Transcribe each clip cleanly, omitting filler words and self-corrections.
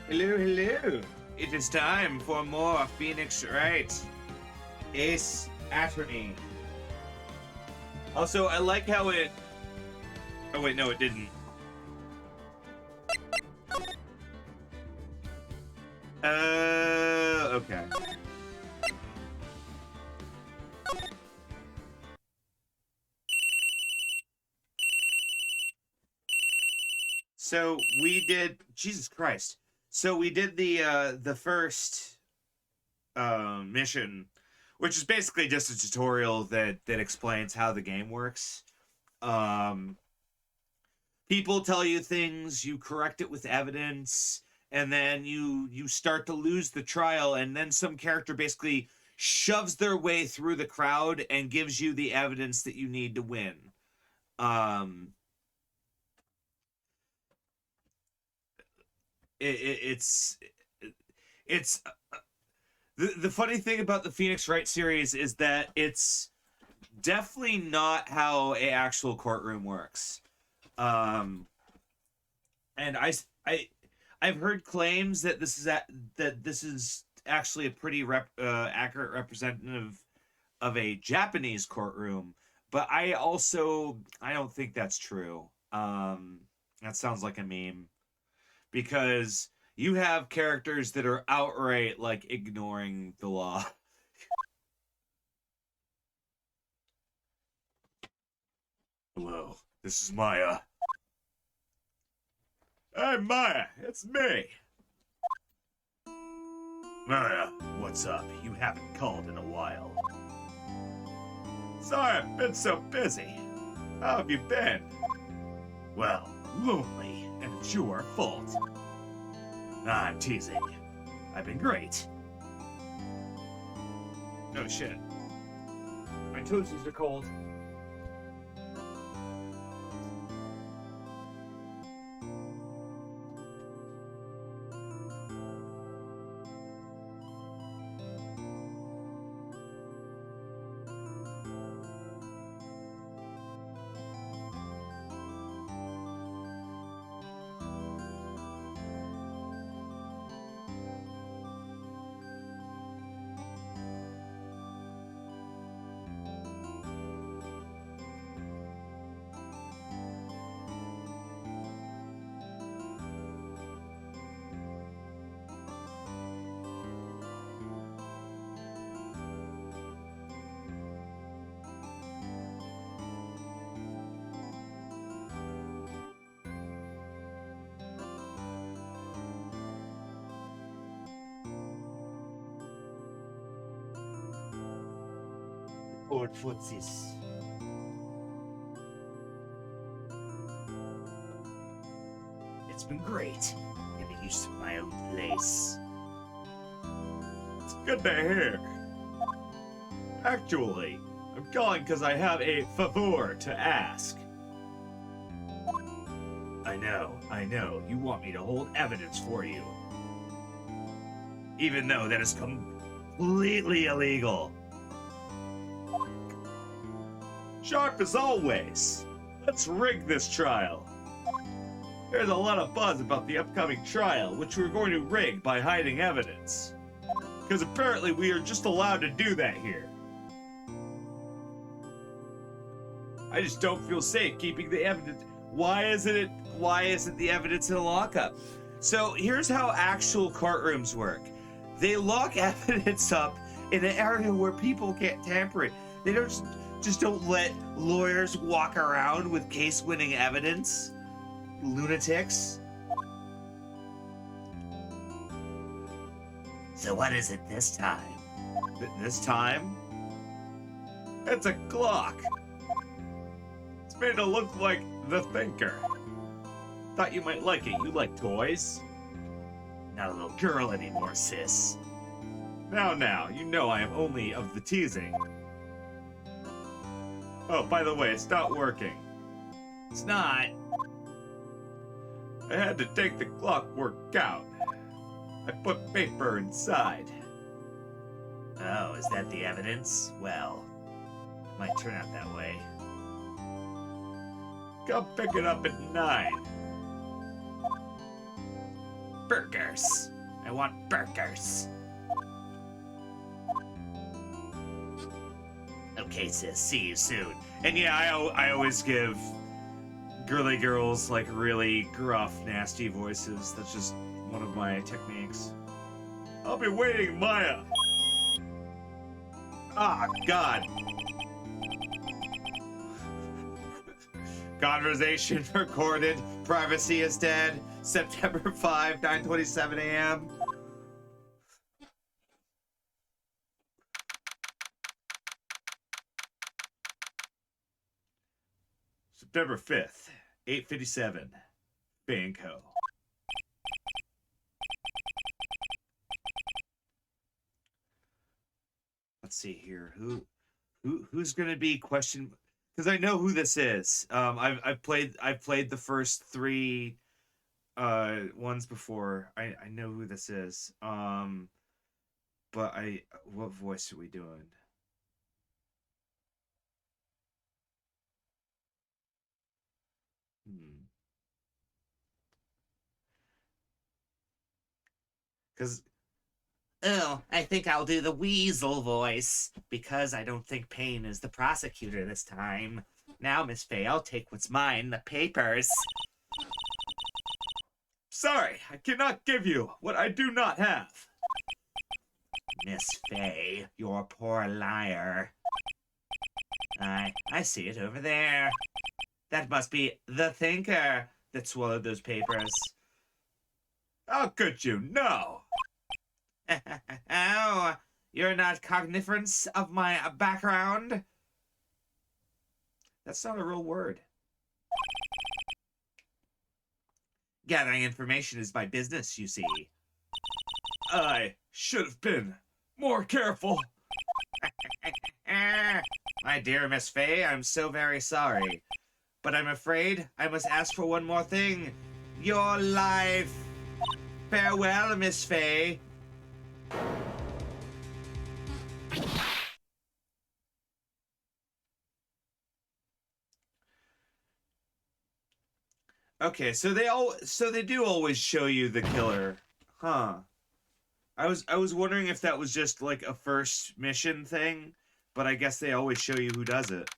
Hello, hello. It is time for more Phoenix Wright. Ace Attorney. Also, I like how it... Oh, wait, no, it didn't. Okay. So we did... Jesus Christ. So we did the first mission, which is basically just a tutorial that explains how the game works. People tell you things, you correct it with evidence, and then you start to lose the trial, and then some character basically shoves their way through the crowd and gives you the evidence that you need to win. Um, it's the funny thing about the Phoenix Wright series is that it's definitely not how a actual courtroom works. And I've heard claims that this is actually a pretty accurate representative of a Japanese courtroom, but I don't think that's true. That sounds like a meme because you have characters that are outright like ignoring the law. Hello, this is Maya. Hey, Maya, it's me. Maya, what's up? You haven't called in a while. Sorry, I've been so busy. How have you been? Well, lonely, and it's your fault. I'm teasing. I've been great. No shit. My toasties are cold. Old footsies. It's been great getting used to my own place. It's good to hear. Actually, I'm calling because I have a favor to ask. I know, you want me to hold evidence for you. Even though that is completely illegal. Sharp as always. Let's rig this trial. There's a lot of buzz about the upcoming trial, which we're going to rig by hiding evidence. Because apparently we are just allowed to do that here. I just don't feel safe keeping the evidence. Why isn't the evidence in a lockup? So here's how actual courtrooms work. They lock evidence up in an area where people can't tamper it. They just don't let lawyers walk around with case-winning evidence. Lunatics. So what is it this time? This time? It's a clock. It's made to look like the Thinker. Thought you might like it. You like toys? Not a little girl anymore, sis. Now, you know I am only of the teasing. Oh, by the way, it's not working. It's not. I had to take the clockwork out. I put paper inside. Oh, is that the evidence? Well, it might turn out that way. Come pick it up at 9. Burgers. I want burgers. Okay, sis, see you soon. And yeah, I always give girly girls like really gruff, nasty voices. That's just one of my techniques. I'll be waiting, Maya. Ah, God. Conversation recorded. Privacy is dead. September 5, 9:27 a.m. September 5th, 8:57. Banco. Let's see here. Who's gonna be question? Because I know who this is. I've played the first three ones before. I know who this is. But what voice are we doing? Because oh, I think I'll do the weasel voice because I don't think Payne is the prosecutor this time. Now, Miss Fay, I'll take what's mine, the papers. Sorry, I cannot give you what I do not have. Miss Fay, you're a poor liar. I see it over there. That must be the thinker that swallowed those papers. How could you know? Oh, you're not cognizant of my background? That's not a real word. Gathering information is my business, you see. I should have been more careful. My dear Miss Fay, I'm so very sorry. But I'm afraid I must ask for one more thing. Your life. Farewell, Miss Fay. Okay, so they do always show you the killer. Huh. I was wondering if that was just like a first mission thing, but I guess they always show you who does it.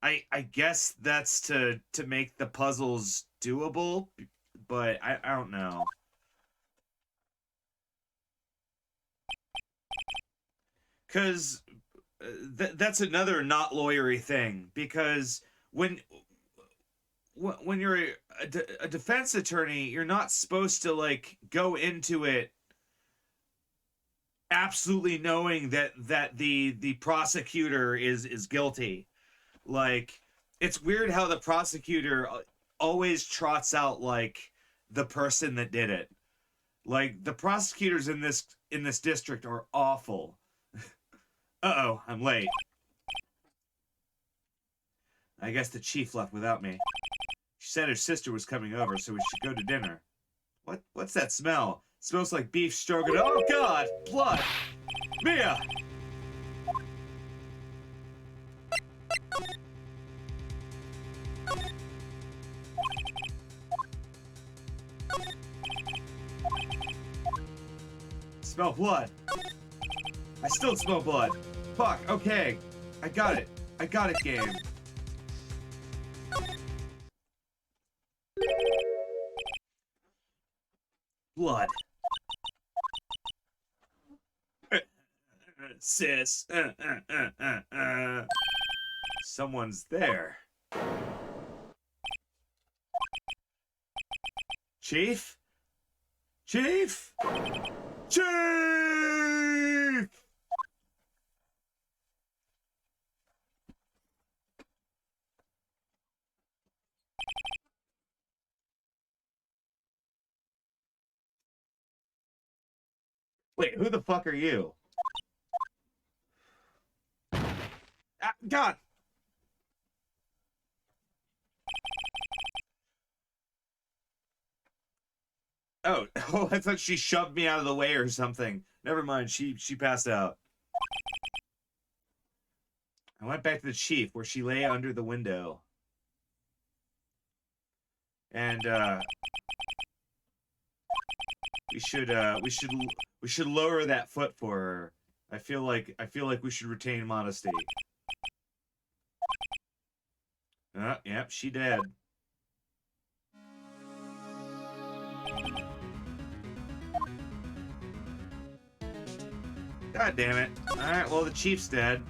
I guess that's to make the puzzles doable, but I don't know. Cuz that's another not lawyery thing, because when you're a defense attorney, you're not supposed to like go into it absolutely knowing that the prosecutor is guilty. Like, it's weird how the prosecutor always trots out like the person that did it. Like, the prosecutors in this district are awful. Uh-oh, I'm late. I guess the chief left without me. She said her sister was coming over, so we should go to dinner. What's that smell? It smells like beef stroganoff. Oh God, blood! Mia! Smell blood. I still smell blood. Fuck, okay. I got it. I got it, game. Blood. Sis. Someone's there. Chief? Chief? Chief! Wait, who the fuck are you? Ah, God! Oh, oh, I thought she shoved me out of the way or something. Never mind, she passed out. I went back to the chief, where she lay under the window. And we should lower that foot for her. I feel like we should retain modesty. Yep, she dead. God damn it. Alright, well, the chief's dead.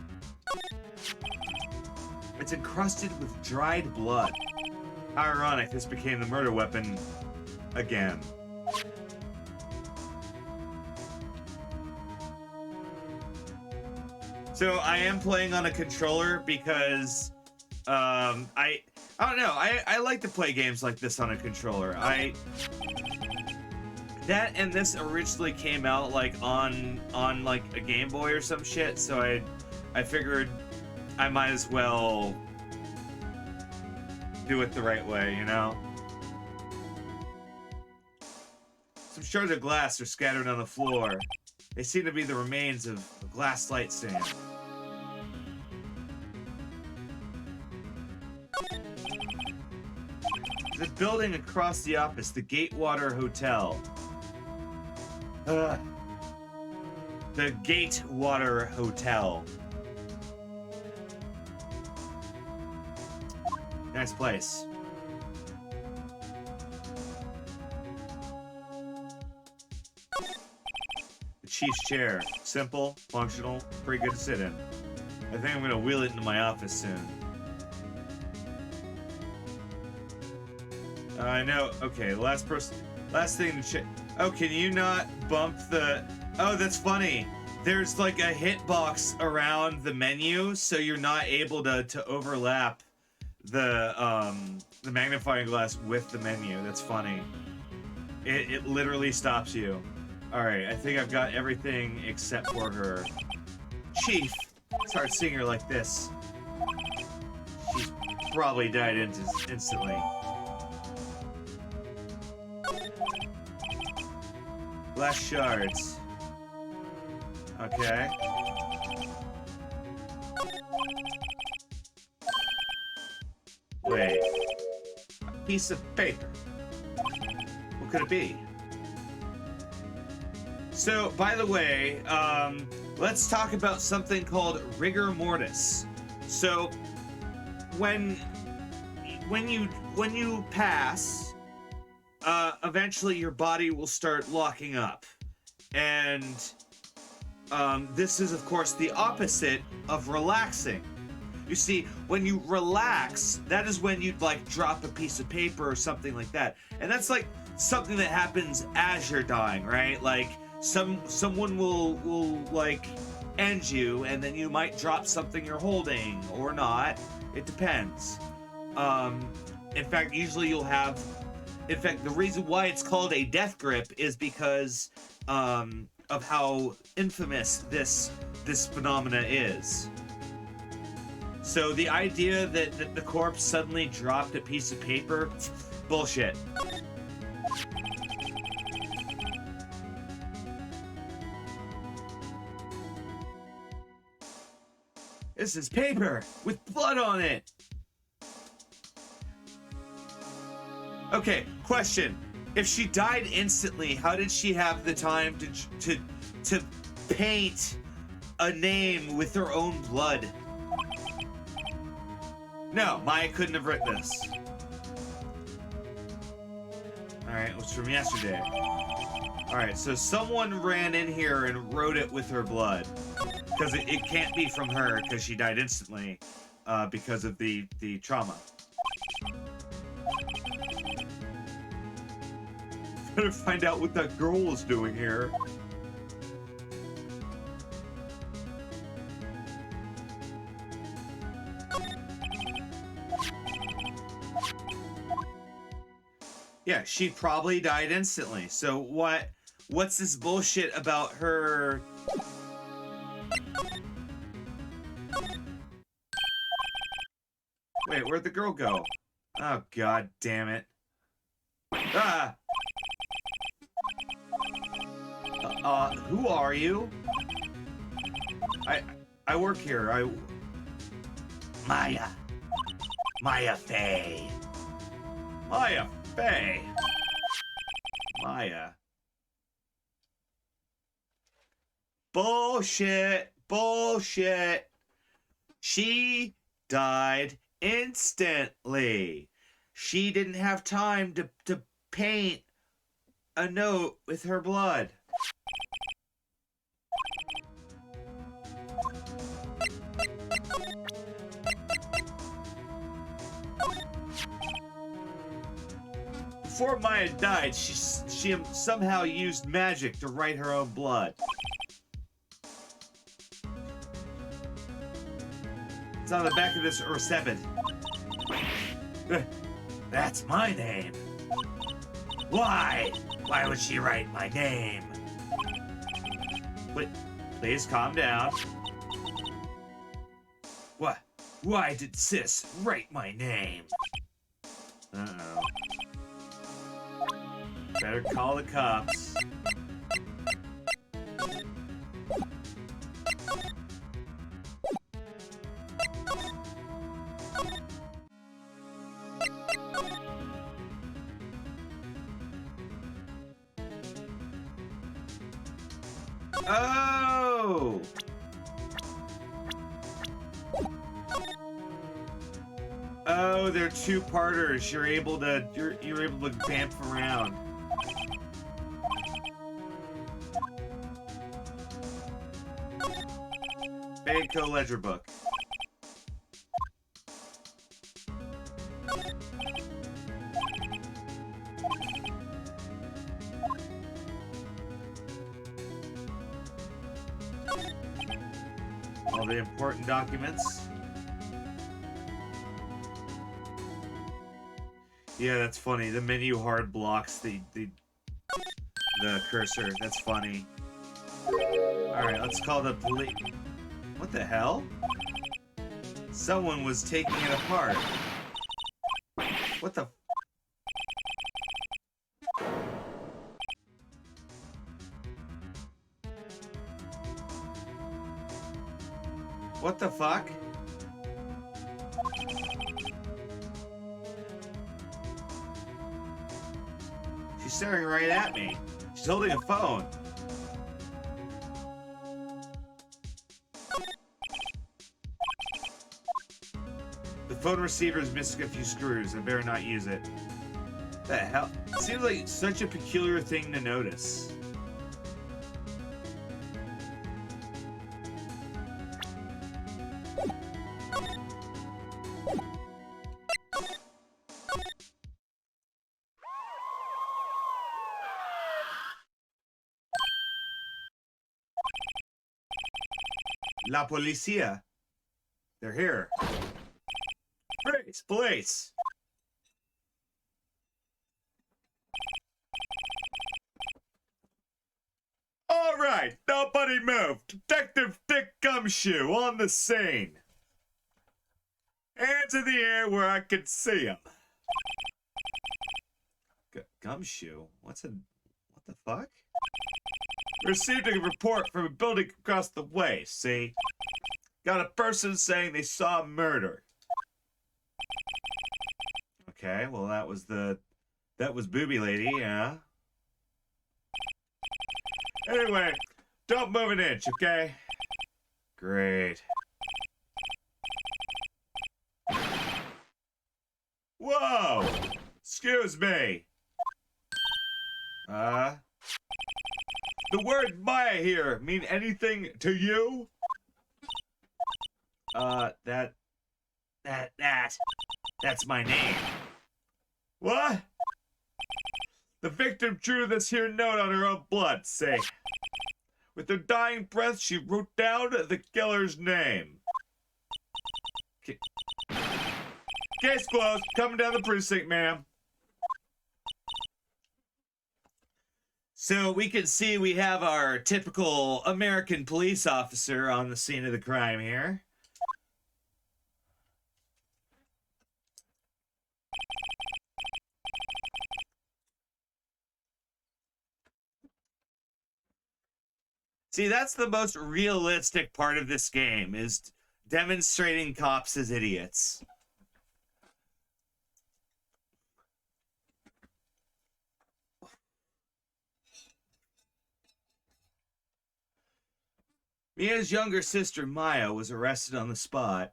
It's encrusted with dried blood. How ironic, this became the murder weapon again. So I am playing on a controller because I don't know. I like to play games like this on a controller. That and this originally came out like on like a Game Boy or some shit, so I figured I might as well do it the right way, you know? Some shards of glass are scattered on the floor. They seem to be the remains of a glass light stand. The building across the office, the Gatewater Hotel. The Gatewater Hotel. Nice place. The chief's chair. Simple, functional, pretty good to sit in. I think I'm gonna wheel it into my office soon. I know. Okay, last thing to check. Oh, can you not bump the... Oh, that's funny. There's like a hitbox around the menu, so you're not able to overlap the magnifying glass with the menu. That's funny. It literally stops you. Alright, I think I've got everything except for her. Chief! It's hard seeing her like this. She probably died instantly. Glass shards. Okay. Wait. A piece of paper. What could it be? So, by the way, let's talk about something called Rigor Mortis. So, when you pass, eventually your body will start locking up. And this is, of course, the opposite of relaxing. You see, when you relax, that is when you'd, like, drop a piece of paper or something like that. And that's, like, something that happens as you're dying, right? Like, someone will like, end you, and then you might drop something you're holding, or not. It depends. In fact, usually you'll have... In fact, the reason why it's called a death grip is because of how infamous this phenomena is. So the idea that the corpse suddenly dropped a piece of paper, bullshit. This is paper with blood on it. Okay, question. If she died instantly, how did she have the time to paint a name with her own blood? No, Maya couldn't have written this. Alright, it was from yesterday. Alright, so someone ran in here and wrote it with her blood. Because it can't be from her, because she died instantly because of the trauma. Better find out what that girl was doing here. Yeah, she probably died instantly. So what's this bullshit about her? Wait, where'd the girl go? Oh, god damn it. Ah! Who are you? I work here. Maya Fey. Maya Faye. Maya. Bullshit. Bullshit. She died instantly. She didn't have time to paint a note with her blood. Before Maya died, she somehow used magic to write her own blood. It's on the back of this Ursebed. That's my name. Why? Why would she write my name? Please calm down. What? Why did Sis write my name? Uh-oh. Better call the cops. Oh! Oh, they're two-parters. You're able to vamp around. Banco ledger book. All the important documents. Yeah, that's funny. The menu hard blocks the cursor. That's funny. Alright, let's call the police. What the hell? Someone was taking it apart. What the... What the fuck? She's staring right at me. She's holding a phone. The phone receiver's missing a few screws. I better not use it. What the hell? It seems like such a peculiar thing to notice. La Policia. They're here. Police! All right, nobody move. Detective Dick Gumshoe on the scene. Hands in the air where I can see him. Gumshoe? What the fuck? Received a report from a building across the way, see? Got a person saying they saw a murder. Okay, well that was Booby Lady, yeah. Anyway, don't move an inch, okay? Great. Whoa! Excuse me. The word Maya here mean anything to you? That's my name. What? The victim drew this here note on her own blood, say. With her dying breath, she wrote down the killer's name. Case closed. Coming down the precinct, ma'am. So we can see we have our typical American police officer on the scene of the crime here. See, that's the most realistic part of this game, is demonstrating cops as idiots. Mia's younger sister, Maya, was arrested on the spot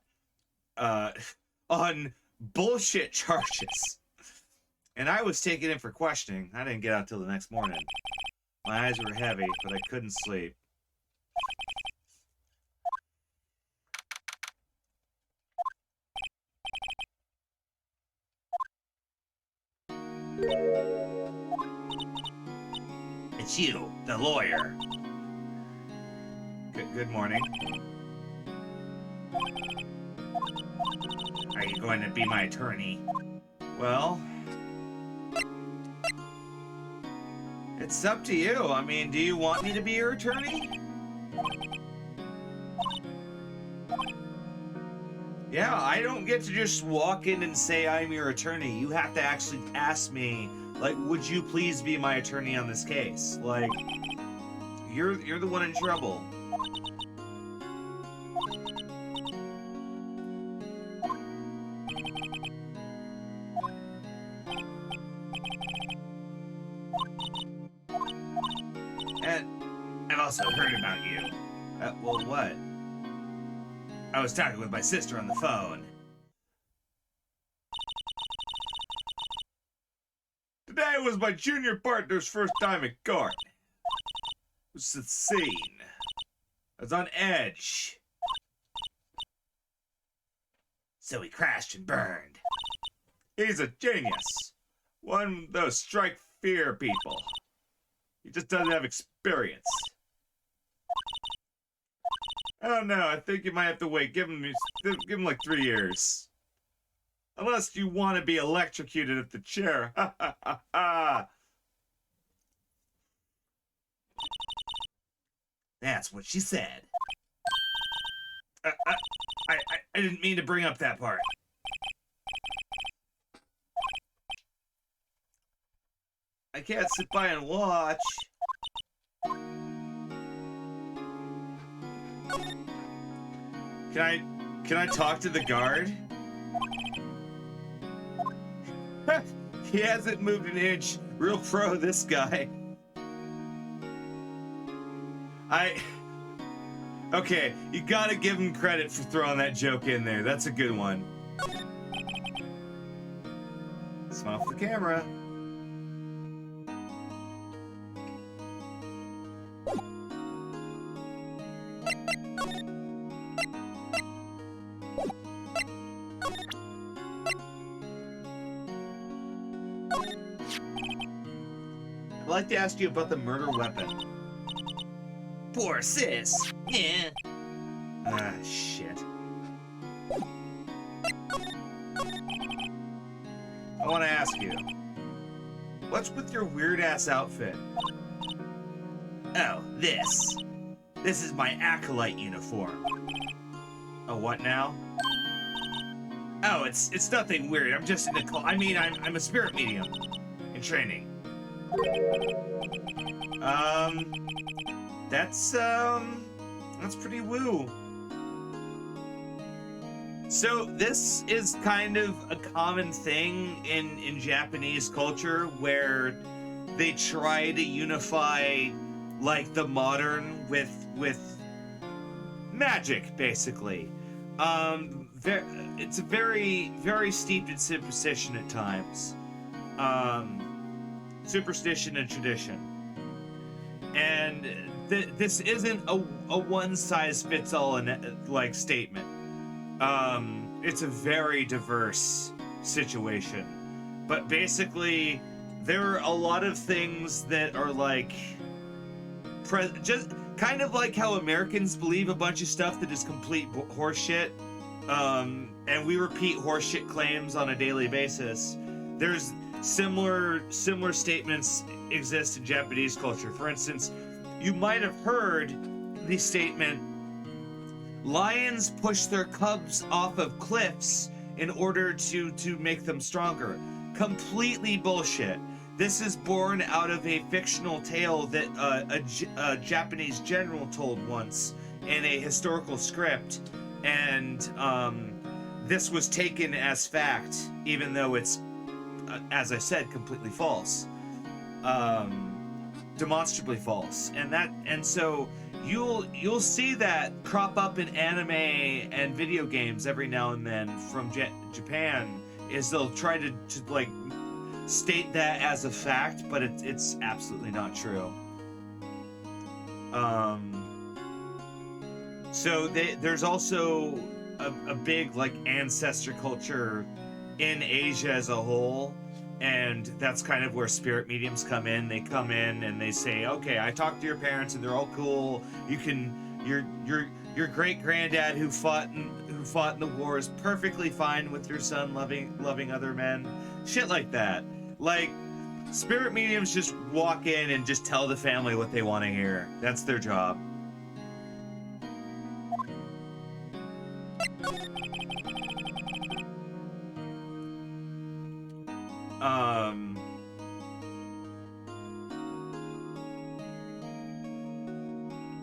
on bullshit charges. And I was taken in for questioning. I didn't get out till the next morning. My eyes were heavy, but I couldn't sleep. It's you, the lawyer. Good morning. Are you going to be my attorney? Well, it's up to you. I mean, do you want me to be your attorney? Yeah, I don't get to just walk in and say I'm your attorney. You have to actually ask me, like, would you please be my attorney on this case? Like, you're the one in trouble. And I've also heard about you. Well, what? I was talking with my sister on the phone. Today was my junior partner's first time at court. It was a scene. I was on edge. So he crashed and burned. He's a genius. One of those strike fear people. He just doesn't have experience. I don't know. I think you might have to wait. Give him like 3 years. Unless you want to be electrocuted at the chair. Ha ha ha ha. That's what she said. I didn't mean to bring up that part. I can't sit by and watch. Can I talk to the guard? He hasn't moved an inch. Real pro, this guy. Okay, you gotta give him credit for throwing that joke in there. That's a good one. Smile for the camera. I'd like to ask you about the murder weapon. Poor sis. Yeah. Ah, shit. I want to ask you, what's with your weird-ass outfit? Oh, this. This is my acolyte uniform. Oh, what now? Oh, it's nothing weird. I'm just in a cult. I mean, I'm a spirit medium in training. That's pretty woo. So this is kind of a common thing in Japanese culture where they try to unify like the modern with magic, basically. It's a very steeped in superstition at times. Superstition and tradition. And this isn't a one-size-fits-all like statement. It's a very diverse situation. But basically, there are a lot of things that are like just kind of like how Americans believe a bunch of stuff that is complete horseshit. And we repeat horseshit claims on a daily basis. There's similar statements exist in Japanese culture. For instance, you might have heard the statement, lions push their cubs off of cliffs in order to make them stronger. Completely bullshit. This is born out of a fictional tale that a Japanese general told once in a historical script, and this was taken as fact, even though it's, as I said, completely false. Demonstrably false. And so you'll see that crop up in anime and video games every now and then from Japan. Is they'll try to like state that as a fact, but it's absolutely not true. So there's also a big like ancestor culture in Asia as a whole, and that's kind of where spirit mediums come in. They come in and they say, okay, I talked to your parents and they're all cool. You can your great granddad who fought in the war is perfectly fine with your son loving other men. Shit like that. Like, spirit mediums just walk in and just tell the family what they want to hear. That's their job.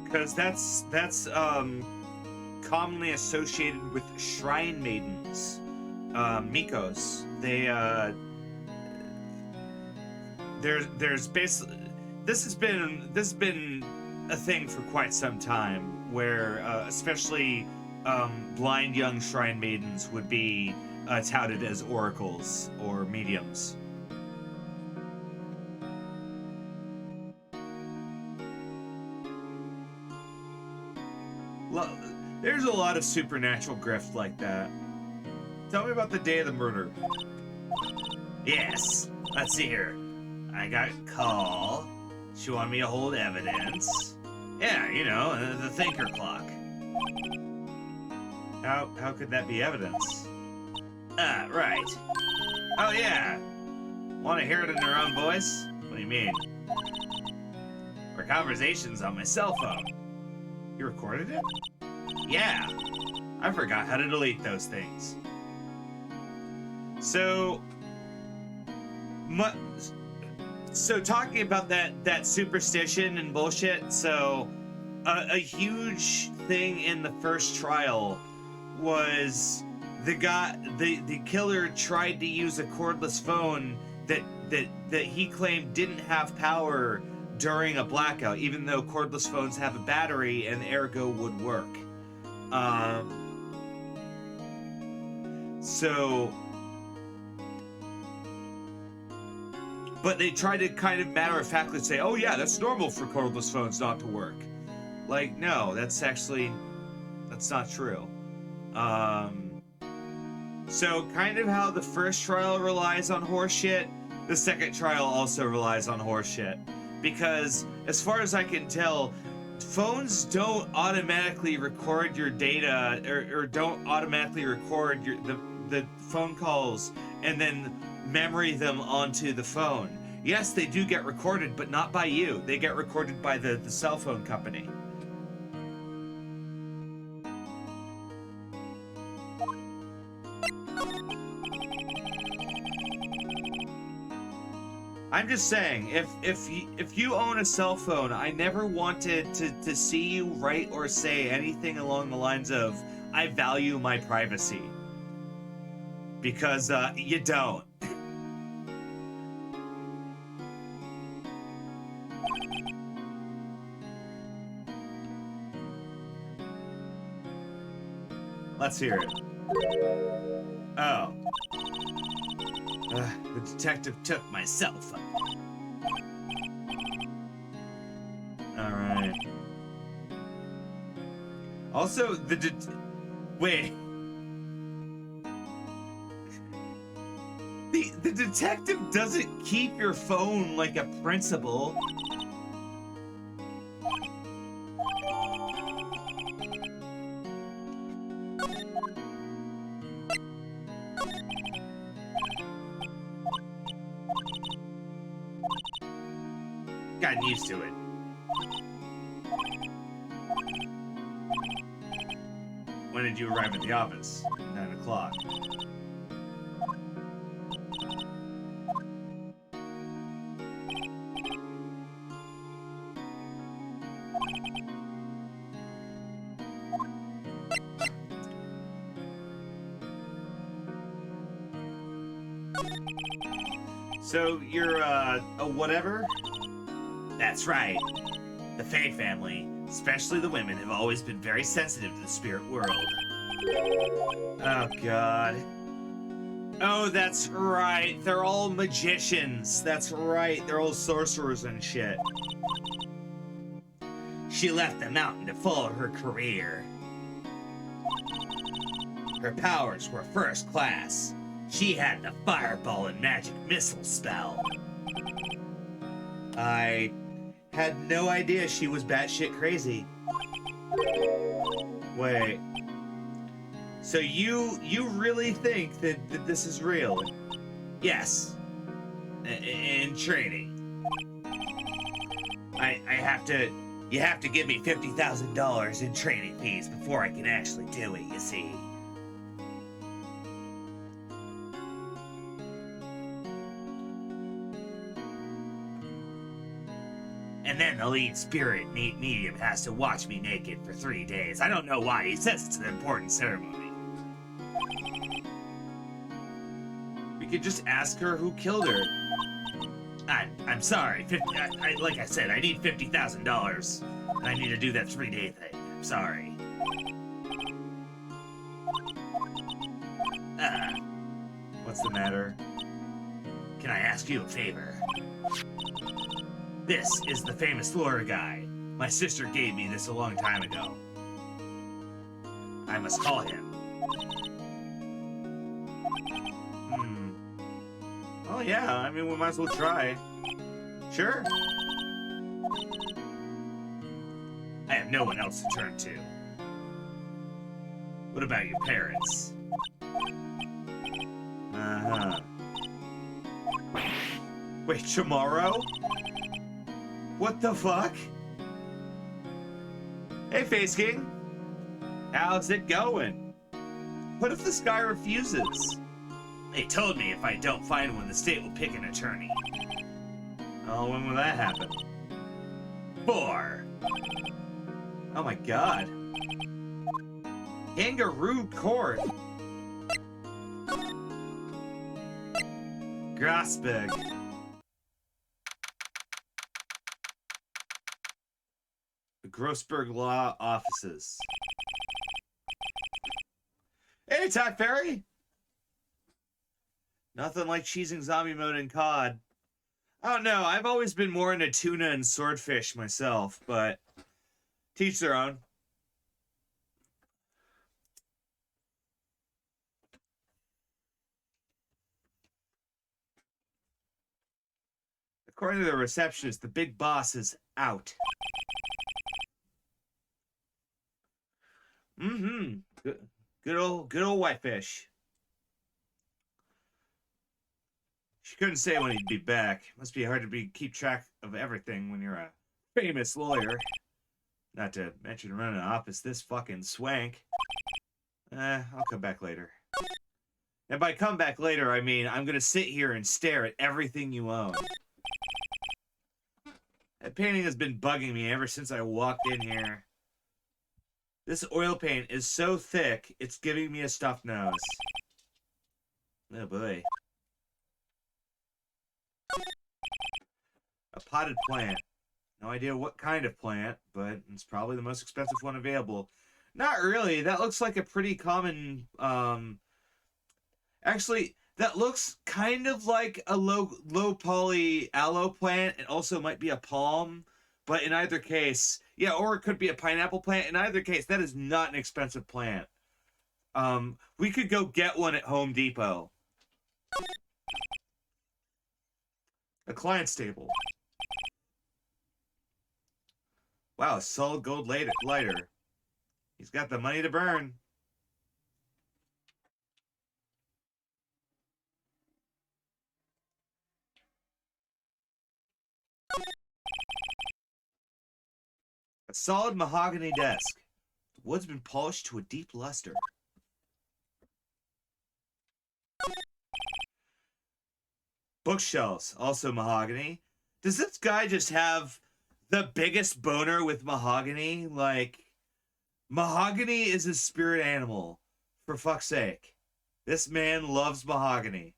Because that's commonly associated with shrine maidens, Mikos. There's basically this has been a thing for quite some time, where especially blind young shrine maidens would be touted as oracles or mediums. There's a lot of supernatural grift like that. Tell me about the day of the murder. Yes, let's see here. I got a call. She wanted me to hold evidence. Yeah, you know, the thinker clock. How could that be evidence? Right. Oh yeah. Want to hear it in their own voice? What do you mean? Our conversation's on my cell phone. You recorded it? Yeah. I forgot how to delete those things. So talking about that superstition and bullshit, so a huge thing in the first trial was the killer tried to use a cordless phone that he claimed didn't have power during a blackout, even though cordless phones have a battery and ergo would work. But they try to kind of matter-of-factly say, oh yeah, that's normal for cordless phones not to work. Like, no, that's not true. So kind of how the first trial relies on horseshit, the second trial also relies on horseshit. Because, as far as I can tell, phones don't automatically record your data, or don't automatically record the phone calls and then memory them onto the phone. Yes, they do get recorded, but not by you. They get recorded by the cell phone company. I'm just saying, if you own a cell phone, I never wanted to see you write or say anything along the lines of, I value my privacy. Because you don't. Let's hear it. Oh. The detective took my cell phone. Alright. Also, wait. The detective doesn't keep your phone like a principal. Gotten used to it. When did you arrive at the office? 9 o'clock. So you're a whatever? That's right. The Fade family. Especially the women have always been very sensitive to the spirit world. Oh, God. Oh, that's right. They're all magicians. That's right. They're all sorcerers and shit. She left the mountain to follow her career. Her powers were first class. She had the fireball and magic missile spell. I had no idea she was batshit crazy. Wait. So you really think that this is real? Yes. In training. You have to give me $50,000 in training fees before I can actually do it, you see. And then the lead spirit medium has to watch me naked for 3 days. I don't know why. He says it's an important ceremony. We could just ask her who killed her. I'm sorry. Like I said, I need $50,000. And I need to do that 3-day thing. I'm sorry. What's the matter? Can I ask you a favor? This is the famous lawyer guy. My sister gave me this a long time ago. I must call him. Oh yeah, I mean, we might as well try. Sure. I have no one else to turn to. What about your parents? Uh-huh. Wait, tomorrow? What the fuck? Hey, Face King. How's it going? What if this guy refuses? They told me if I don't find one, the state will pick an attorney. Oh, when will that happen? 4. Oh my god. Kangaroo Court. Grasberg. The Grossberg Law Offices. Hey, Todd Ferry! Nothing like cheesing zombie mode in COD. I don't know, I've always been more into tuna and swordfish myself, but teach their own. According to the receptionist, the big boss is out. Mm-hmm. Good old whitefish. She couldn't say when he'd be back. Must be hard to keep track of everything when you're a famous lawyer. Not to mention running an office this fucking swank. I'll come back later. And by come back later, I mean I'm gonna sit here and stare at everything you own. That painting has been bugging me ever since I walked in here. This oil paint is so thick, it's giving me a stuffed nose. Oh boy. A potted plant. No idea what kind of plant, but it's probably the most expensive one available. Not really. That looks like a pretty common, actually, that looks kind of like a low poly aloe plant. It also might be a palm, but in either case, yeah, or it could be a pineapple plant. In either case, that is not an expensive plant. We could go get one at Home Depot. A client stable. Wow, a solid gold lighter. He's got the money to burn. A solid mahogany desk. The wood's been polished to a deep luster. Bookshelves, also mahogany. Does this guy just have the biggest boner with mahogany? Like, mahogany is his spirit animal. For fuck's sake. This man loves mahogany.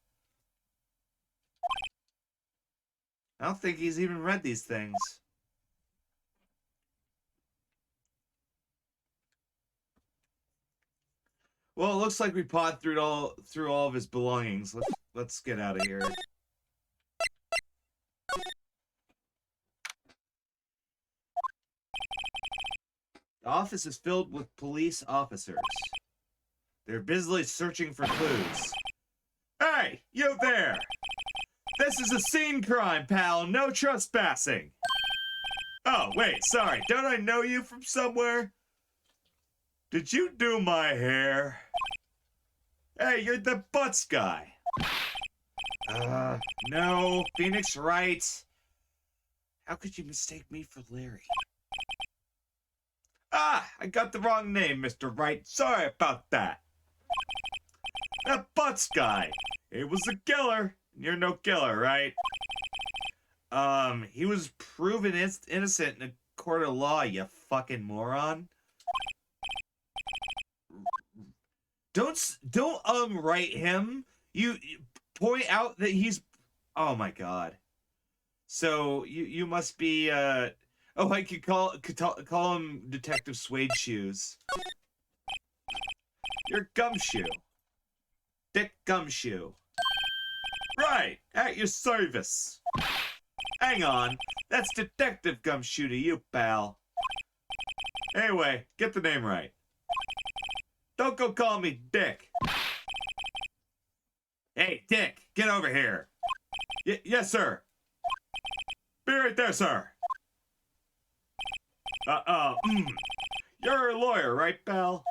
I don't think he's even read these things. Well, it looks like we pawed through all of his belongings. Let's get out of here. The office is filled with police officers. They're busily searching for clues. Hey, you there! This is a scene crime, pal. No trespassing. Oh, wait, sorry. Don't I know you from somewhere? Did you do my hair? Hey, you're the Butts guy. No. Phoenix Wright. How could you mistake me for Larry? Ah, I got the wrong name, Mr. Wright. Sorry about that. That Butts guy. He was a killer. You're no killer, right? He was proven innocent in a court of law, you fucking moron. Don't write him. You point out that he's... Oh my god. So you must be oh, I could call him Detective Suede Shoes. You're Gumshoe. Dick Gumshoe. Right, at your service. Hang on, that's Detective Gumshoe to you, pal. Anyway, get the name right. Don't go call me Dick. Hey, Dick, get over here. Yes, sir. Be right there, sir. You're a lawyer, right, pal?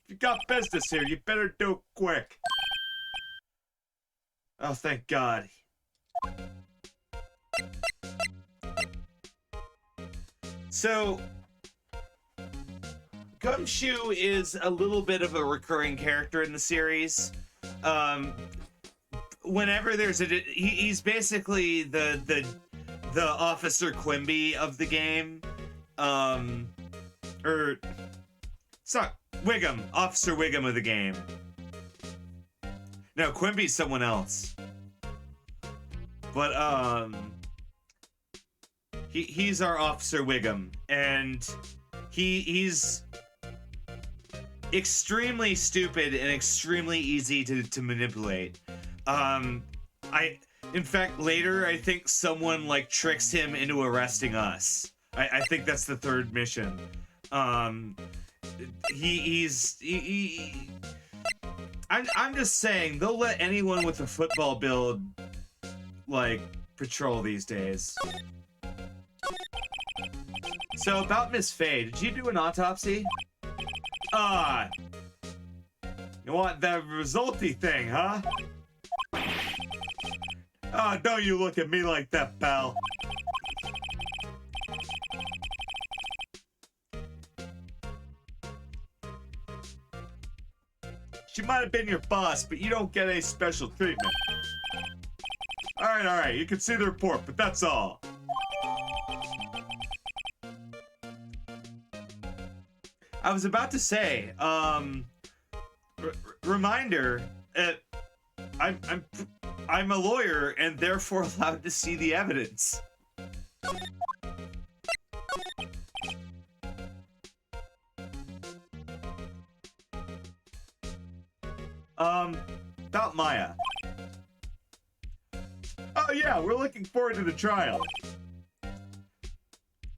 If you got business here, you better do it quick. Oh, thank God. So, Gumshoe is a little bit of a recurring character in the series. Whenever there's he's basically the Officer Quimby of the game. Or it's not Wiggum, Officer Wiggum of the game. No, Quimby's someone else. But he's our Officer Wiggum, and he's extremely stupid and extremely easy to manipulate. In fact, later I think someone like tricks him into arresting us. I think that's the third mission. I'm just saying, they'll let anyone with a football build, like, patrol these days. So, about Miss Faye, did you do an autopsy? You want that resulty thing, huh? Don't you look at me like that, pal. She might have been your boss, but you don't get any special treatment. Alright, you can see the report, but that's all. I was about to say, reminder, I'm a lawyer and therefore allowed to see the evidence. About Maya. Oh yeah, we're looking forward to the trial.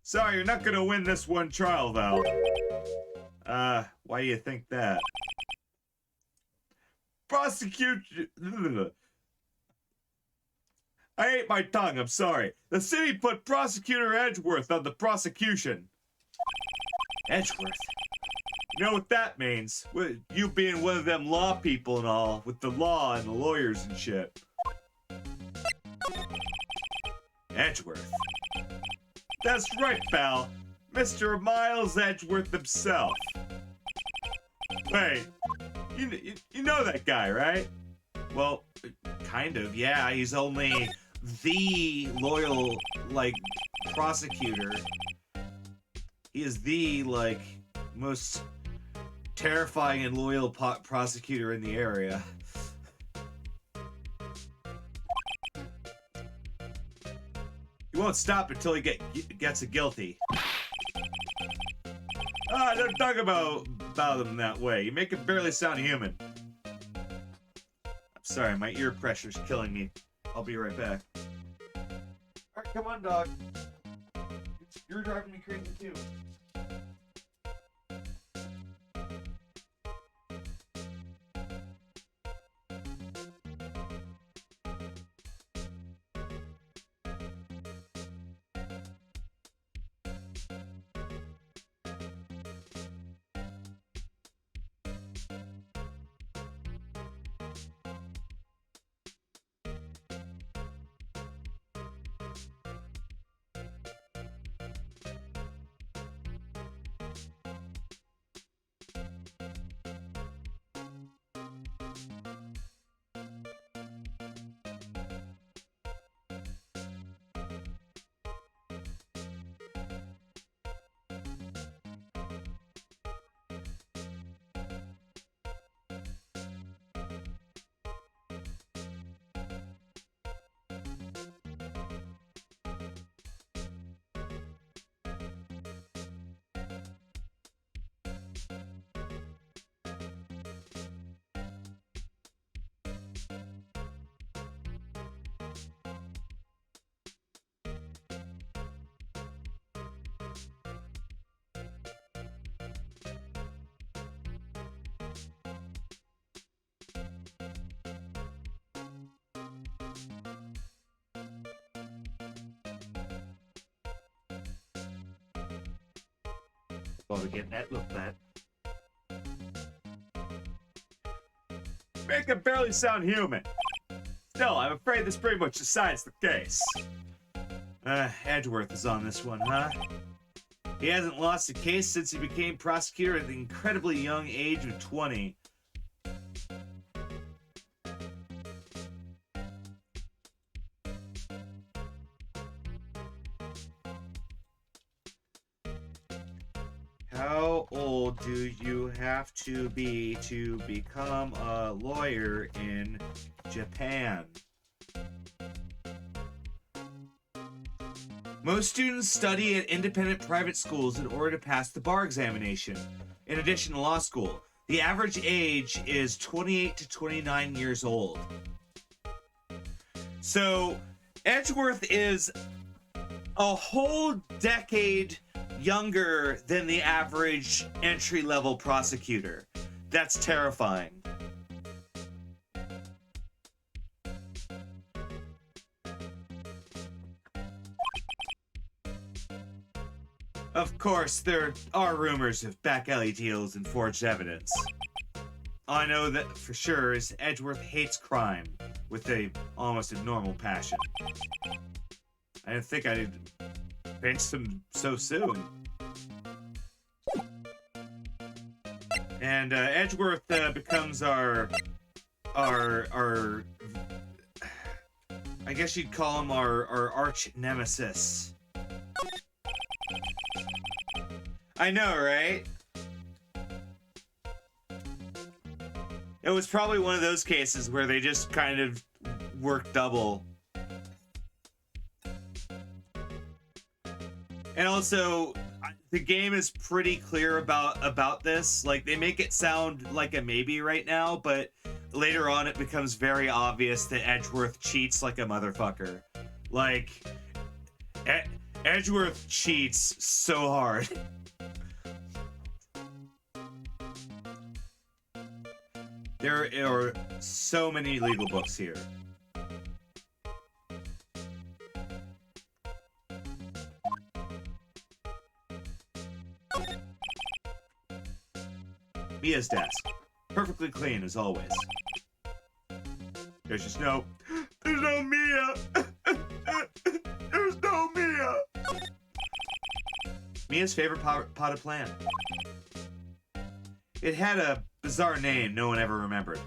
Sorry, you're not gonna win this one trial, though. Why do you think that? Prosecution... I ate my tongue, I'm sorry. The city put Prosecutor Edgeworth on the prosecution. Edgeworth? You know what that means? You being one of them law people and all, with the law and the lawyers and shit. Edgeworth. That's right, pal. Mr. Miles Edgeworth himself. Wait, you know that guy, right? Well, kind of, yeah. He's only the loyal, like, prosecutor. He is the, like, most terrifying and loyal prosecutor in the area. He won't stop until he gets a guilty. Don't talk about about him that way. You make him barely sound human. I'm sorry, my ear pressure's killing me. I'll be right back. Alright, come on, dog. You're driving me crazy, too. While we get that looked at. Make him barely sound human. Still, I'm afraid this pretty much decides the case. Edgeworth is on this one, huh? He hasn't lost a case since he became prosecutor at the incredibly young age of 20. How old do you have to be to become a lawyer in Japan? Most students study at independent private schools in order to pass the bar examination. In addition to law school, the average age is 28 to 29 years old. So, Edgeworth is a whole decade younger than the average entry-level prosecutor. That's terrifying. Of course, there are rumors of back alley deals and forged evidence. All I know that for sure is Edgeworth hates crime with a almost abnormal passion. I didn't think I'd face him so soon. And Edgeworth becomes our I guess you'd call him our arch nemesis. I know, right? It was probably one of those cases where they just kind of worked double. And also, the game is pretty clear about this. Like, they make it sound like a maybe right now, but later on it becomes very obvious that Edgeworth cheats like a motherfucker. Like, Edgeworth cheats so hard. There are so many legal books here. Mia's desk. Perfectly clean as always. There's no Mia! There's no Mia! Mia's favorite potted plant. It had a bizarre name no one ever remembered.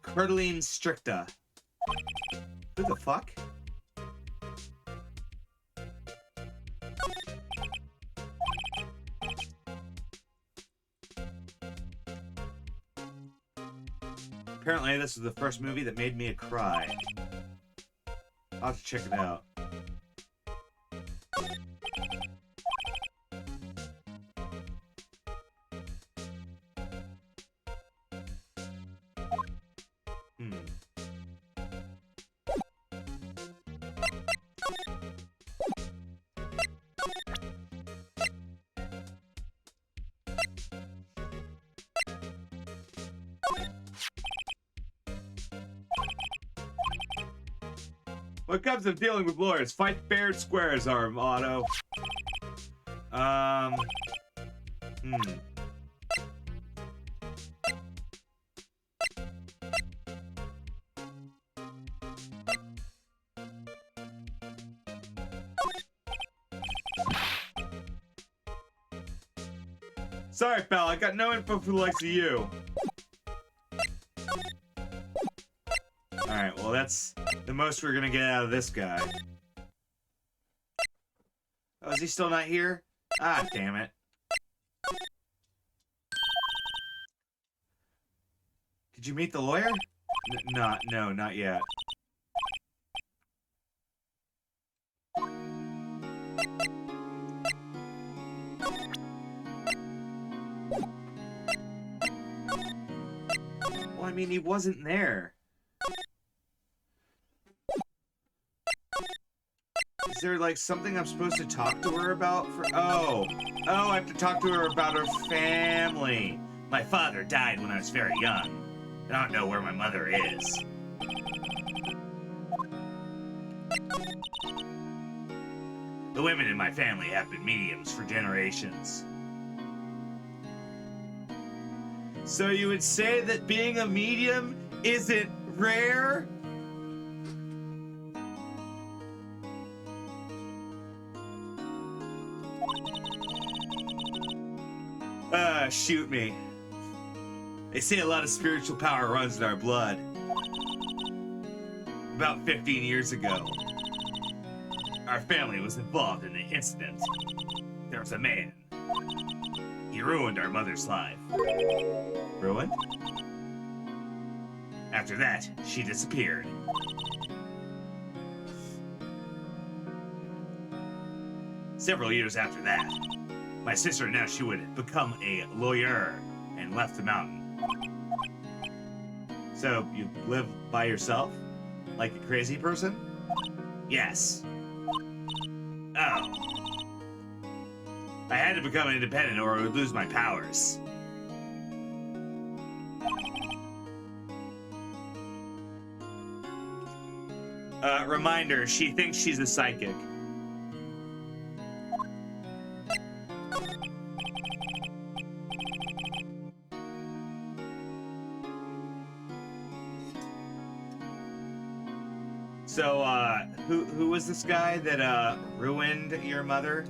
Curdling stricta. Who the fuck? Apparently, this was the first movie that made me cry. I'll have to check it out. What comes of dealing with lawyers? Fight fair and square is our motto. Sorry, pal, I got no info for the likes of you. Alright, well that's the most we're gonna get out of this guy. Oh, is he still not here? Ah, damn it. Did you meet the lawyer? No, not yet. Well, I mean, he wasn't there. Is there, like, something I'm supposed to talk to her about for... Oh, I have to talk to her about her family. My father died when I was very young. I don't know where my mother is. The women in my family have been mediums for generations. So you would say that being a medium isn't rare? Shoot me. They say a lot of spiritual power runs in our blood. About 15 years ago, our family was involved in an incident. There was a man. He ruined our mother's life. Ruined? After that, she disappeared. Several years after that, my sister announced she would become a lawyer and left the mountain. So, you live by yourself? Like a crazy person? Yes. Oh. I had to become independent or I would lose my powers. Reminder, she thinks she's a psychic. So, who was this guy that, ruined your mother?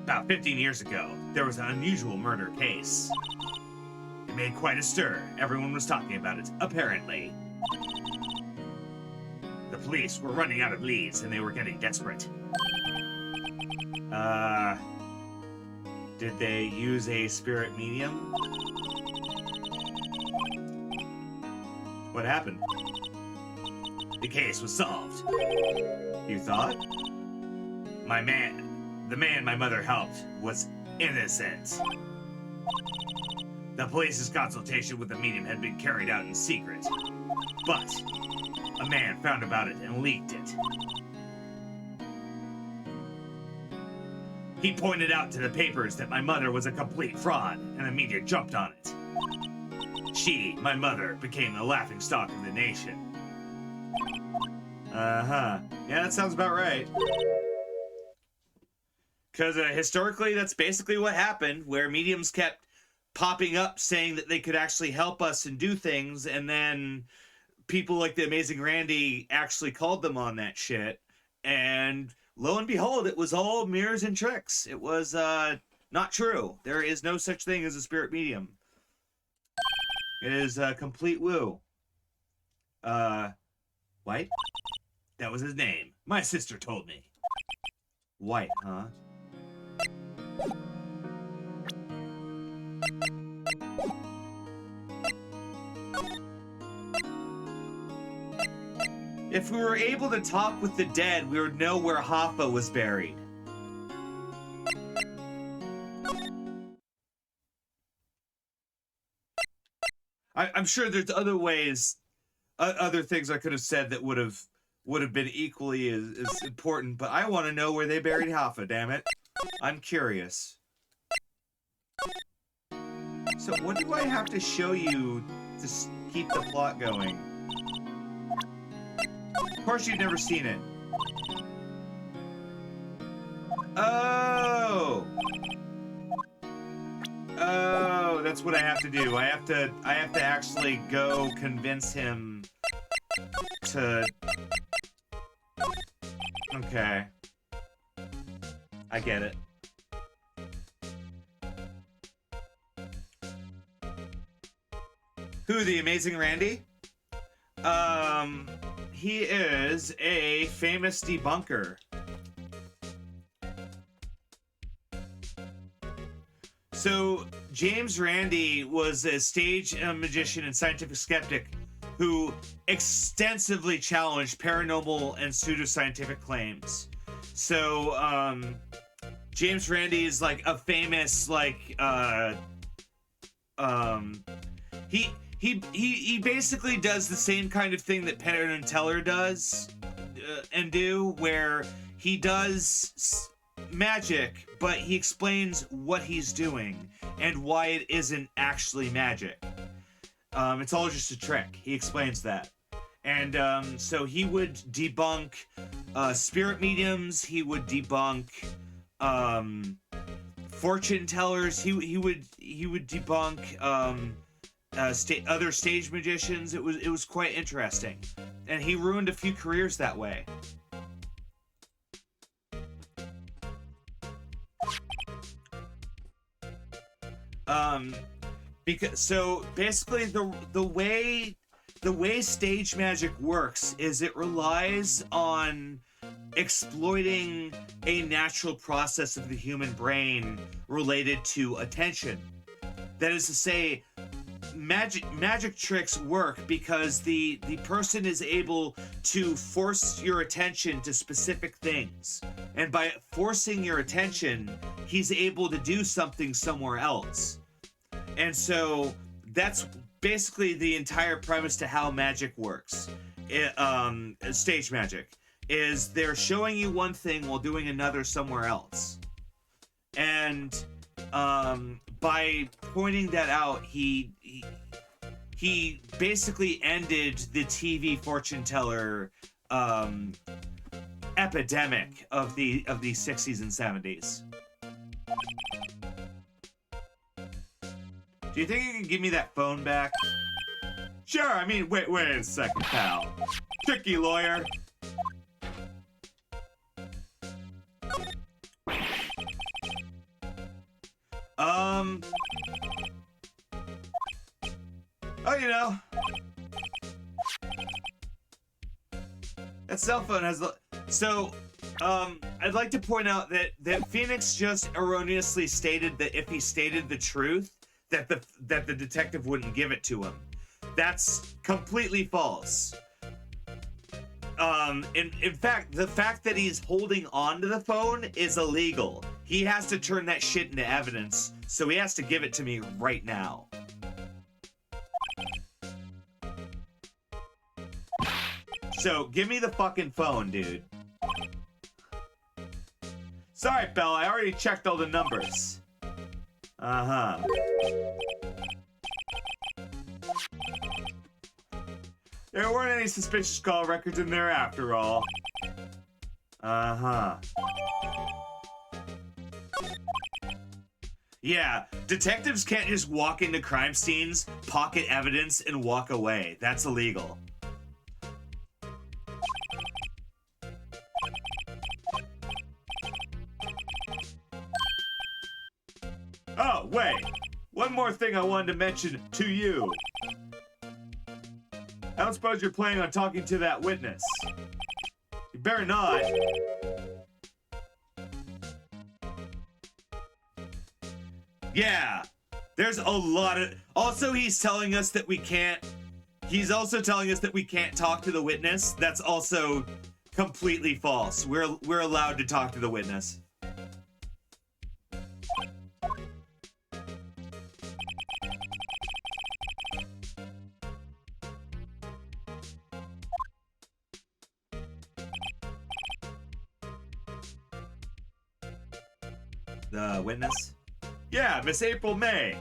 About 15 years ago, there was an unusual murder case. It made quite a stir. Everyone was talking about it, apparently. The police were running out of leads, and they were getting desperate. Did they use a spirit medium? What happened? The case was solved. You thought? The man my mother helped was innocent. The police's consultation with the medium had been carried out in secret. But a man found about it and leaked it. He pointed out to the papers that my mother was a complete fraud, and the media jumped on it. She, my mother, became the laughingstock of the nation. Uh-huh. Yeah, that sounds about right. Because historically, that's basically what happened, where mediums kept popping up saying that they could actually help us and do things, and then people like the Amazing Randy actually called them on that shit, and lo and behold, it was all mirrors and tricks. It was not true. There is no such thing as a spirit medium. It is complete woo. White? That was his name. My sister told me. White, huh? If we were able to talk with the dead, we would know where Hoffa was buried. I'm sure there's other ways, other things I could have said that would have been equally as important, but I want to know where they buried Hoffa, damn it. I'm curious. So what do I have to show you to keep the plot going? Of course you've never seen it. Oh! Oh, that's what I have to do. I have to actually go convince him to... Okay. I get it. Who, the Amazing Randy? He is a famous debunker. So, James Randi was a stage magician and scientific skeptic who extensively challenged paranormal and pseudoscientific claims. So, James Randi is like a famous, like, he basically does the same kind of thing that Penn and Teller does and do, where he does magic, but he explains what he's doing and why it isn't actually magic. It's all just a trick. He explains that. And so he would debunk spirit mediums, he would debunk fortune tellers, he would debunk other stage magicians. It was quite interesting. And he ruined a few careers that way. Because so basically the way stage magic works is it relies on exploiting a natural process of the human brain related to attention. That is to say, magic tricks work because the person is able to force your attention to specific things, and by forcing your attention, he's able to do something somewhere else. And so that's basically the entire premise to how magic works. Stage magic is they're showing you one thing while doing another somewhere else, and by pointing that out, he basically ended the TV fortune teller epidemic of the 60s and 70s. Do you think you can give me that phone back? Sure, I mean, wait a second, pal. Tricky lawyer. Oh, you know, that cell phone has so, I'd like to point out that Phoenix just erroneously stated that if he stated the truth, that the detective wouldn't give it to him. That's completely false. In fact, the fact that he's holding on to the phone is illegal. He has to turn that shit into evidence, so he has to give it to me right now. So, give me the fucking phone, dude. Sorry, pal, I already checked all the numbers. Uh-huh. There weren't any suspicious call records in there after all. Uh-huh. Yeah, detectives can't just walk into crime scenes, pocket evidence, and walk away. That's illegal. Oh, wait. One more thing I wanted to mention to you. I don't suppose you're planning on talking to that witness. You better not. Yeah. There's a lot of... Also, he's telling us that we can't... He's also telling us that we can't talk to the witness. That's also completely false. We're allowed to talk to the witness. The witness? Yeah, Miss April May.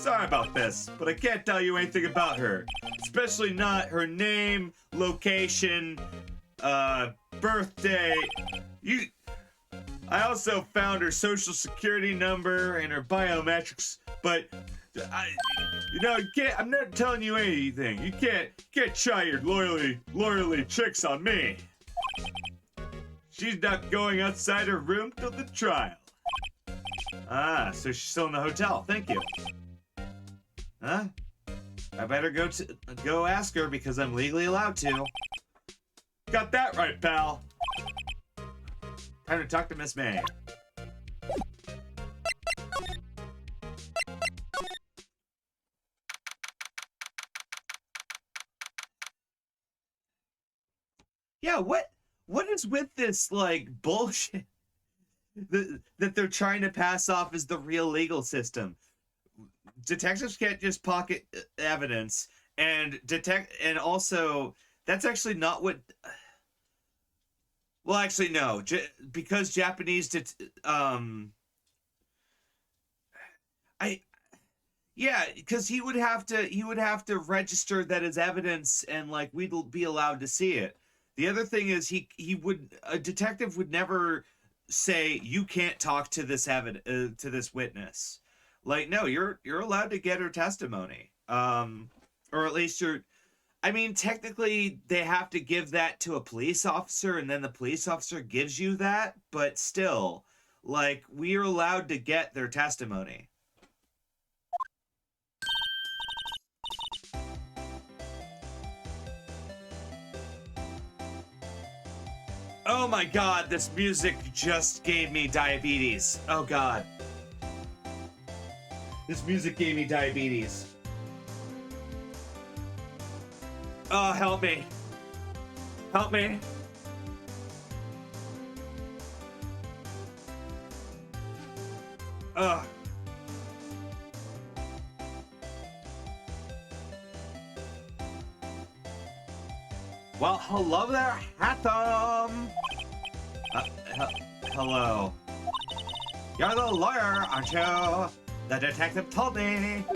Sorry about this, but I can't tell you anything about her. Especially not her name, location, birthday. I also found her social security number and her biometrics, but I'm not telling you anything. You can't try your lawyerly tricks on me. She's not going outside her room till the trial. Ah, so she's still in the hotel. Thank you. Huh? I better go ask her because I'm legally allowed to. Got that right, pal. Time to talk to Miss May. Yeah, what is with this, like, bullshit that they're trying to pass off as the real legal system? Detectives can't just pocket evidence, and also that's actually not what. Well, actually, no, because Japanese because he would have to register that as evidence, and like we'd be allowed to see it. The other thing is a detective would never say you can't talk to this to this witness. Like, no, you're allowed to get her testimony. Or at least I mean, technically they have to give that to a police officer, and then the police officer gives you that, but still, like, we are allowed to get their testimony. Oh my god, this music just gave me diabetes. Oh god. This music gave me diabetes. Oh, help me. Help me. Ugh. Well, hello there, Hatham. Hello. You're the lawyer, aren't you? The detective told me.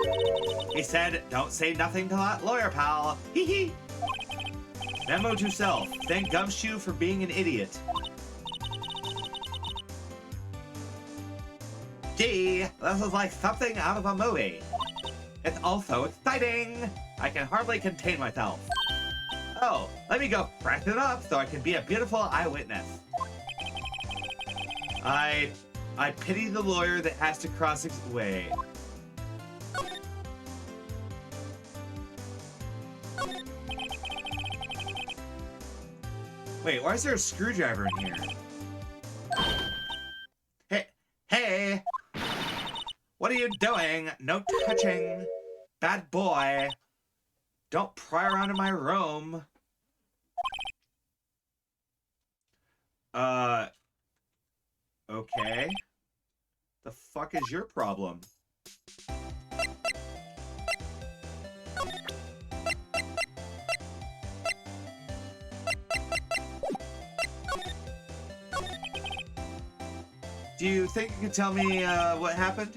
He said, don't say nothing to that lawyer, pal. Hee hee. Memo to self. Thank Gumshoe for being an idiot. Gee, this is like something out of a movie. It's also exciting. I can hardly contain myself. Oh, let me go freshen it up so I can be a beautiful eyewitness. I pity the lawyer that has to cross his way. Wait, why is there a screwdriver in here? Hey! What are you doing? No touching. Bad boy. Don't pry around in my room. Okay. The fuck is your problem? Do you think you can tell me, what happened?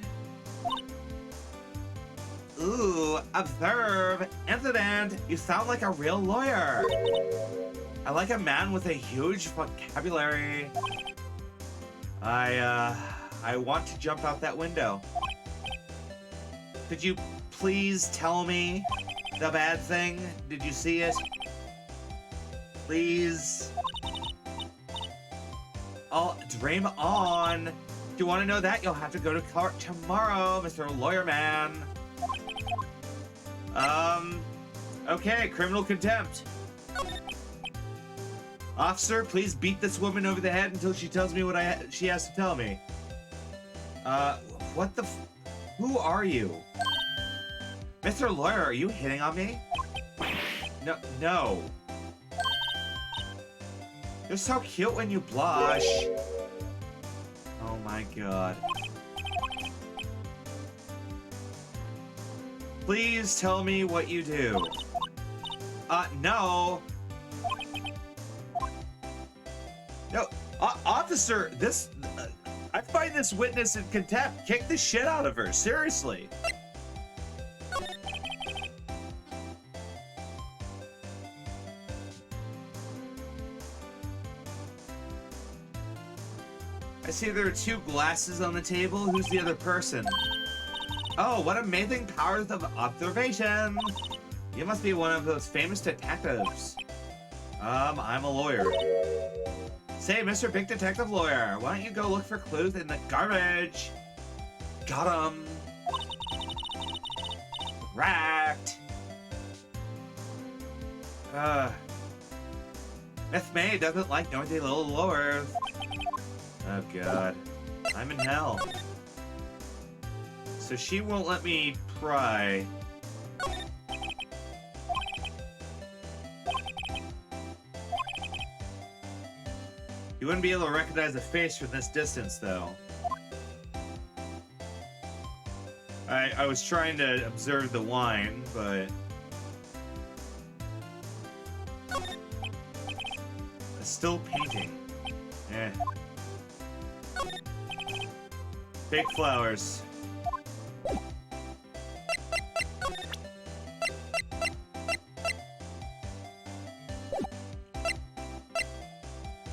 Ooh, observe, incident. You sound like a real lawyer. I like a man with a huge vocabulary. I want to jump out that window. Could you please tell me the bad thing? Did you see it? Please. Oh, dream on. Do you want to know that? You'll have to go to court tomorrow, Mr. Lawyer Man. Okay, criminal contempt. Officer, please beat this woman over the head until she tells me what she has to tell me. What the who are you? Mr. Lawyer, are you hitting on me? No. You're so cute when you blush. Oh my god. Please tell me what you do. No. No, officer, I find this witness in contempt. Kick the shit out of her, seriously. I see there are 2 glasses on the table. Who's the other person? Oh, what amazing powers of observation! You must be one of those famous detectives. I'm a lawyer. Say, Mr. Big Detective Lawyer, why don't you go look for clues in the garbage? Got 'em. Racked. Miss May doesn't like noisy little lawyers. Oh god. I'm in hell. So she won't let me pry. You wouldn't be able to recognize a face from this distance, though. I was trying to observe the wine, but... It's still painting. Eh. Fake flowers.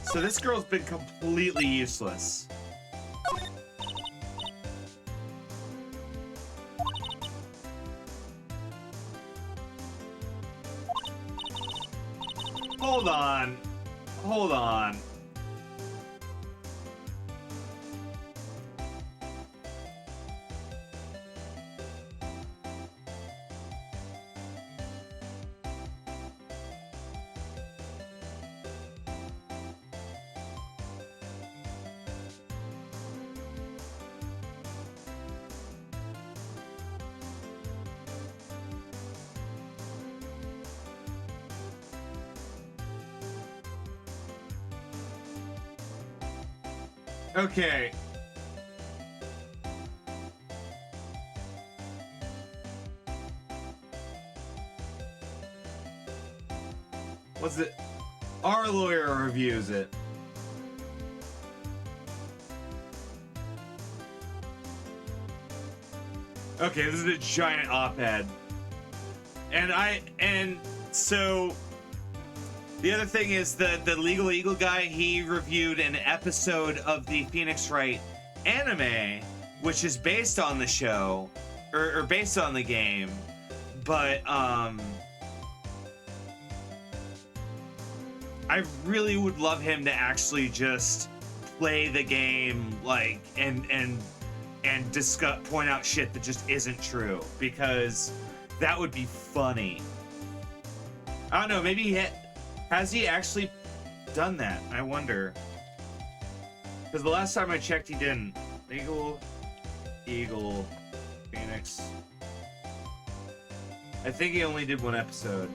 So this girl's been completely useless. Hold on. Hold on. Okay. What's it? Our lawyer reviews it. Okay, this is a giant op-ed. And so the other thing is the Legal Eagle guy, he reviewed an episode of the Phoenix Wright anime, which is based on the show, or based on the game, but I really would love him to actually just play the game, like, and discuss, point out shit that just isn't true, because that would be funny. I don't know, maybe has he actually done that? I wonder. Because the last time I checked, he didn't. Eagle, Phoenix. I think he only did 1 episode.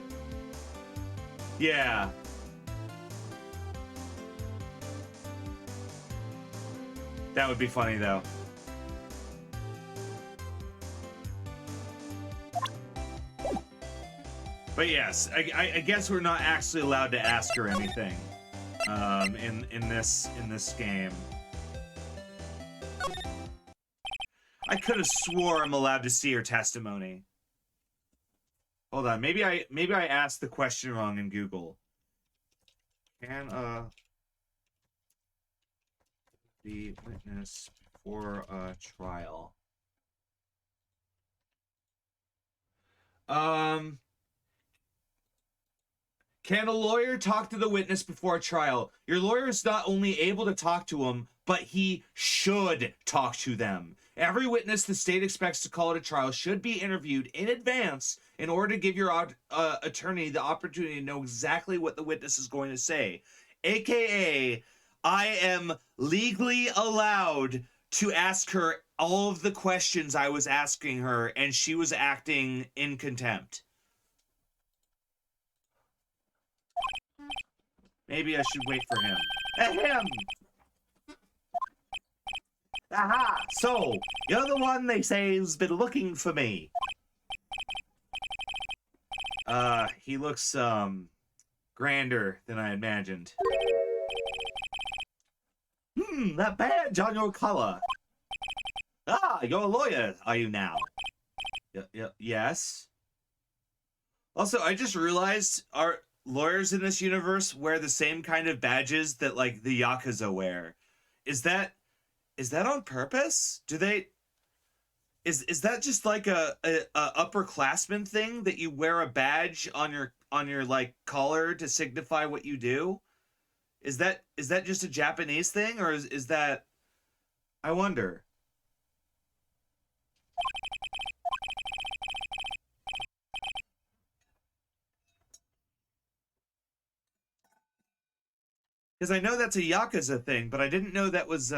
Yeah. That would be funny, though. But yes, I guess we're not actually allowed to ask her anything in this game. I could have swore I'm allowed to see her testimony. Hold on, maybe I asked the question wrong in Google. Can the witness for a trial? Can a lawyer talk to the witness before a trial? Your lawyer is not only able to talk to him, but he should talk to them. Every witness the state expects to call at a trial should be interviewed in advance in order to give your attorney the opportunity to know exactly what the witness is going to say. AKA, I am legally allowed to ask her all of the questions I was asking her, and she was acting in contempt. Maybe I should wait for him. Him! Aha! So, you're the one they say has been looking for me. He looks, grander than I imagined. That badge on your collar. Ah, you're a lawyer, are you now? Yes. Also, I just realized our lawyers in this universe wear the same kind of badges that, like, the Yakuza wear. Is that Is that on purpose? Do they... Is that just like a upperclassman thing that you wear a badge on your like collar to signify what you do? Is that just a Japanese thing, or is that... I wonder. Because I know that's a Yakuza thing, but I didn't know that was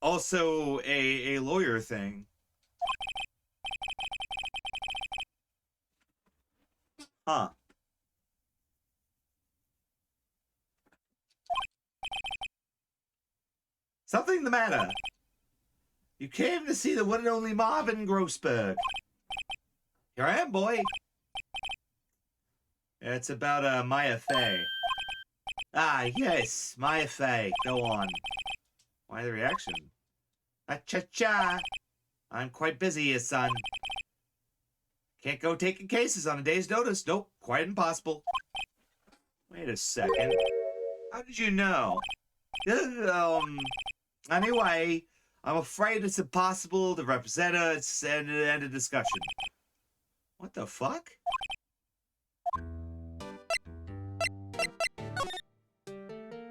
also a lawyer thing. Huh. Something the matter? You came to see the one and only Marvin Grossberg. Here I am, boy. It's about Maya Fey. Ah, yes, Maya Fey. Go on. Why the reaction? Cha-cha. I'm quite busy, his son. Can't go taking cases on a day's notice. Nope, quite impossible. Wait a second. How did you know? Anyway, I'm afraid it's impossible to represent her. It's end of discussion. What the fuck?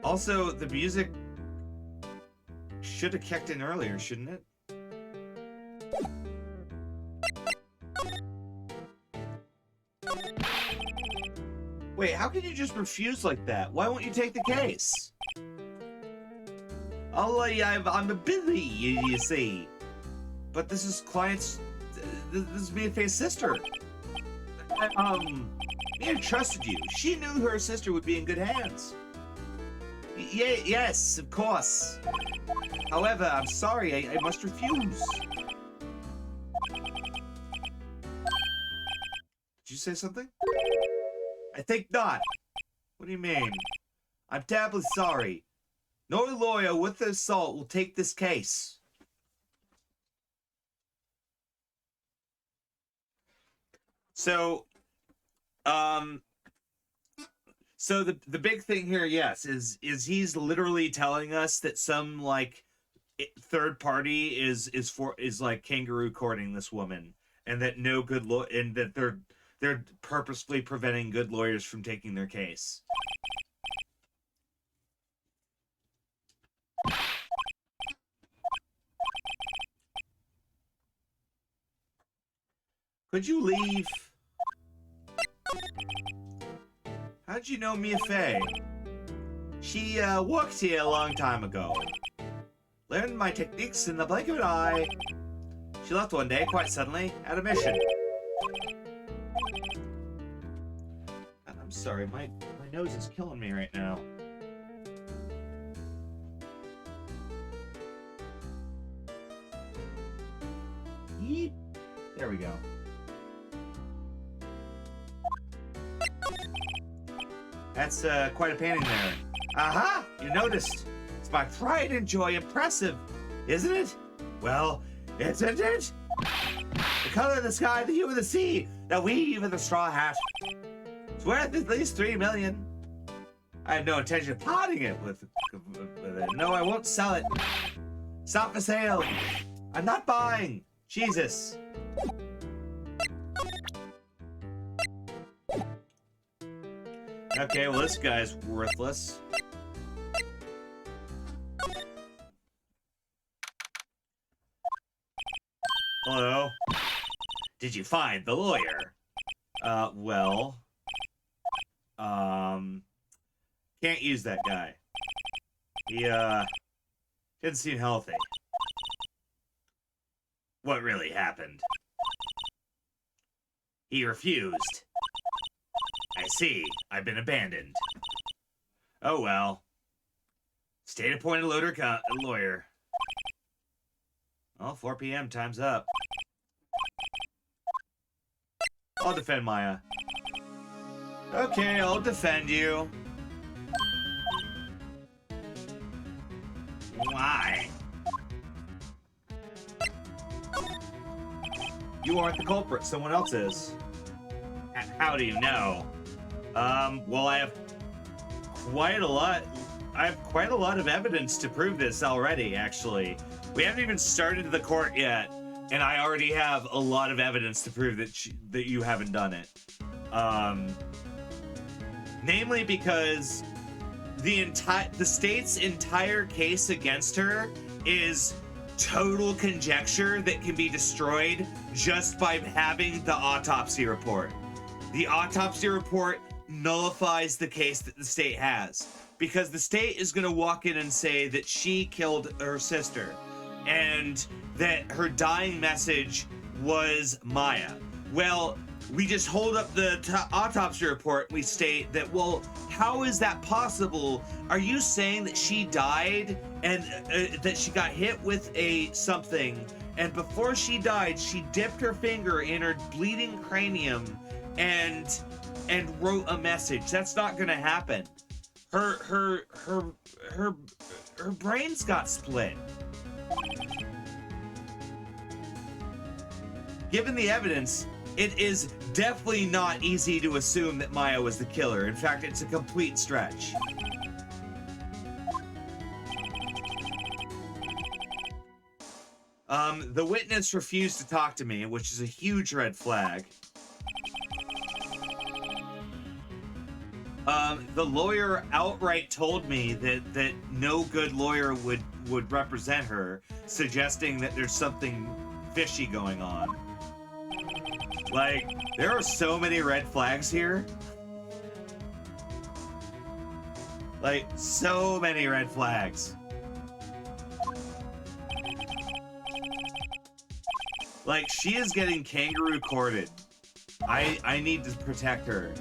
Also, the music should have kicked in earlier, shouldn't it? Wait, how can you just refuse like that? Why won't you take the case? I'm busy, you see. But this is client's... This is Mia Fey's sister. Mia trusted you. She knew her sister would be in good hands. Yes, of course. However, I'm sorry, I must refuse. Did you say something? I think not. What do you mean? I'm terribly sorry. No lawyer with the assault will take this case. So, so the big thing here, yes, is he's literally telling us that some like third party is like kangaroo courting this woman, and that no good and that they're purposefully preventing good lawyers from taking their case. Could you leave? How'd you know Mia Fey? She worked here a long time ago. Learned my techniques in the blink of an eye. She left one day quite suddenly at a mission. I'm sorry, my nose is killing me right now. Yeet. There we go. That's quite a painting there. Aha! You noticed. It's my pride and joy. Impressive, isn't it? Well, isn't it? The color of the sky, the hue of the sea, the weave of the straw hat. It's worth at least $3 million. I have no intention of parting it with it. No, I won't sell it. It's not for sale. I'm not buying. Jesus. Okay, well, this guy's worthless. Hello? Did you find the lawyer? Well... Can't use that guy. He, didn't seem healthy. What really happened? He refused. I see. I've been abandoned. Oh well. State-appointed lawyer. Well, 4 p.m. Time's up. I'll defend Maya. Okay, I'll defend you. Why? You aren't the culprit. Someone else is. How do you know? Well, I have quite a lot I have quite a lot of evidence to prove this already, actually. We haven't even started the court yet, and I already have a lot of evidence to prove that you haven't done it. Namely because the state's entire case against her is total conjecture that can be destroyed just by having the autopsy report. The autopsy report nullifies the case that the state has, because the state is going to walk in and say that she killed her sister and that her dying message was Maya. Well, we just hold up the autopsy report and we state that, well, how is that possible? Are you saying that she died and that she got hit with something, and before she died, she dipped her finger in her bleeding cranium and wrote a message? That's not gonna happen. Her brains got split. Given the evidence, it is definitely not easy to assume that Maya was the killer. In fact, it's a complete stretch. The witness refused to talk to me, which is a huge red flag. The lawyer outright told me that no good lawyer would represent her, suggesting that there's something fishy going on. Like, there are so many red flags here. Like, so many red flags. Like, she is getting kangaroo courted. I need to protect her.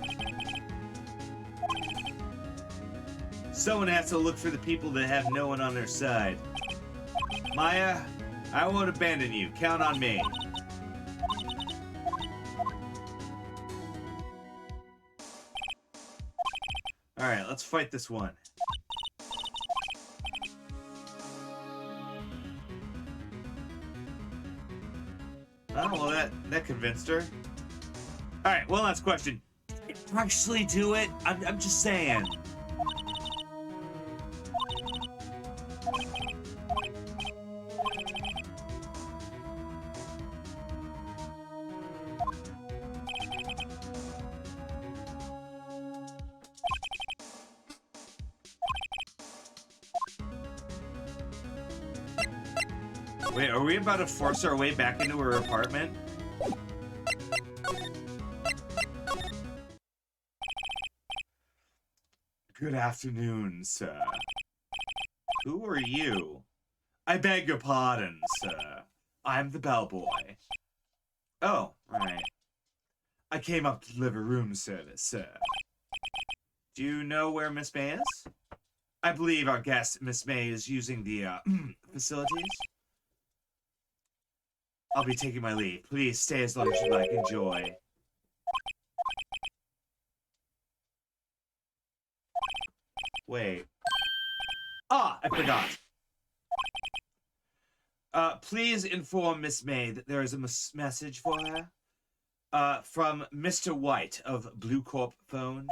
Someone has to look for the people that have no one on their side. Maya, I won't abandon you. Count on me. Alright, let's fight this one. Oh, well, that convinced her. Alright, one last question. Did it actually do it? I'm just saying. Wait, are we about to force our way back into her apartment? Good afternoon, sir. Who are you? I beg your pardon, sir. I'm the bellboy. Oh, right. I came up to deliver room service, sir. Do you know where Miss May is? I believe our guest, Miss May, is using the facilities. I'll be taking my leave. Please stay as long as you like. Enjoy. Wait. Ah, I forgot. Please inform Miss May that there is a message for her. From Mr. White of Blue Corp phone.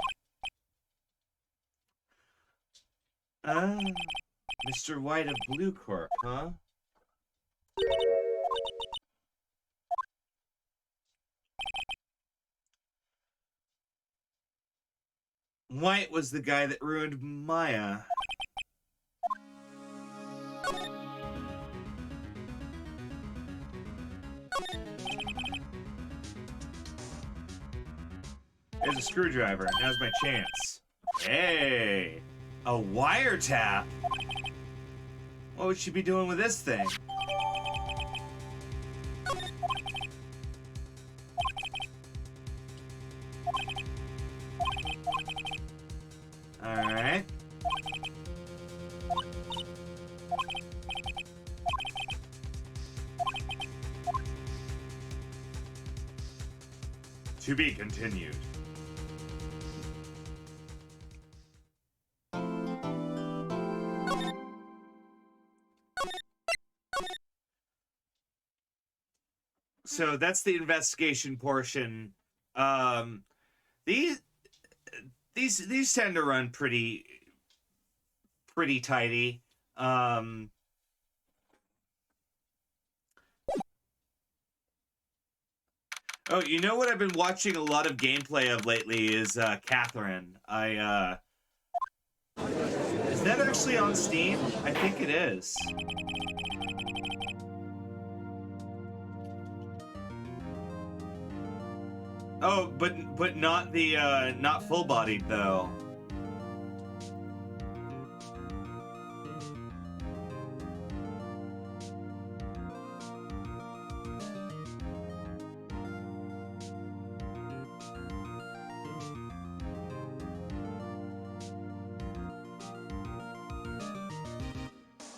Mr. White of Blue Corp, huh? White was the guy that ruined Maya. There's a screwdriver. Now's my chance. Hey! A wiretap? What would she be doing with this thing? Alright. To be continued. So that's the investigation portion. These tend to run pretty pretty tidy. Oh, you know what I've been watching a lot of gameplay of lately is Catherine. Is that actually on Steam? I think it is. Oh, but not the not full-bodied though.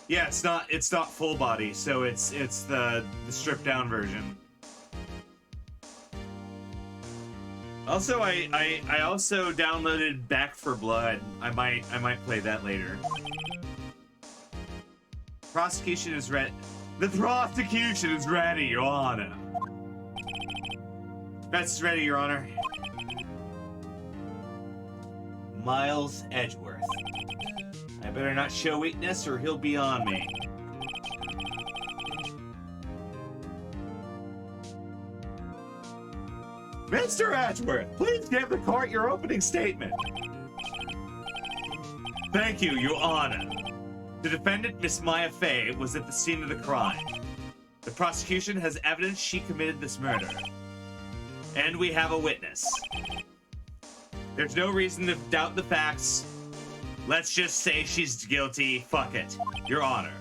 Yeah, it's not full body, so it's the stripped down version. Also, I also downloaded Back for Blood. I might play that later. Prosecution is ready. The prosecution is ready, Your Honor. Defense is ready, Your Honor. Miles Edgeworth. I better not show weakness or he'll be on me. Mr. Edgeworth, please give the court your opening statement. Thank you, Your Honor. The defendant, Miss Maya Fey, was at the scene of the crime. The prosecution has evidence she committed this murder. And we have a witness. There's no reason to doubt the facts. Let's just say she's guilty. Fuck it. Your Honor.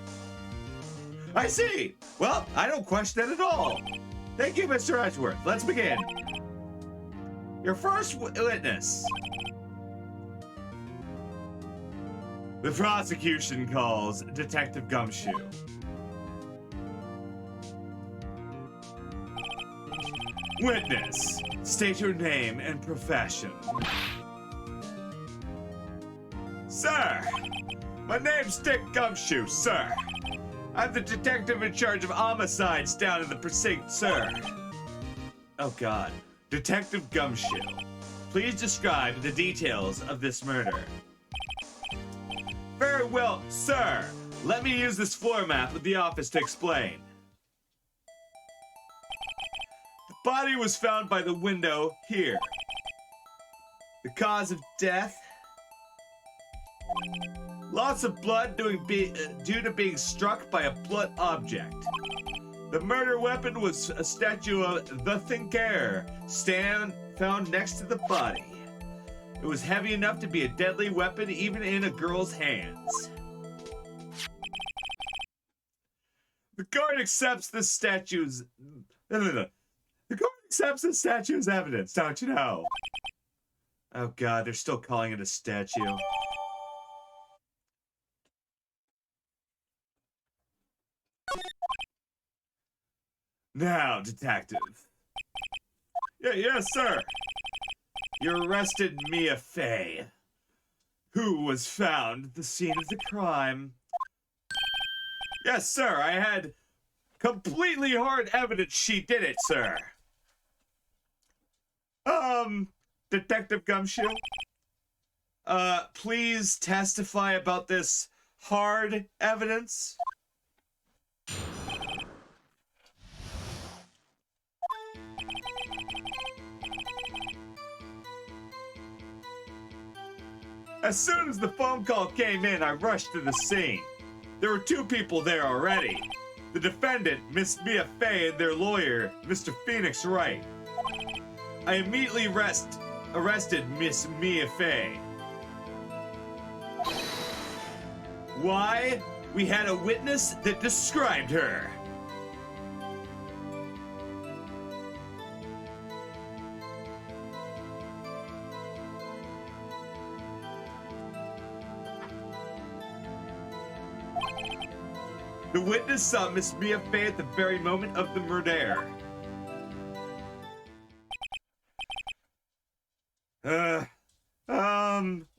I see. Well, I don't question that at all. Thank you, Mr. Edgeworth. Let's begin. Your first witness. The prosecution calls Detective Gumshoe. Witness, state your name and profession. Sir, my name's Dick Gumshoe, sir. I'm the detective in charge of homicides down in the precinct, sir. Oh, God. Detective Gumshoe, please describe the details of this murder. Very well, sir. Let me use this floor map of the office to explain. The body was found by the window here. The cause of death? Lots of blood due to being struck by a blunt object. The murder weapon was a statue of the Thinker, found next to the body. It was heavy enough to be a deadly weapon even in a girl's hands. The court accepts the statue's... The court accepts the statue's evidence, don't you know? Oh God, they're still calling it a statue. Now, detective. Yes, sir. You arrested Mia Fey, who was found at the scene of the crime. Yes, sir. I had completely hard evidence she did it, sir. Detective Gumshoe? Please testify about this hard evidence. As soon as the phone call came in, I rushed to the scene. There were two people there already. The defendant, Miss Mia Fey, and their lawyer, Mr. Phoenix Wright. I immediately arrested Miss Mia Fey. Why? We had a witness that described her. The witness saw Miss Mia Fey at the very moment of the murder.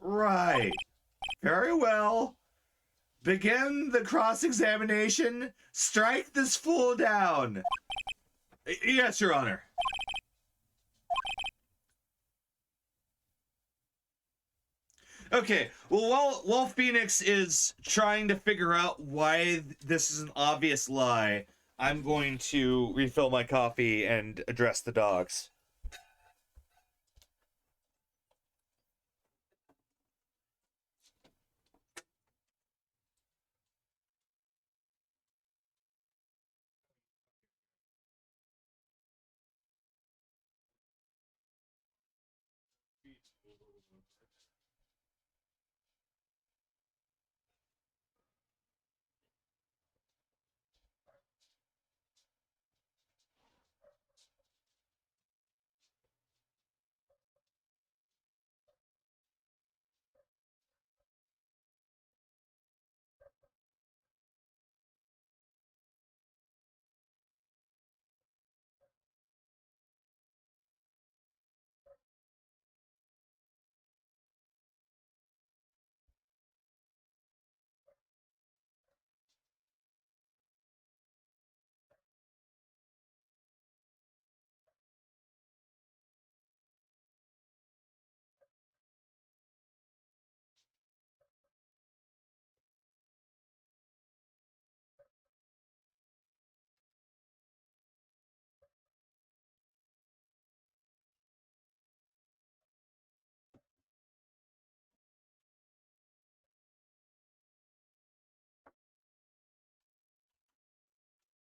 Right. Very well. Begin the cross-examination. Strike this fool down. Yes, Your Honor. Okay, well, while Phoenix is trying to figure out why this is an obvious lie, I'm going to refill my coffee and address the dogs.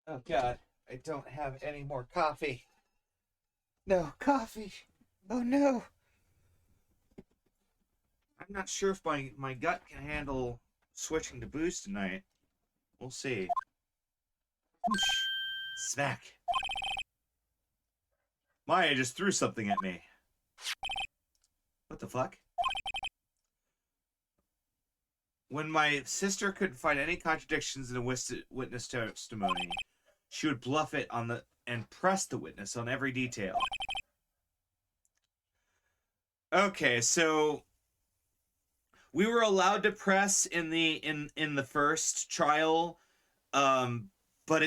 Oh God, I don't have any more coffee. No, coffee. Oh no. I'm not sure if my gut can handle switching to booze tonight. We'll see. Whoosh. Smack. Maya just threw something at me. What the fuck? When my sister couldn't find any contradictions in a witness testimony, she would bluff it on the and press the witness on every detail. Okay, so we were allowed to press in the first trial, but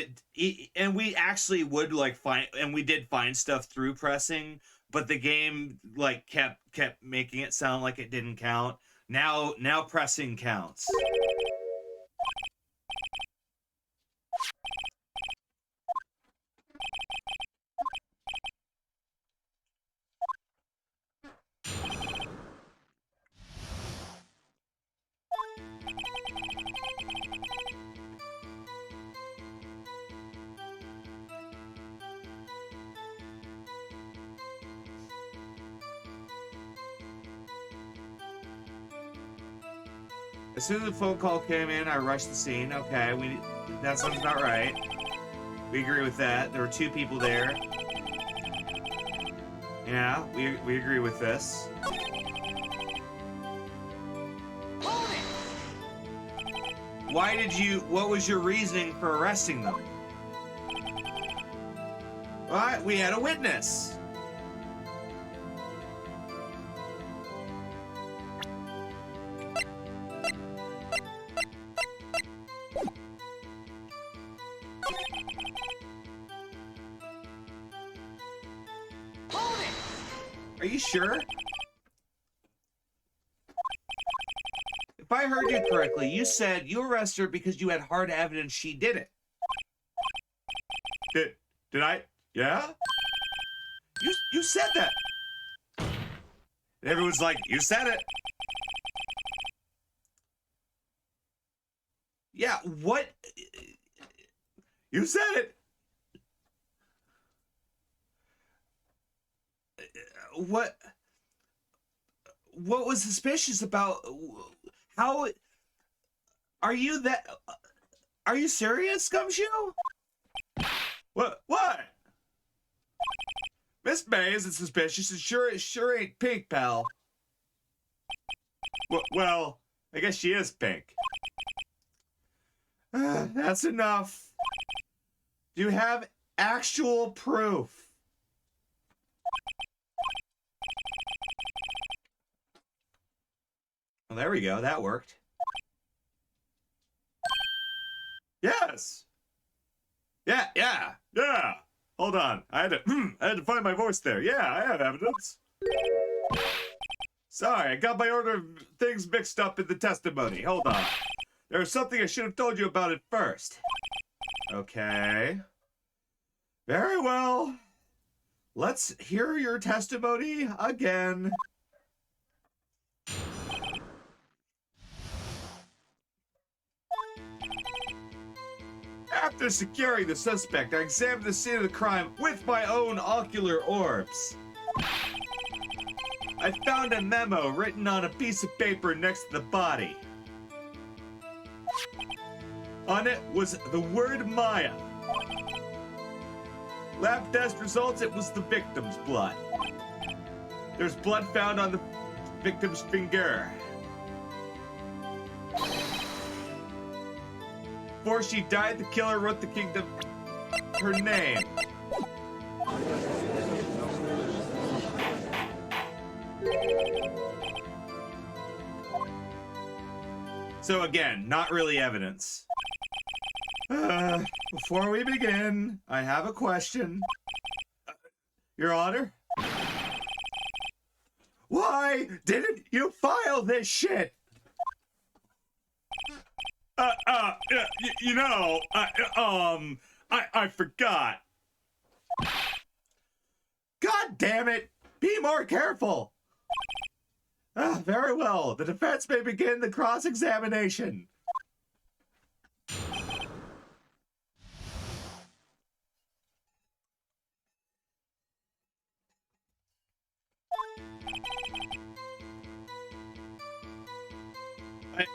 and we actually would like find, and we did find stuff through pressing, but the game like kept making it sound like it didn't count. Now pressing counts. As soon as the phone call came in, I rushed the scene. Okay, that sounds about right. We agree with that. There were two people there. Yeah, we agree with this. What was your reasoning for arresting them? What? We had a witness. Are you sure? If I heard you correctly, you said you arrested her because you had hard evidence she did it. Did I? Yeah? You said that. And everyone's like, you said it. Yeah, what? You said it. What was suspicious about how are you serious, Gumshoe? What? Miss May isn't suspicious. It sure ain't pink, pal. Well, I guess she is pink. That's enough. Do you have actual proof? Well, there we go. That worked. Yes. Yeah. Hold on. I had to find my voice there. Yeah, I have evidence. Sorry, I got my order of things mixed up in the testimony. Hold on. There was something I should have told you about it first. Okay. Very well. Let's hear your testimony again. After securing the suspect, I examined the scene of the crime with my own ocular orbs. I found a memo written on a piece of paper next to the body. On it was the word Maya. Lab test results, it was the victim's blood. There's blood found on the victim's finger. Before she died, the killer wrote the kingdom her name. So again, not really evidence. Before we begin, I have a question. Your Honor? Why didn't you file this shit? I forgot. God damn it! Be more careful! Very well. The defense may begin the cross-examination.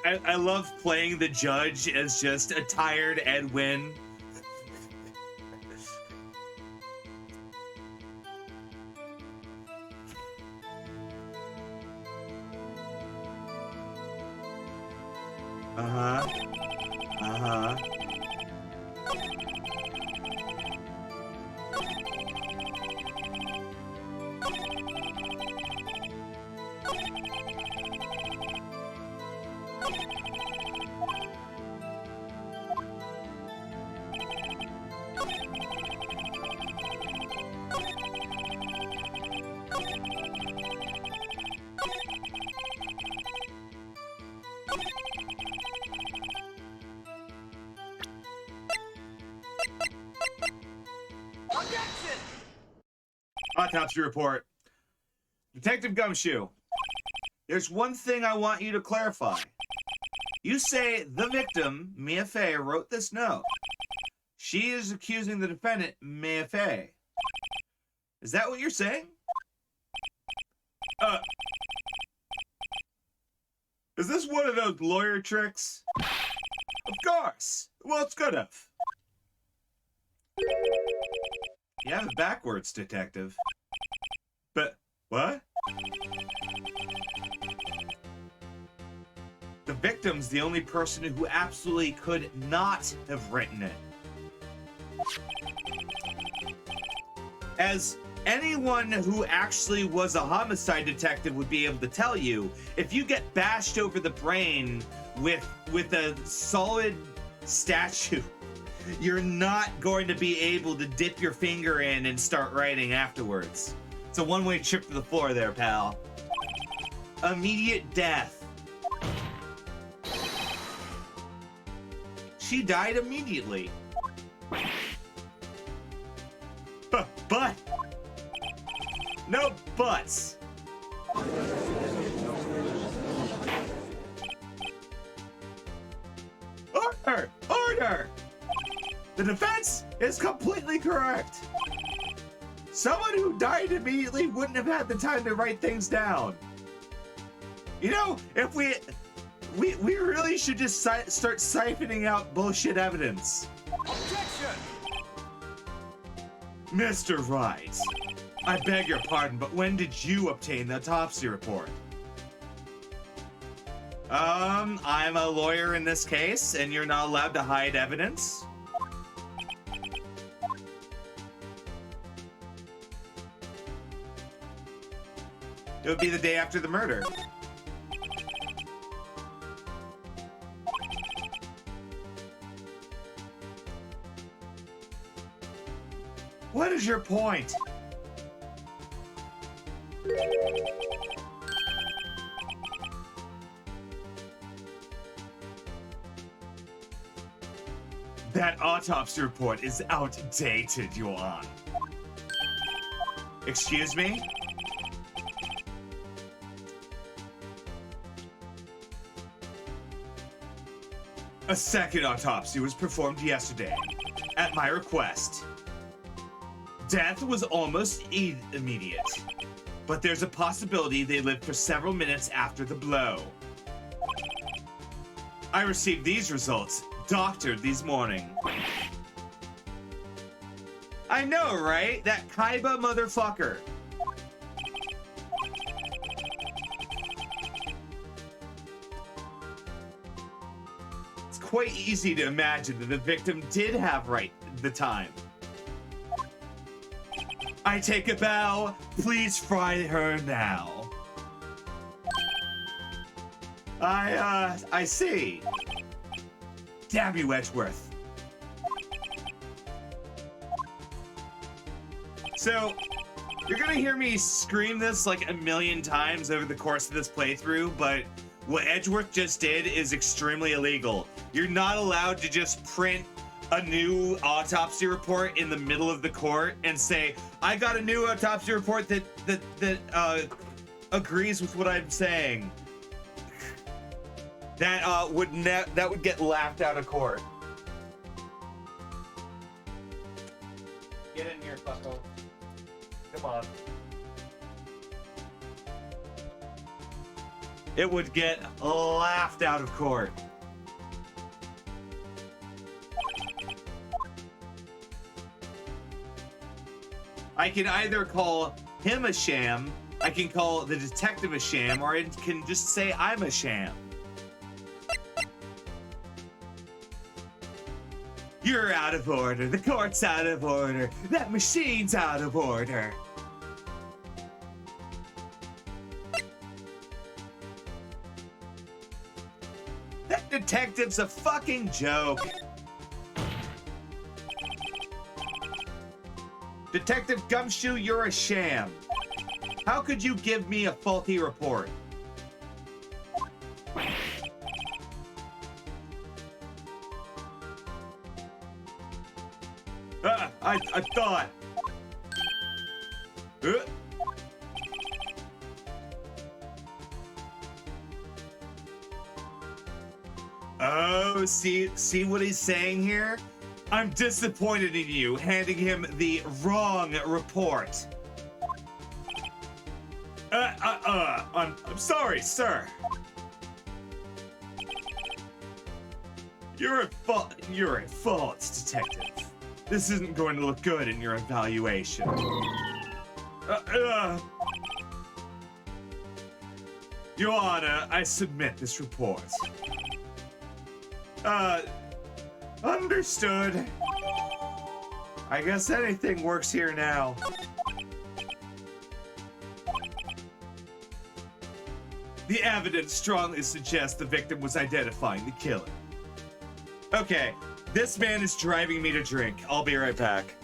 I love playing the judge as just a tired Edwin. Autopsy report. Detective Gumshoe, there's one thing I want you to clarify. You say the victim, Mia Fey, wrote this note. She is accusing the defendant, Mia Fey. Is that what you're saying? Is this one of those lawyer tricks? Of course. Well, it's good enough. You have it backwards, detective. But, what? The victim's the only person who absolutely could not have written it. As anyone who actually was a homicide detective would be able to tell you, if you get bashed over the brain with a solid statue, you're not going to be able to dip your finger in and start writing afterwards. It's a one-way trip to the floor there, pal. Immediate death. She died immediately. But no buts. Order! Order! The defense is completely correct. Someone who died immediately wouldn't have had the time to write things down. You know, if we really should just start siphoning out bullshit evidence. Objection! Mr. Wright, I beg your pardon, but when did you obtain the autopsy report? I'm a lawyer in this case, and you're not allowed to hide evidence. It would be the day after the murder. What is your point? That autopsy report is outdated, Yuan. Excuse me? A second autopsy was performed yesterday, at my request. Death was almost immediate, but there's a possibility they lived for several minutes after the blow. I received these results, doctored this morning. I know, right? That Kaiba motherfucker. It's quite easy to imagine that the victim did have the time. I take a bow. Please fry her now. I see. Damn you, Edgeworth. So, you're gonna hear me scream this like a million times over the course of this playthrough, but what Edgeworth just did is extremely illegal. You're not allowed to just print a new autopsy report in the middle of the court and say, I got a new autopsy report that agrees with what I'm saying. That would get laughed out of court. Get in here, fucko. Come on. It would get laughed out of court. I can either call him a sham, I can call the detective a sham, or I can just say I'm a sham. You're out of order. The court's out of order. That machine's out of order. That detective's a fucking joke. Detective Gumshoe, you're a sham. How could you give me a faulty report? I thought. Oh, see what he's saying here? I'm disappointed in you, handing him the wrong report. I'm sorry, sir. You're a fault, detective. This isn't going to look good in your evaluation. Your Honor, I submit this report. Understood. I guess anything works here now. The evidence strongly suggests the victim was identifying the killer. Okay, this man is driving me to drink. I'll be right back.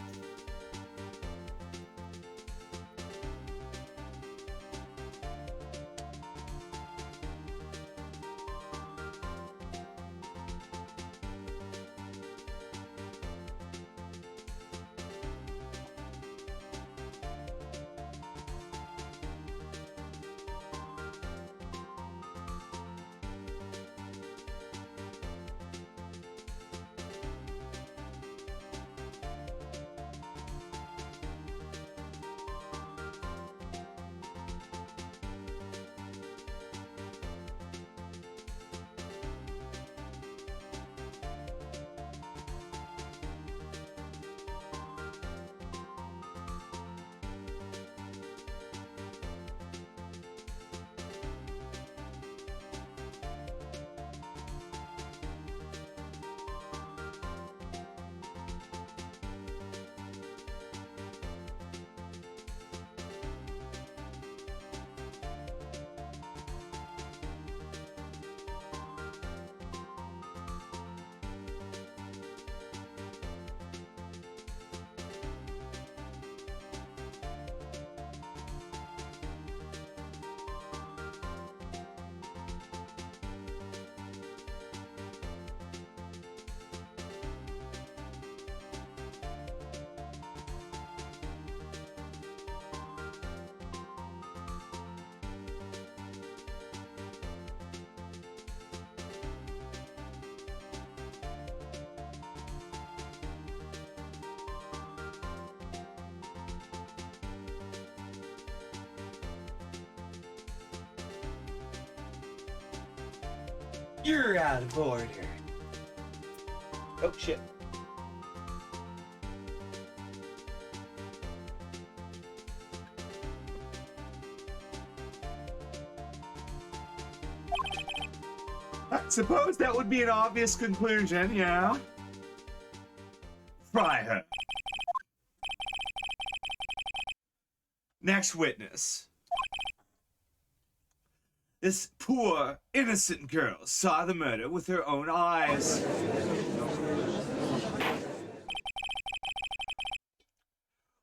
You're out of order. Oh, shit. I suppose that would be an obvious conclusion, yeah? Fry her. Next witness. This poor, innocent girl saw the murder with her own eyes.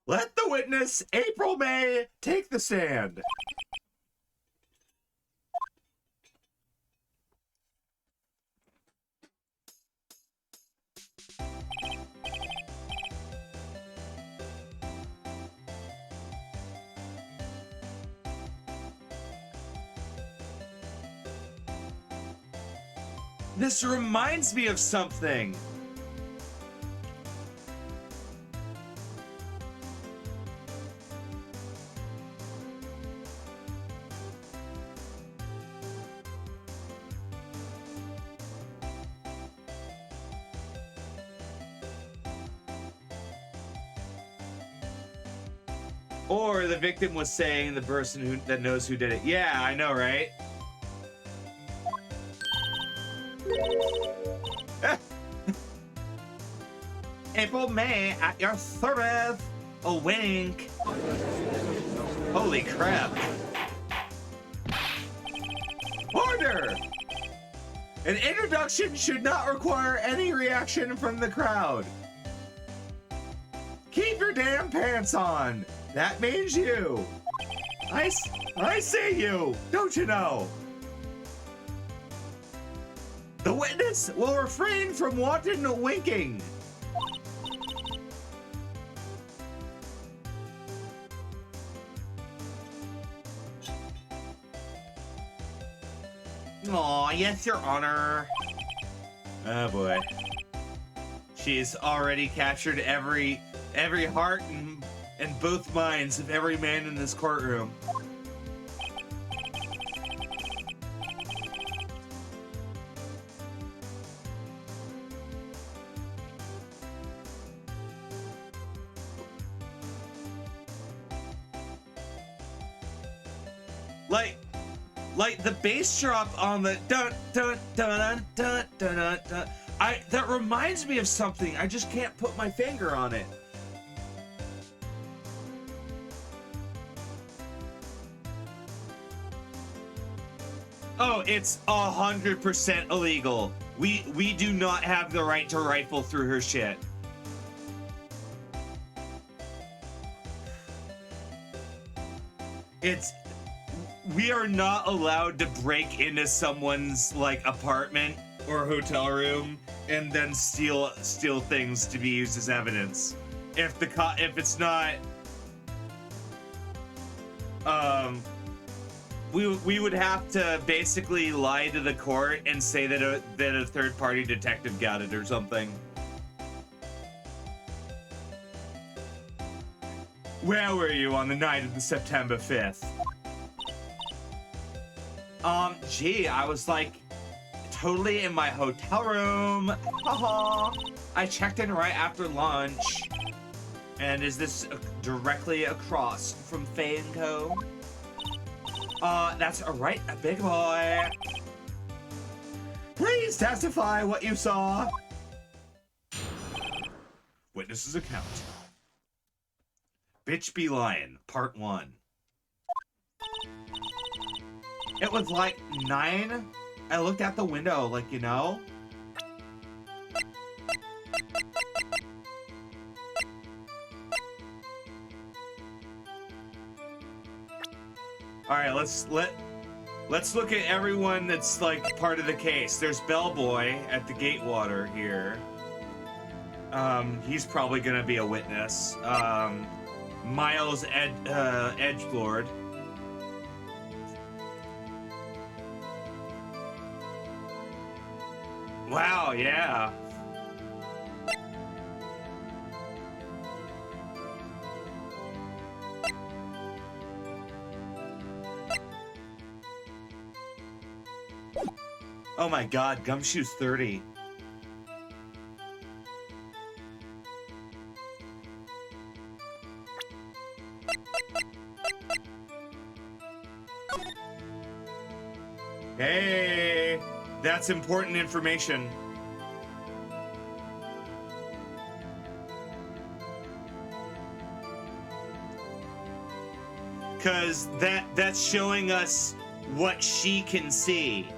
Let the witness, April May, take the stand. This reminds me of something. Or the victim was saying the person that knows who did it. Yeah, I know, right? April May at your service. A wink. Holy crap. Order! An introduction should not require any reaction from the crowd. Keep your damn pants on. That means you. I see you. Don't you know? The witness will refrain from wanton winking. Aw, yes, Your Honor. Oh boy. She's already captured every heart and both minds of every man in this courtroom. Like the bass drop on the dun dun dun dun dun dun dun. That reminds me of something. I just can't put my finger on it. Oh, it's 100% illegal. We do not have the right to rifle through her shit. We are not allowed to break into someone's like apartment or hotel room and then steal things to be used as evidence. If it's not, we would have to basically lie to the court and say that a third party detective got it or something. Where were you on the night of the September 5th? Gee, I was like totally in my hotel room. Haha. I checked in right after lunch. And is this directly across from Faye & Co? That's right, a big boy. Please testify what you saw. Witness's account. Bitch Be Lion, Part 1. It was like 9. I looked out the window, like, you know. All right, let's look at everyone that's like part of the case. There's Bellboy at the Gatewater here. He's probably gonna be a witness. Miles Edgelord. Wow, yeah. Oh my god, Gumshoe's 30. Hey, that's important information. Because that's showing us what she can see.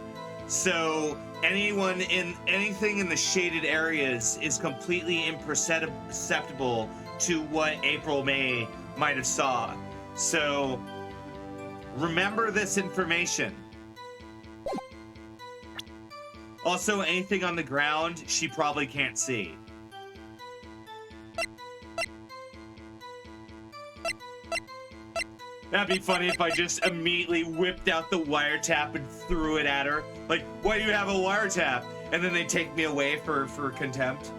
So anything in the shaded areas is completely imperceptible to what April May might have saw. So remember this information. Also, anything on the ground, she probably can't see. That'd be funny if I just immediately whipped out the wiretap and threw it at her. Like, why do you have a wiretap? And then they take me away for contempt.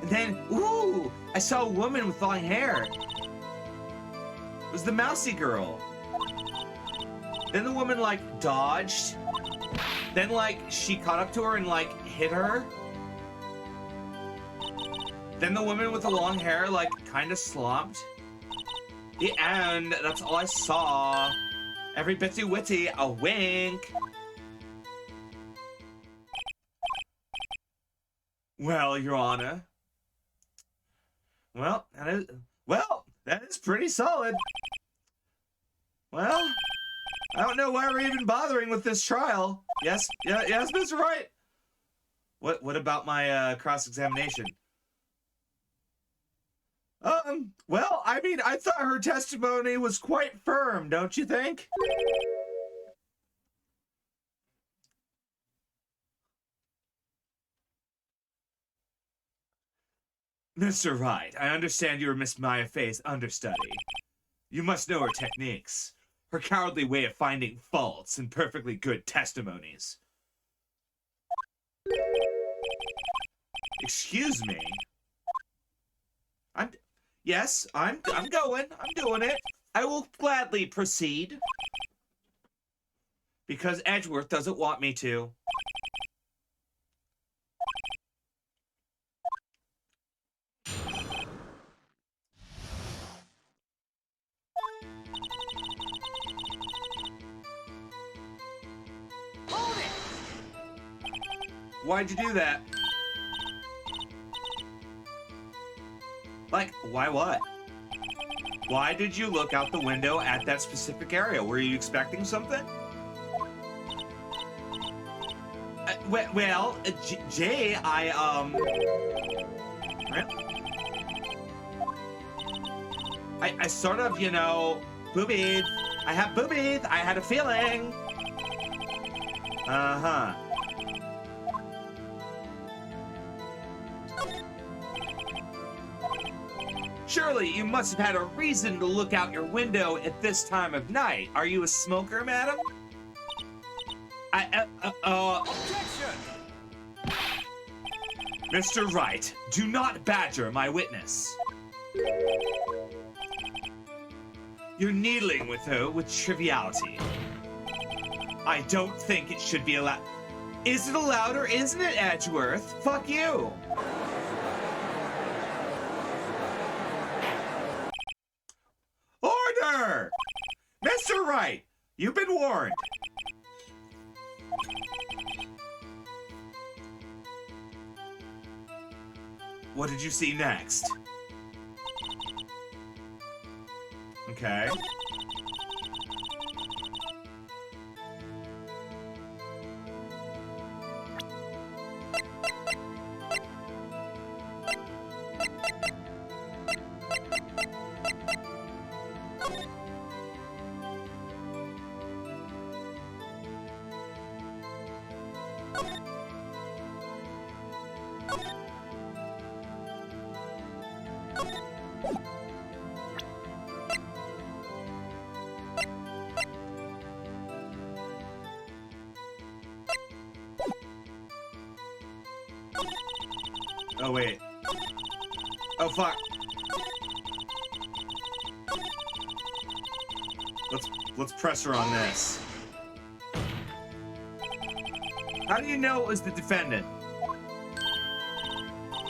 And then, ooh, I saw a woman with long hair. It was the mousy girl. Then the woman, like, dodged. Then, like, she caught up to her and, like, hit her. Then the woman with the long hair, like, kind of slumped. The end. That's all I saw. Every bitty witty, a wink. Well, Your Honor. Well, that is pretty solid. Well, I don't know why we're even bothering with this trial. Yes, Mr. Wright. What about my cross-examination? Well, I mean, I thought her testimony was quite firm, don't you think? Mr. Wright, I understand you are Miss Maya Fey's understudy. You must know her techniques, her cowardly way of finding faults in perfectly good testimonies. Excuse me? I'm doing it. I will gladly proceed. Because Edgeworth doesn't want me to. Hold it! Why'd you do that? Like, why what? Why did you look out the window at that specific area? Were you expecting something? Jay, I sort of, you know, boobied. I have boobied. I had a feeling. Uh-huh. Surely you must have had a reason to look out your window at this time of night. Are you a smoker, madam? Objection! Mr. Wright, do not badger my witness. You're needling with her with triviality. I don't think it should be allowed. Is it allowed or isn't it, Edgeworth? Fuck you. Order! Mr. Wright, you've been warned. What did you see next? Okay. Oh, wait. Oh, fuck. let's press her on this. How do you know it was the defendant?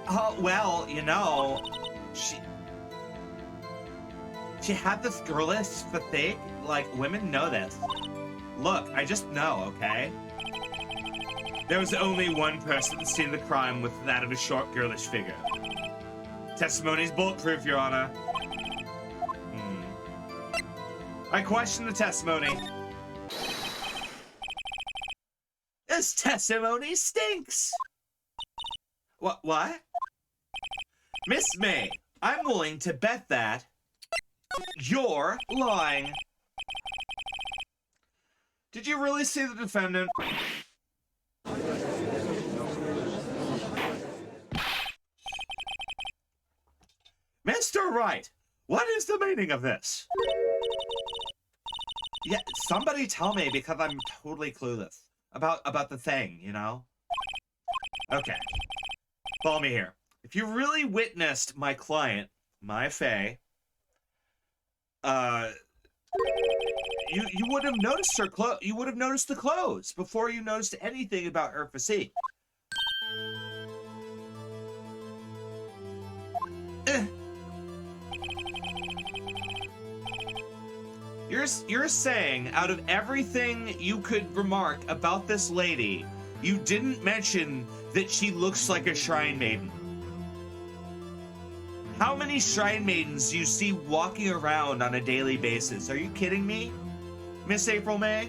Oh, well, you know, she had this girlish physique. Like, women know this. Look, I just know, okay? There was only one person seen the crime with that of a short, girlish figure. Testimony's bulletproof, Your Honor. I question the testimony. This testimony stinks. What? Miss May, I'm willing to bet that you're lying. Did you really see the defendant? Mr. Wright, what is the meaning of this? Yeah, somebody tell me, because I'm totally clueless about the thing, you know? Okay. Follow me here. If you really witnessed my client, my Faye, you would have noticed her you would have noticed the clothes before you noticed anything about her physique. You're saying out of everything you could remark about this lady, you didn't mention that she looks like a shrine maiden. How many shrine maidens do you see walking around on a daily basis? Are you kidding me, Miss April May?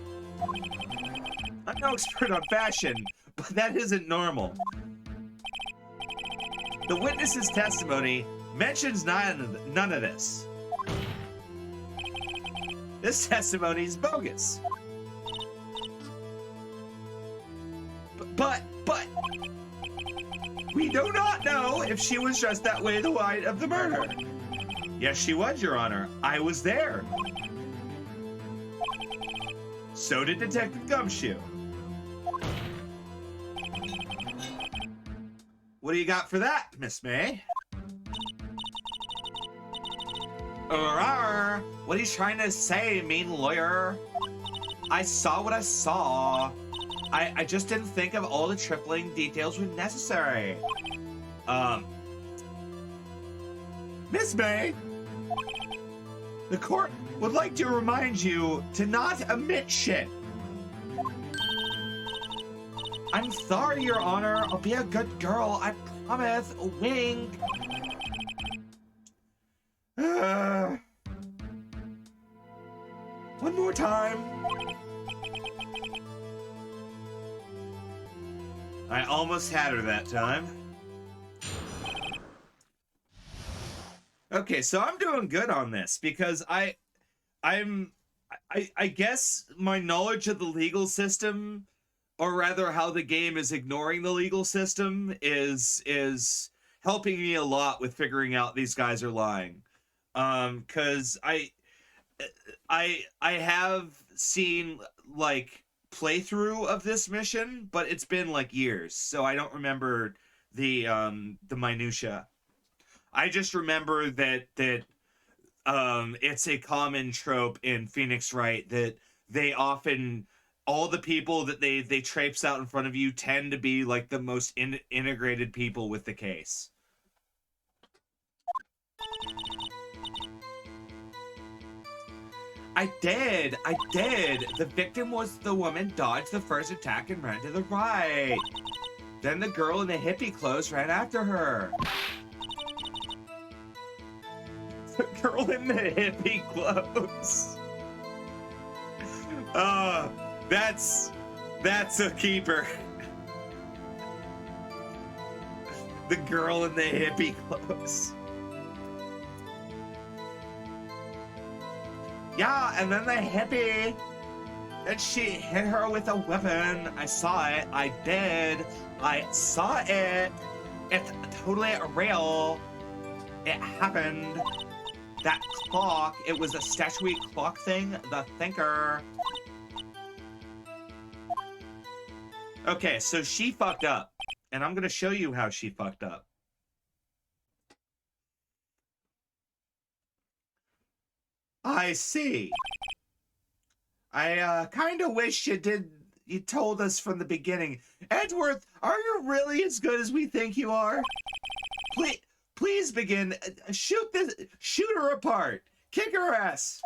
I'm no expert on fashion, but that isn't normal. The witness's testimony mentions none of this. This testimony is bogus. But we do not know if she was dressed that way the night of the murder. Yes, she was, Your Honor. I was there. So did Detective Gumshoe. What do you got for that, Miss May? What are you trying to say, mean lawyer? I saw what I saw. I just didn't think of all the trifling details were necessary. Miss May, the court would like to remind you to not omit shit. I'm sorry, Your Honor. I'll be a good girl. I promise. Wink. One more time. I almost had her that time. Okay, so I'm doing good on this because I guess my knowledge of the legal system, or rather how the game is ignoring the legal system, is helping me a lot with figuring out these guys are lying. Because I have seen like playthrough of this mission, but it's been like years, so I don't remember the minutia. I just remember that it's a common trope in Phoenix Wright that they often, all the people that they traipse out in front of you tend to be like the most integrated people with the case. I did. The victim was the woman, dodged the first attack and ran to the right. Then the girl in the hippie clothes ran after her. The girl in the hippie clothes. That's a keeper. The girl in the hippie clothes. Yeah, and then the hippie, and she hit her with a weapon. I saw it. I did. I saw it. It's totally real. It happened. That clock, it was a statuary clock thing. The thinker. Okay, so she fucked up. And I'm going to show you how she fucked up. I see. I kind of wish you told us from the beginning. Edgeworth, are you really as good as we think you are? Please begin. Shoot her apart. Kick her ass.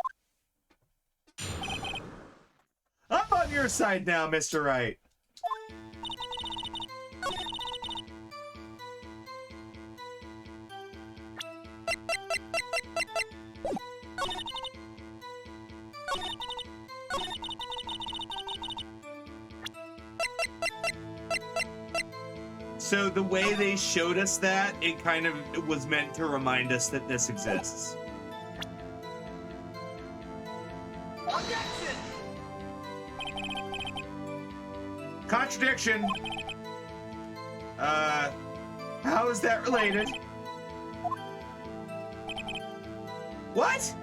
I'm on your side now, Mr. Wright. So the way they showed us that, it kind of was meant to remind us that this exists. Objection! Contradiction. How is that related? What?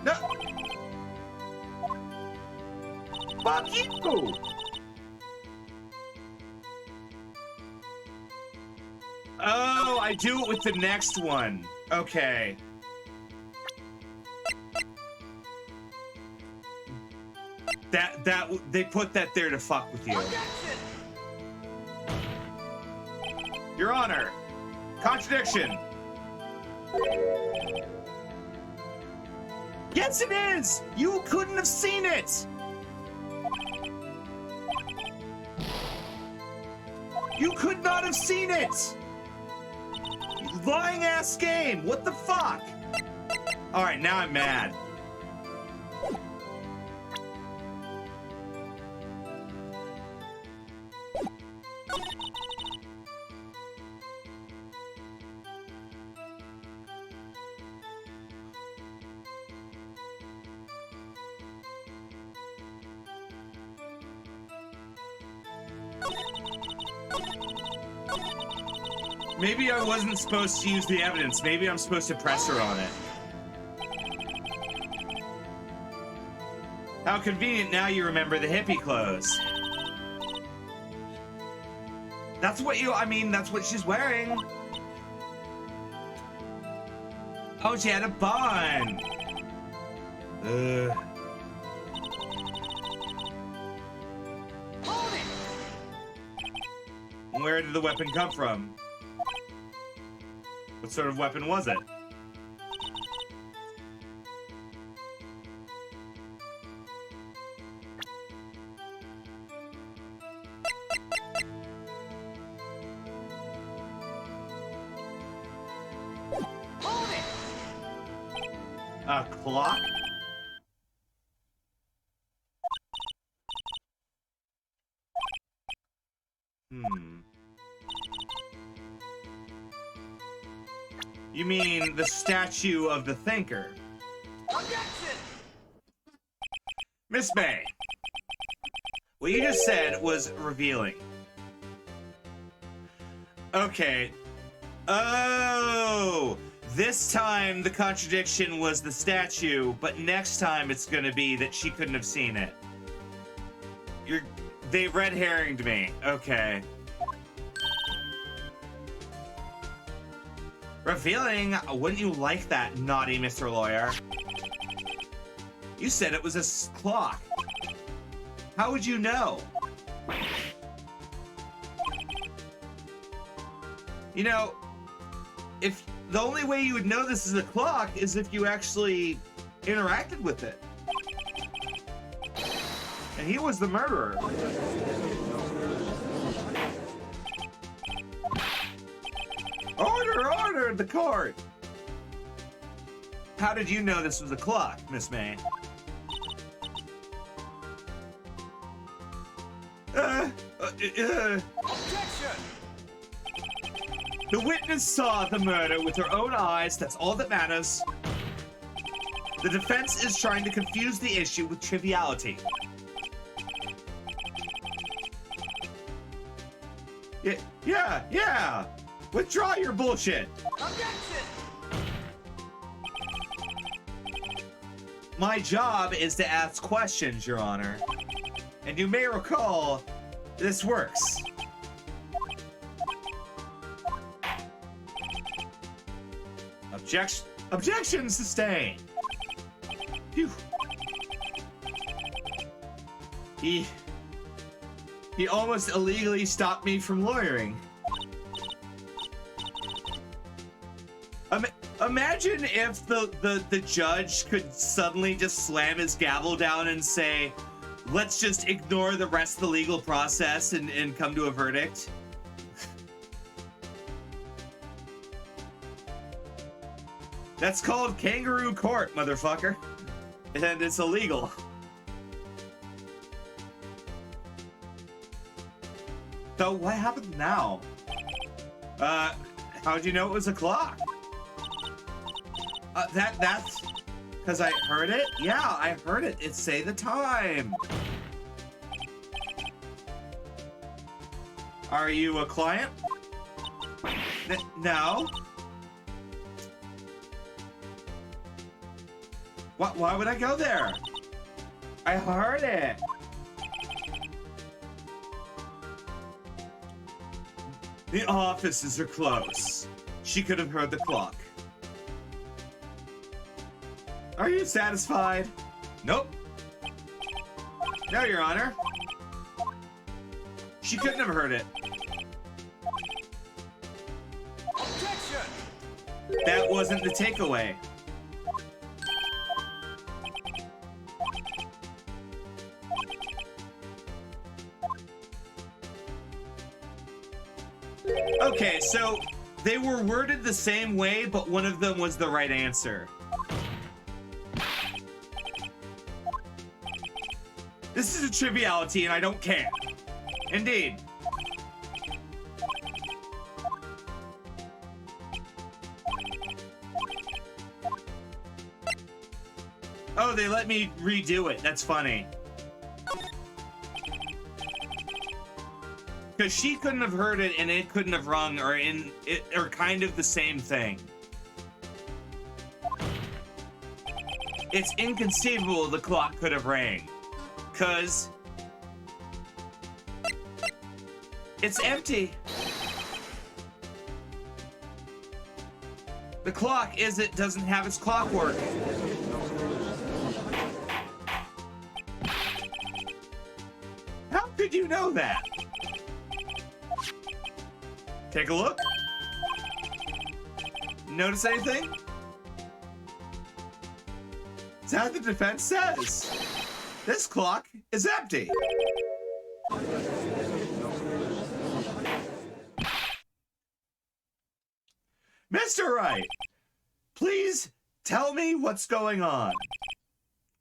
No. Fuck you! Oh, I do it with the next one. Okay. They put that there to fuck with you. Your Honor, contradiction. Yes, it is. You couldn't have seen it. You could not have seen it. Lying ass game. What the fuck? All right, now I'm mad. Maybe I wasn't supposed to use the evidence. Maybe I'm supposed to press her on it. How convenient now you remember the hippie clothes. That's what that's what she's wearing. Oh, she had a bun. Where did the weapon come from? What sort of weapon was it? Hold it! A clock? You mean the statue of the thinker? Objection! Miss May, what you just said was revealing. Okay. Oh! This time the contradiction was the statue, but next time it's gonna be that she couldn't have seen it. They red herringed me. Okay. Revealing? Wouldn't you like that, naughty Mr. Lawyer? You said it was a clock. How would you know? You know, if the only way you would know this is a clock is if you actually interacted with it. And he was the murderer. Order the court! How did you know this was a clock, Miss May? Objection! The witness saw the murder with her own eyes, that's all that matters. The defense is trying to confuse the issue with triviality. Yeah! Withdraw your bullshit! Objection! My job is to ask questions, Your Honor. And you may recall, this works. Objection sustained. Phew. He almost illegally stopped me from lawyering. Imagine if the judge could suddenly just slam his gavel down and say, let's just ignore the rest of the legal process and come to a verdict. That's called kangaroo court, motherfucker. And it's illegal. So what happened now? How'd you know it was a clock? That's because I heard it? Yeah, I heard it. It say the time. Are you a client? No. Why would I go there? I heard it. The offices are closed. She could have heard the clock. Are you satisfied? Nope. No, Your Honor. She couldn't have heard it. Objection! That wasn't the takeaway. Okay, so they were worded the same way, but one of them was the right answer. This is a triviality, and I don't care. Indeed. Oh, they let me redo it. That's funny. Because she couldn't have heard it, and it couldn't have rung, or kind of the same thing. It's inconceivable the clock could have rang. Because it's empty. The clock doesn't have its clockwork. How could you know that? Take a look. Notice anything? Is that what the defense says? This clock is empty. Mr. Wright, please tell me what's going on.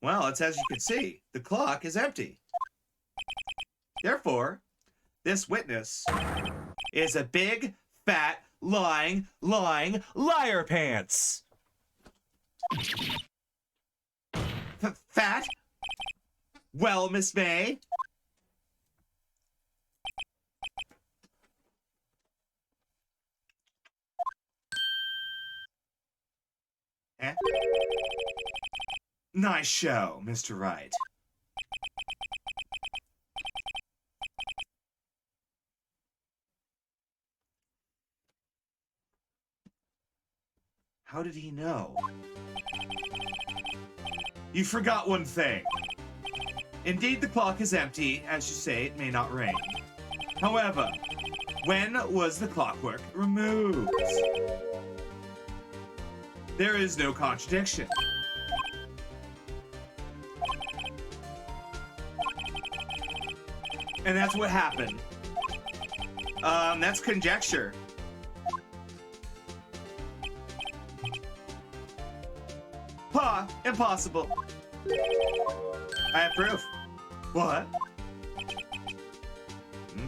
Well, it's as you can see, the clock is empty. Therefore, this witness is a big, fat, lying liar pants. Fat? Well, Miss May? Eh? Nice show, Mr. Wright. How did he know? You forgot one thing. Indeed, the clock is empty. As you say, it may not ring. However, when was the clockwork removed? There is no contradiction. And that's what happened. That's conjecture. Pa, impossible. I have proof. What?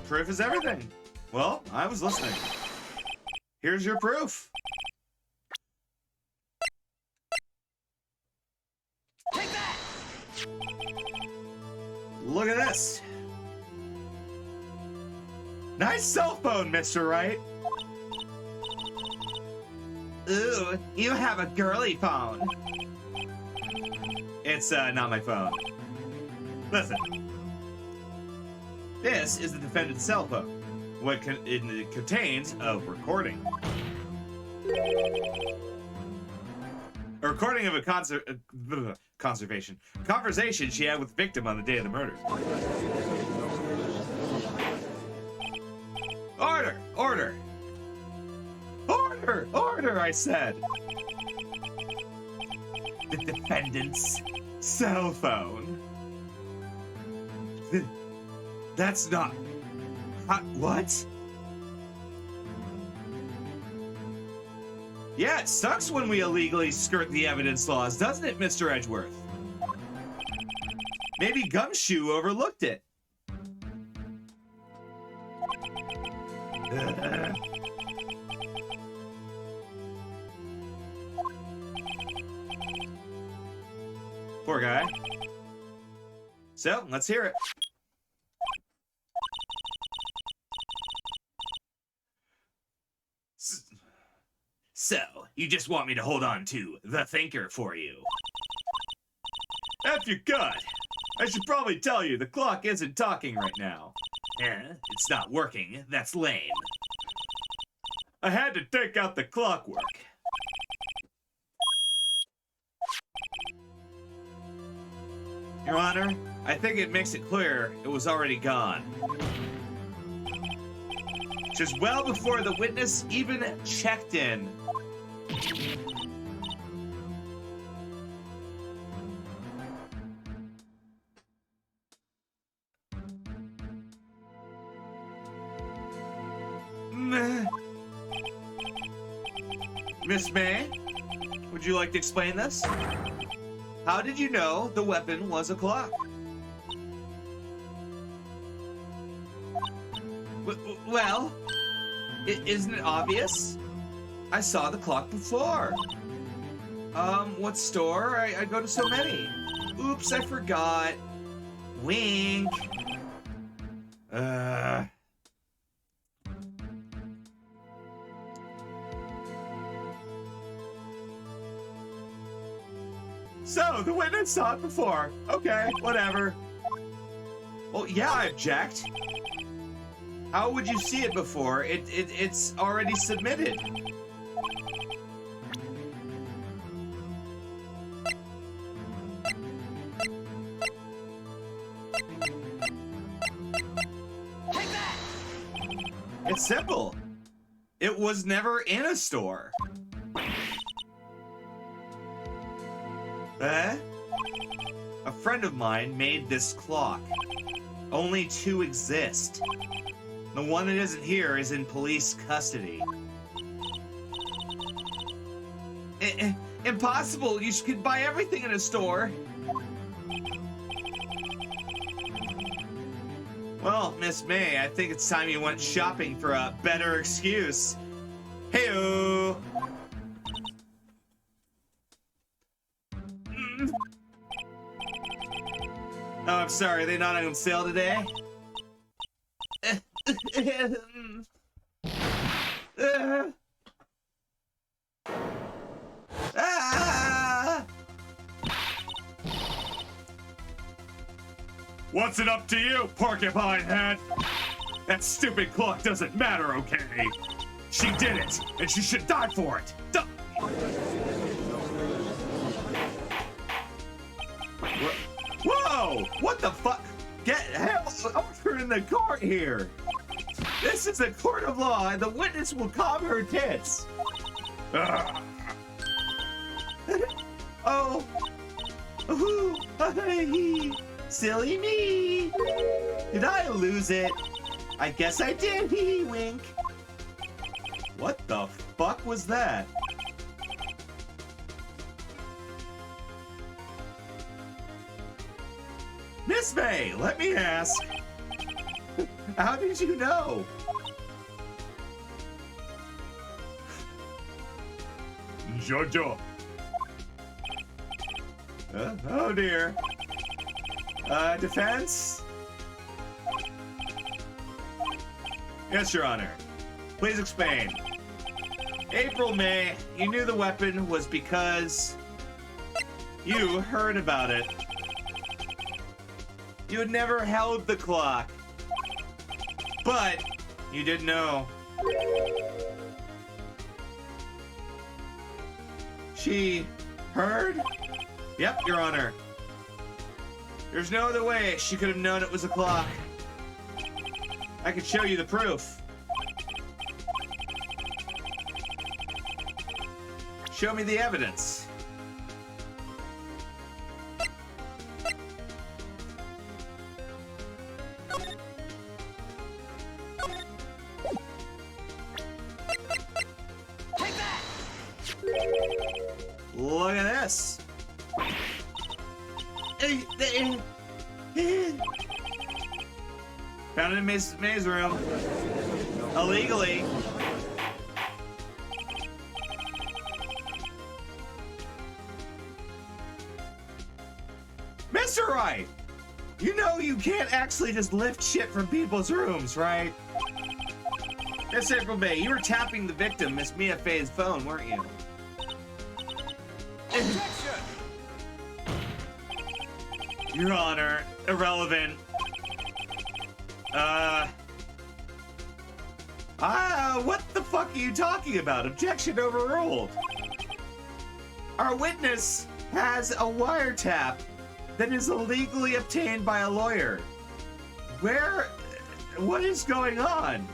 Proof is everything. Well, I was listening. Here's your proof. Take that! Look at this. Nice cell phone, Mr. Wright. Ooh, you have a girly phone. It's not my phone. Listen. This is the defendant's cell phone. It contains a recording. A recording of a conversation she had with the victim on the day of the murder. Order! Order! Order! Order, I said! The defendant's cell phone. That's not... What? Yeah, it sucks when we illegally skirt the evidence laws, doesn't it, Mr. Edgeworth? Maybe Gumshoe overlooked it. Poor guy. So, let's hear it. So, you just want me to hold on to the thinker for you? If you could. I should probably tell you the clock isn't talking right now. It's not working. That's lame. I had to take out the clockwork. Your Honor, I think it makes it clear it was already gone. Just well before the witness even checked in. Miss May, would you like to explain this? How did you know the weapon was a clock? Well, isn't it obvious? I saw the clock before. What store? I go to so many. Oops, I forgot. Wink. So, the witness saw it before. Okay, whatever. Well, yeah, I object. How would you see it before? It's already submitted. Take that! It's simple. It was never in a store. A friend of mine made this clock. Only two exist. The one that isn't here is in police custody. Impossible! You could buy everything in a store. Well, Miss May, I think it's time you went shopping for a better excuse. Hey-o! Oh, I'm sorry, are they not on sale today? What's it up to you, porcupine head? That stupid clock doesn't matter, okay? She did it, and she should die for it. Whoa! What the fuck? Get hell over in the court here! This is a court of law, and the witness will calm her tits. Oh! Ooh, silly me! Did I lose it? I guess I did, wink. What the fuck was that? Miss May, let me ask. How did you know? Jojo. Oh dear. Defense? Yes, Your Honor. Please explain. April May, you knew the weapon was because you heard about it. You had never held the clock, but you didn't know. She heard Yep, Your Honor. There's no other way she could have known it was a clock. I could show you the proof. Show me the evidence. Take that! Look at this. Found it in maze room. Illegally. Mr. Wright! You know you can't actually just lift shit from people's rooms, right? Miss April May, you were tapping the victim, Miss Mia Fey's phone, weren't you? Objection! Your Honor, irrelevant. What the fuck are you talking about? Objection overruled. Our witness has a wiretap that is illegally obtained by a lawyer. What is going on?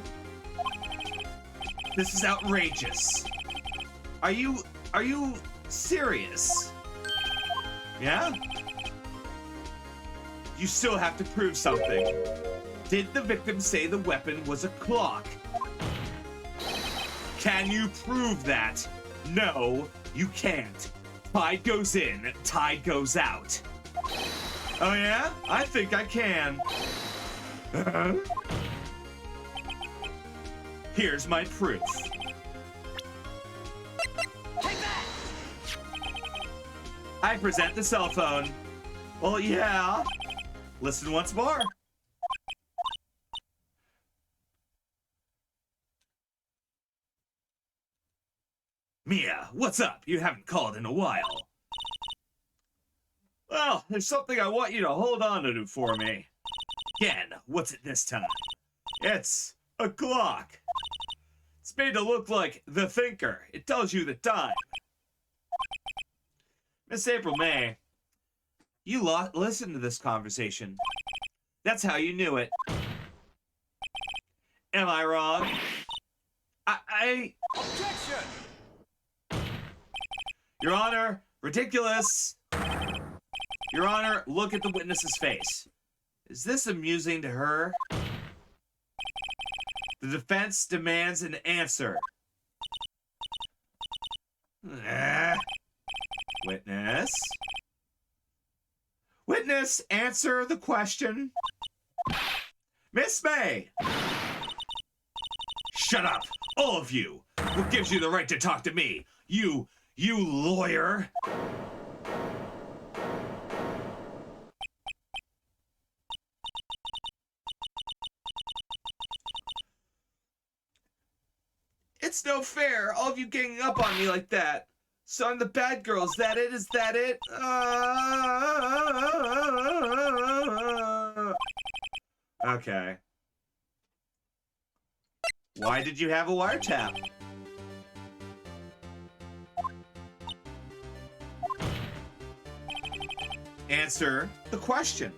This is outrageous. Are you serious? Yeah? You still have to prove something. Did the victim say the weapon was a clock? Can you prove that? No, you can't. Tide goes in, tide goes out. Oh yeah? I think I can. Here's my proof. Take that! I present the cell phone. Well, yeah. Listen once more. Mia, what's up? You haven't called in a while. Well, there's something I want you to hold on to for me. Again, what's it this time? It's a clock. It's made to look like the thinker. It tells you the time. Miss April May, you listened to this conversation. That's how you knew it. Am I wrong? Objection! Your Honor, ridiculous. Your Honor, look at the witness's face. Is this amusing to her? The defense demands an answer. Witness? Witness, answer the question. Miss May! Shut up, all of you! What gives you the right to talk to me? You lawyer! It's no fair, all of you ganging up on me like that. So I'm the bad girl, is that it? Is that it? Okay. Why did you have a wiretap? Answer the question.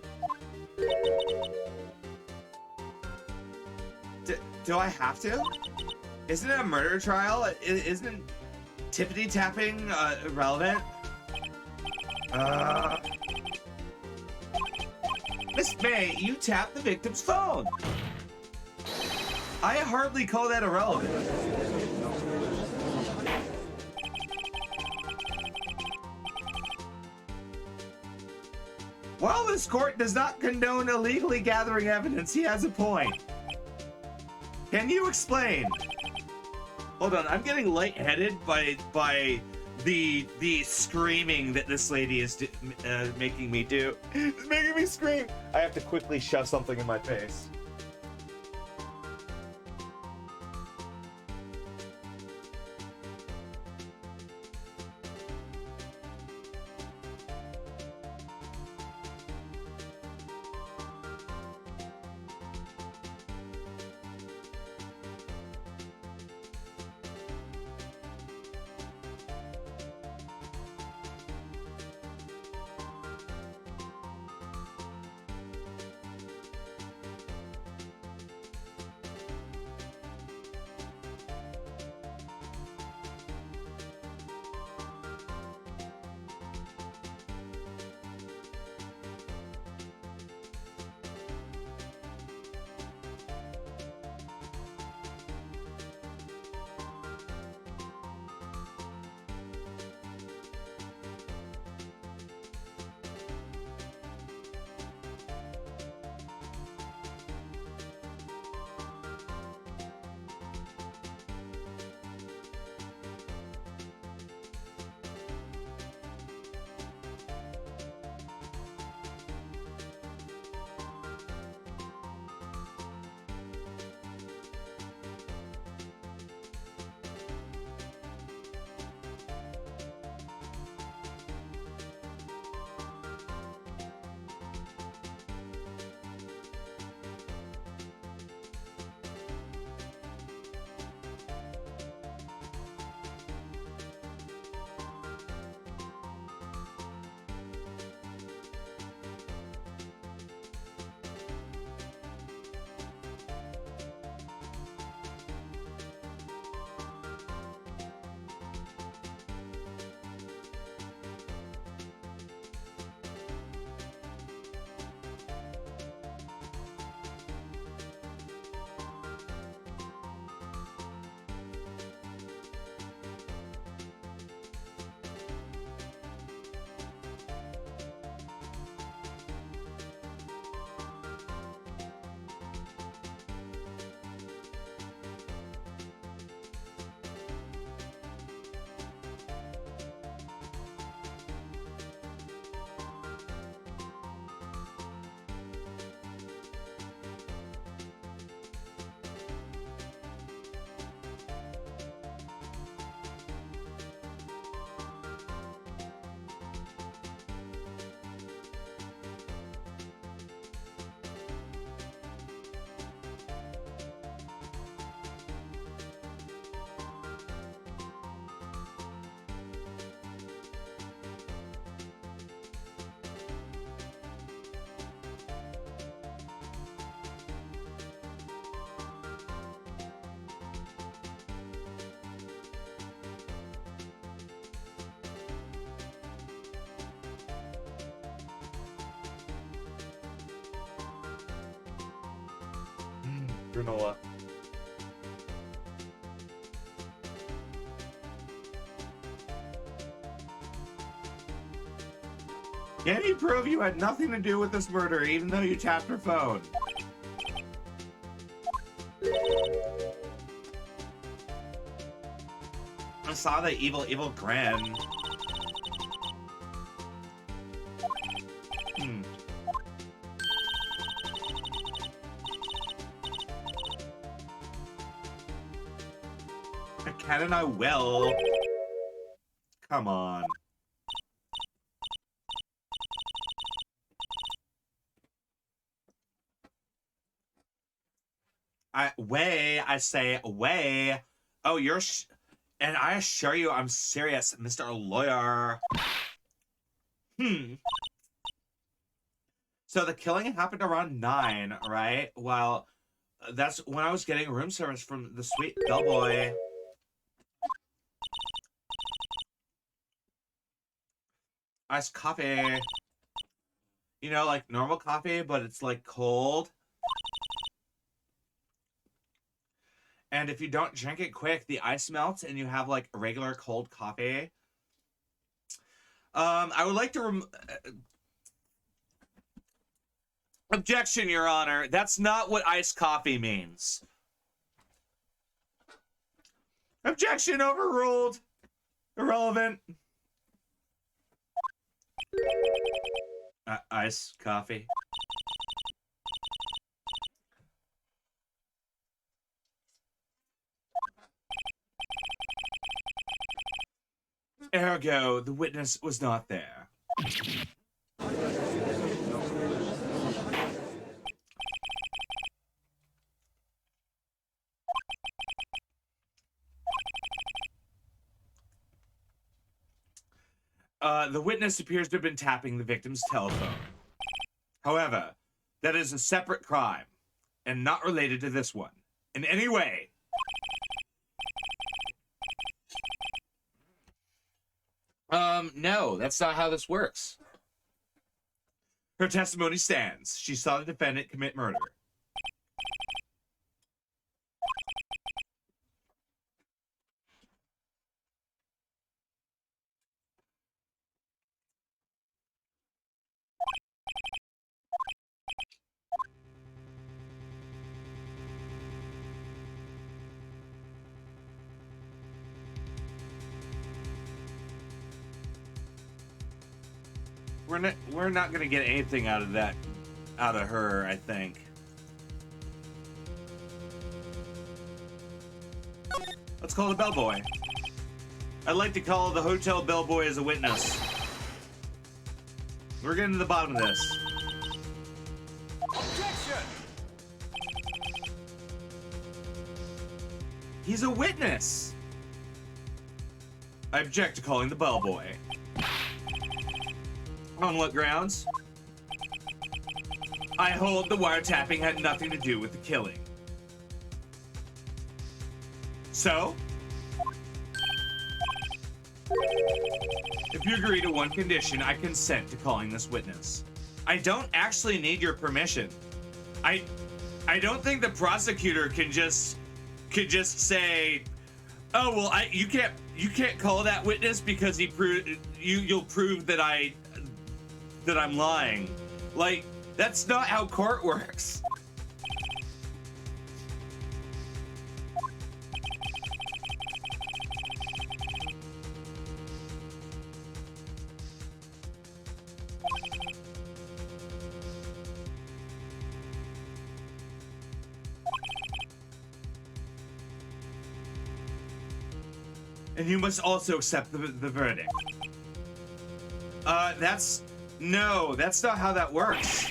Do I have to? Isn't it a murder trial? Isn't tippity tapping irrelevant? Miss May, you tapped the victim's phone. I hardly call that irrelevant. While this court does not condone illegally gathering evidence, he has a point. Can you explain? Hold on, I'm getting lightheaded by the screaming that this lady is making me do. It's making me scream. I have to quickly shove something in my face. granola. Can you prove you had nothing to do with this murder, even though you tapped her phone? I saw the evil grin. I can and I will. Come on. I say, way. Oh, you're and I assure you, I'm serious, Mr. Lawyer. So the killing happened around 9, right? Well, that's when I was getting room service from the sweet bellboy. Iced coffee. You know, like normal coffee, but it's like cold. And if you don't drink it quick, the ice melts and you have like regular cold coffee. I would like to objection, Your Honor. That's not what iced coffee means. Objection overruled. Irrelevant. Iced coffee. Ergo, the witness was not there. The witness appears to have been tapping the victim's telephone. However, that is a separate crime and not related to this one in any way. No, that's not how this works. Her testimony stands. She saw the defendant commit murder. We're not gonna get anything out of that, out of her, I think. Let's call the bellboy. I'd like to call the hotel bellboy as a witness. We're getting to the bottom of this. Objection! He's a witness. I object to calling the bellboy. On what grounds? I hold the wiretapping had nothing to do with the killing. So? If you agree to one condition, I consent to calling this witness. I don't actually need your permission. I don't think the prosecutor can just say, oh well, you can't call that witness because you'll prove that I'm lying. Like, that's not how court works. And you must also accept the verdict. No, that's not how that works.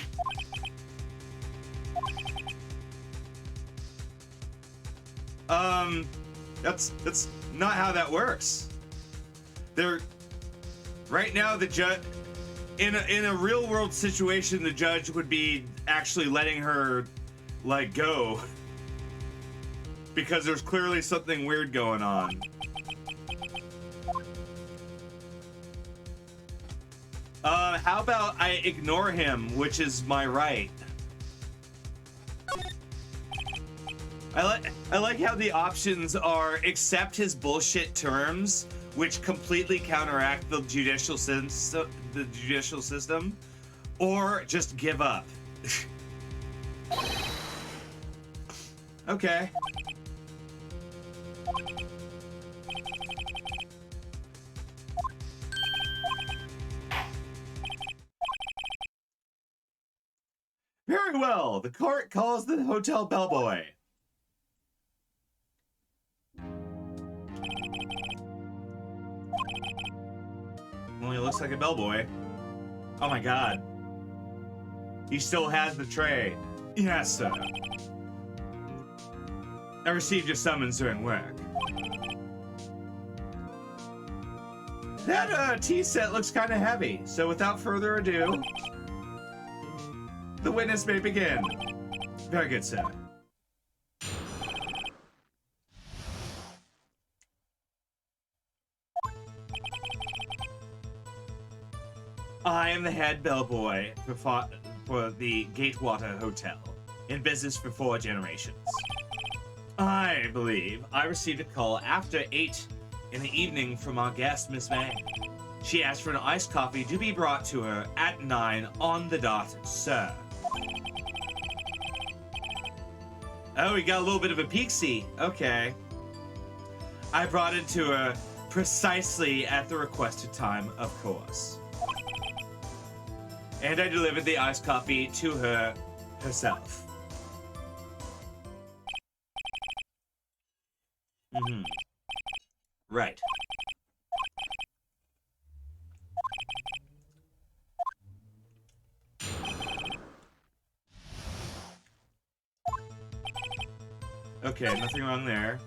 That's not how that works. Right now the judge, in a real world situation, the judge would be actually letting her like go because there's clearly something weird going on. How about I ignore him, which is my right? I like how the options are accept his bullshit terms, which completely counteract the judicial system, or just give up. Okay. Very well. The court calls the hotel bellboy. Well, he looks like a bellboy. Oh my god. He still has the tray. Yes, sir. I received your summons during work. That tea set looks kind of heavy, so without further ado, the witness may begin. Very good, sir. I am the head bellboy for the Gatewater Hotel, in business for 4 generations. I believe I received a call after 8 in the evening from our guest, Miss May. She asked for an iced coffee to be brought to her at 9 on the dot, sir. Oh, we got a little bit of a peek-see. Okay. I brought it to her precisely at the requested time, of course. And I delivered the iced coffee to her herself. Mm-hmm. Right. Okay, nothing wrong there.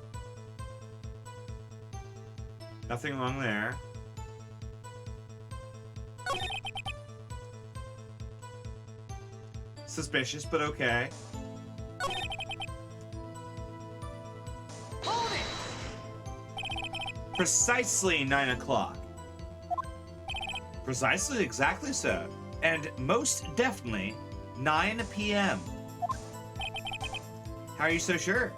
Nothing wrong there. Suspicious, but okay. Hold it! Precisely 9 o'clock. Precisely, exactly so. And most definitely 9 p.m. How are you so sure?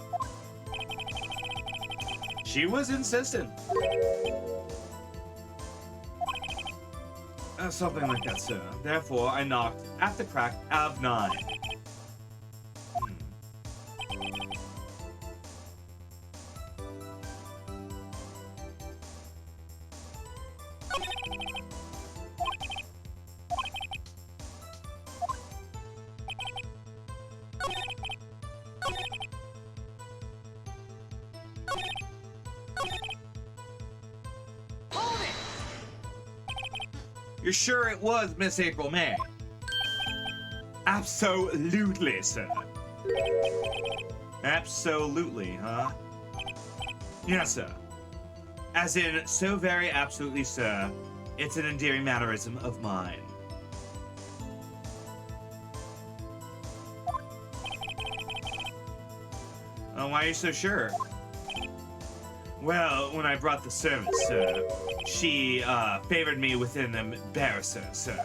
She was insistent. Something like that, sir. Therefore, I knocked at the crack of 9. You're sure it was Miss April May? Absolutely, sir. Absolutely, huh? Yes, sir. As in, so very absolutely, sir. It's an endearing mannerism of mine. Oh, why are you so sure? Well, when I brought the service, sir, she favored me with an embarrasser, sir.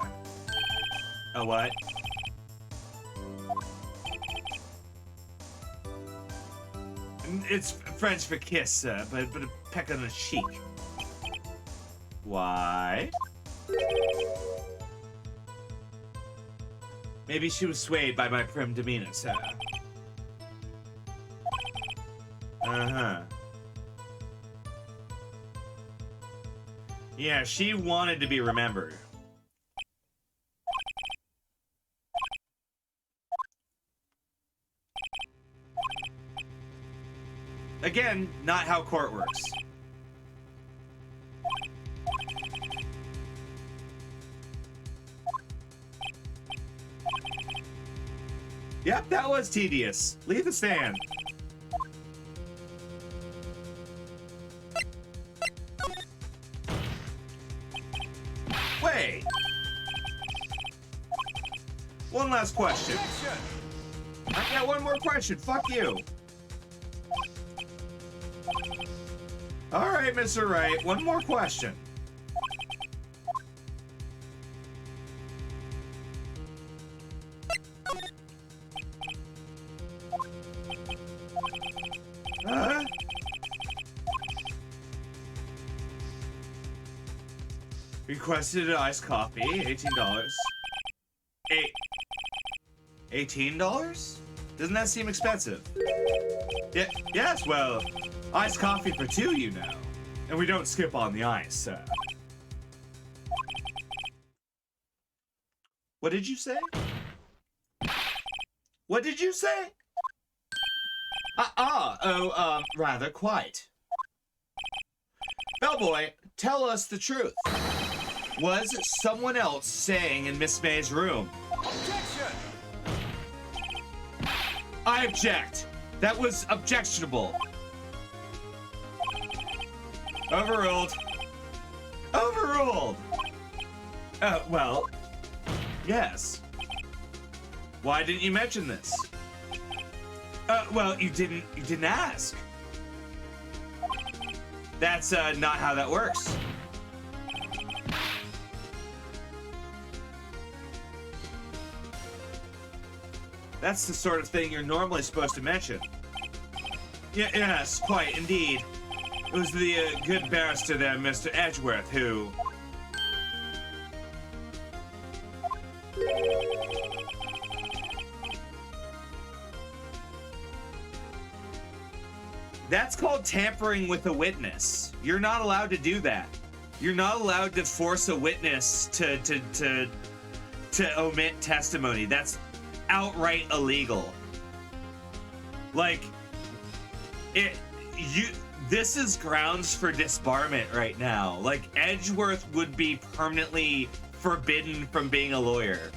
A what? It's French for kiss, sir, but a peck on the cheek. Why? Maybe she was swayed by my prim demeanor, sir. Uh-huh. Yeah, she wanted to be remembered. Again, not how court works. Yep, that was tedious. Leave the stand. Wait. One last question. Objection! I got one more question. Fuck you. All right, Mr. Wright. One more question. Requested an iced coffee, $18. $18? Doesn't that seem expensive? Yeah, yes, well, iced coffee for two, you know. And we don't skip on the ice, so. What did you say? What did you say? Rather quite. Bellboy, tell us the truth. Was someone else staying in Miss May's room? Objection! I object. That was objectionable. Overruled. Overruled. Well, yes. Why didn't you mention this? Well, you didn't ask. That's not how that works. That's the sort of thing you're normally supposed to mention. Yes, quite indeed. It was the good barrister there, Mr. Edgeworth, who... That's called tampering with a witness. You're not allowed to do that. You're not allowed to force a witness to omit testimony. That's outright illegal. Like, this is grounds for disbarment right now. Like, Edgeworth would be permanently forbidden from being a lawyer.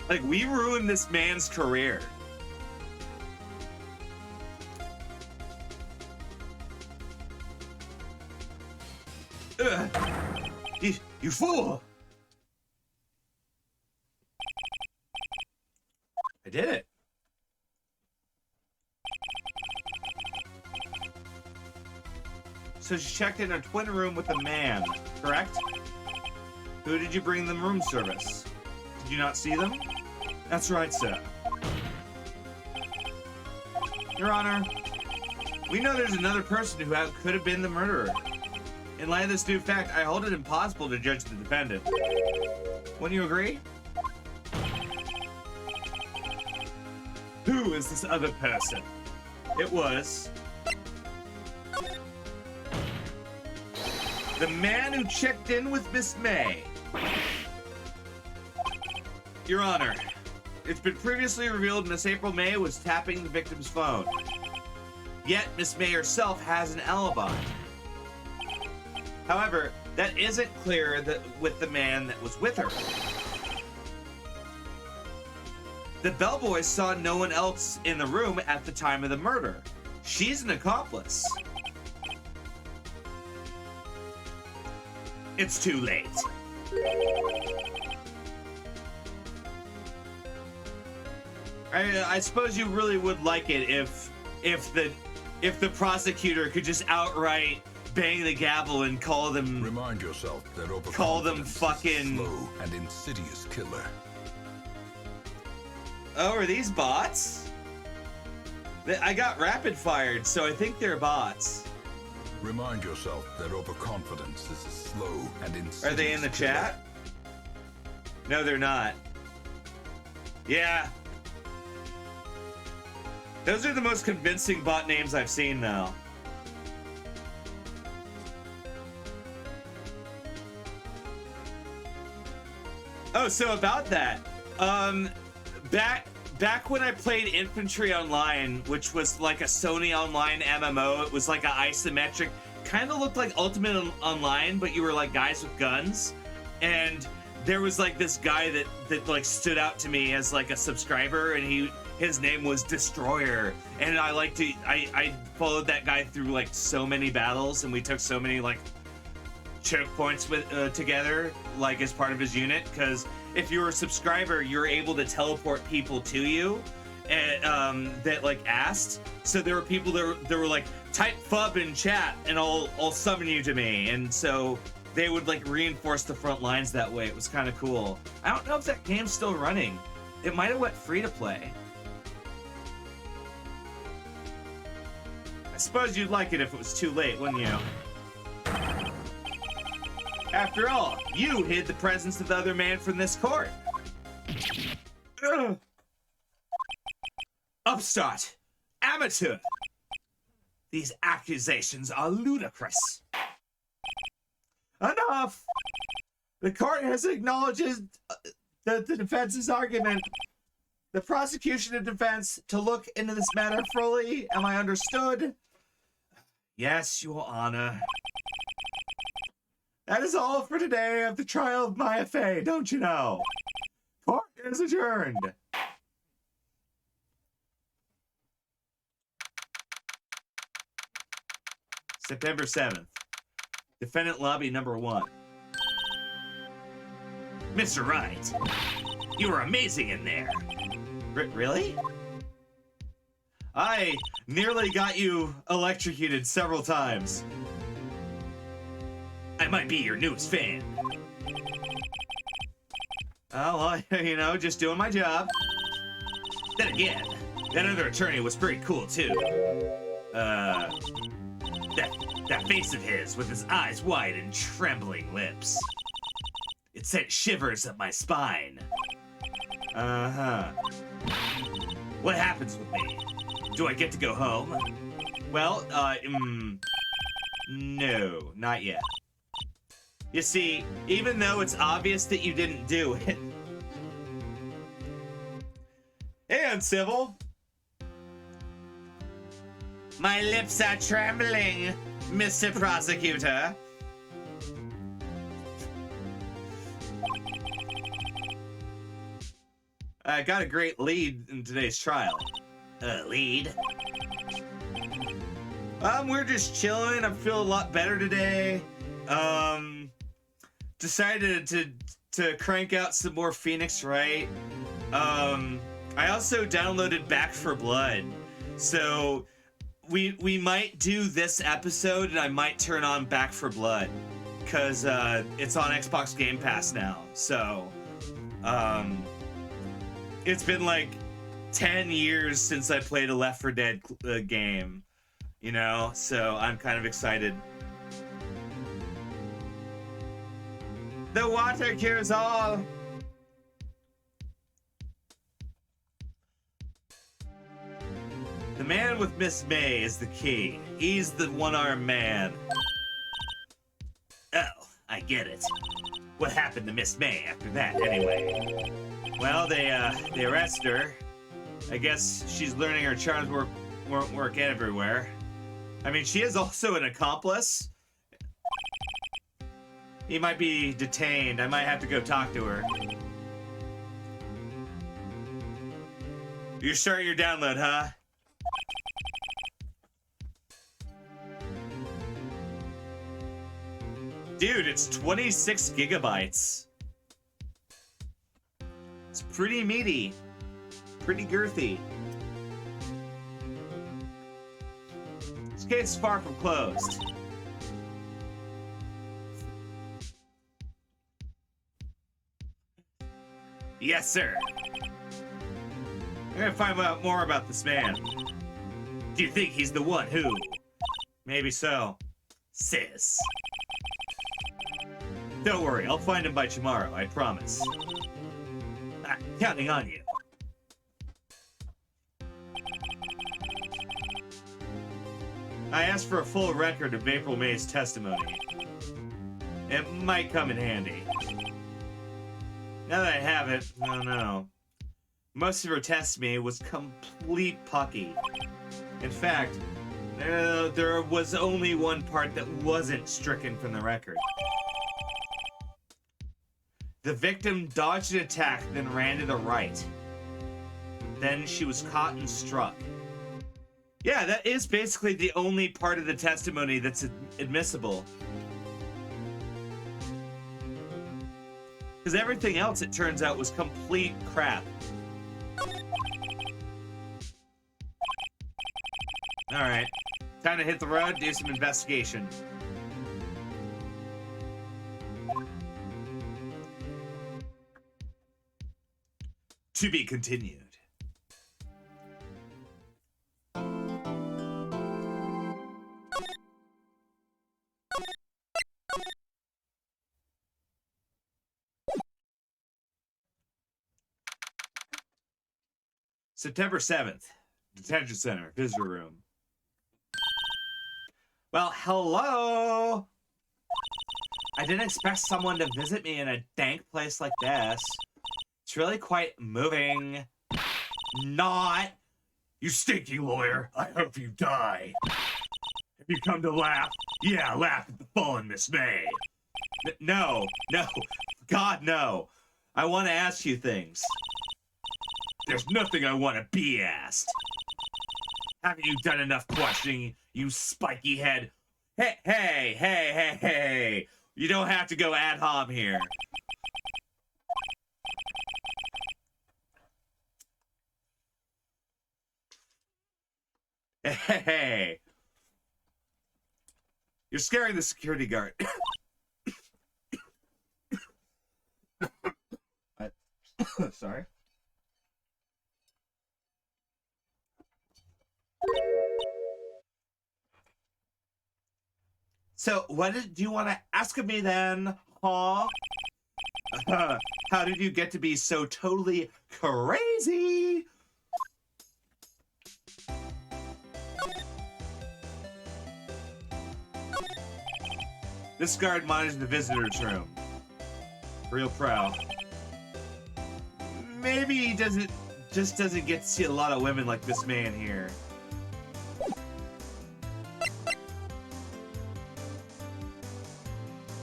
Like, we ruined this man's career. Ugh. You fool! I did it. So she checked in a twin room with a man, correct? Who did you bring them room service? Did you not see them? That's right, sir. Your Honor, we know there's another person who could have been the murderer. In light of this new fact, I hold it impossible to judge the defendant. Wouldn't you agree? Who is this other person? It was... the man who checked in with Miss May. Your Honor, it's been previously revealed Miss April May was tapping the victim's phone. Yet, Miss May herself has an alibi. However, that isn't clear with the man that was with her. The bellboy saw no one else in the room at the time of the murder. She's an accomplice. It's too late. I suppose you really would like it if the prosecutor could just outright bang the gavel and call them. Remind yourself that call them fucking slow and insidious killer. Oh, are these bots? I got rapid fired, so I think they're bots. Remind yourself that overconfidence is a slow and insidious. Are they in the chat? No, they're not. Yeah. Those are the most convincing bot names I've seen now. Oh, so about that, back when I played Infantry Online, which was like a Sony Online MMO, it was like an isometric, kind of looked like Ultimate Online, but you were like guys with guns, and there was like this guy that like stood out to me as like a subscriber, and his name was Destroyer, and I followed that guy through like so many battles, and we took so many like choke points with together, like as part of his unit, because if you were a subscriber, you're able to teleport people to you and, that like asked. So there were people that were like, type FUB in chat and I'll summon you to me, and so they would like reinforce the front lines that way. It was kind of cool. I don't know if that game's still running. It might have went free to play. suppose you'd like it if it was too late, wouldn't you? After all, you hid the presence of the other man from this court. Ugh. Upstart! Amateur! These accusations are ludicrous. Enough! The court has acknowledged the defense's argument. The prosecution and defense to look into this matter fully. Am I understood? Yes, Your Honor. That is all for today of the trial of Maya Fey, don't you know? Court is adjourned. September 7th. Defendant lobby number 1. Mr. Wright, you were amazing in there. Really? I nearly got you electrocuted several times. I might be your newest fan. Oh, well, you know, just doing my job. Then again, that other attorney was pretty cool, too. That face of his with his eyes wide and trembling lips. It sent shivers up my spine. Uh-huh. What happens with me? Do I get to go home? Well, no, not yet. You see, even though it's obvious that you didn't do it. Hey, Uncivil. My lips are trembling, Mr. Prosecutor. I got a great lead in today's trial. Lead? We're just chilling. I feel a lot better today. Decided to crank out some more Phoenix Wright. I also downloaded Back 4 Blood. So we might do this episode and I might turn on Back 4 Blood. Cause it's on Xbox Game Pass now. So it's been like 10 years since I played a Left 4 Dead game, you know, so I'm kind of excited. The water cures all. The man with Miss May is the key. He's the one-armed man. Oh, I get it. What happened to Miss May after that, anyway? Well, they arrested her. I guess she's learning her charms won't work everywhere. I mean, she is also an accomplice. He might be detained. I might have to go talk to her. You're starting your download, huh? Dude, it's 26 gigabytes. It's pretty meaty. Pretty girthy. This case is far from closed. Yes, sir. I'm gonna find out more about this man. Do you think he's the one who? Maybe so. Sis. Don't worry, I'll find him by tomorrow, I promise. I'm counting on you. I asked for a full record of April May's testimony. It might come in handy. Now that I have it, I don't know. Most of her testimony was complete pucky. In fact, there was only one part that wasn't stricken from the record. The victim dodged an attack, then ran to the right. Then she was caught and struck. Yeah, that is basically the only part of the testimony that's admissible. Because everything else, it turns out, was complete crap. Alright. Time to hit the road, do some investigation. To be continued. September 7th, detention center, visitor room. Well, hello. I didn't expect someone to visit me in a dank place like this. It's really quite moving. Not. You stinky lawyer. I hope you die. Have you come to laugh? Yeah, laugh at the fallen Miss May. No. God, no. I want to ask you things. There's nothing I want to be asked. Haven't you done enough questioning, you spiky head? Hey. You don't have to go ad hoc here. Hey. You're scaring the security guard. Sorry. So, what do you want to ask of me then, huh? How did you get to be so totally crazy? This guard monitors the visitor's room. Real proud. Maybe he just doesn't get to see a lot of women like this man here.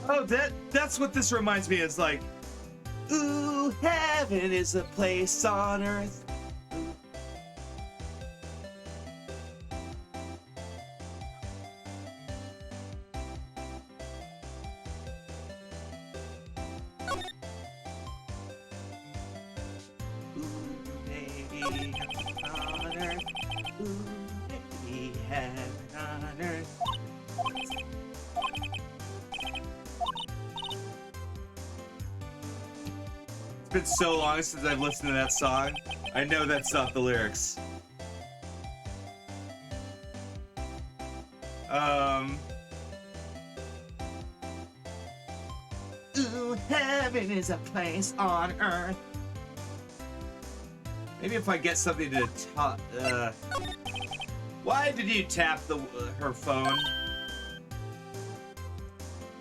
Oh, that's what this reminds me. It's like, ooh, heaven is a place on earth. It's been so long since I've listened to that song. I know that's not the lyrics. Ooh, heaven is a place on earth. Maybe if I get something to tap. Why did you tap her phone?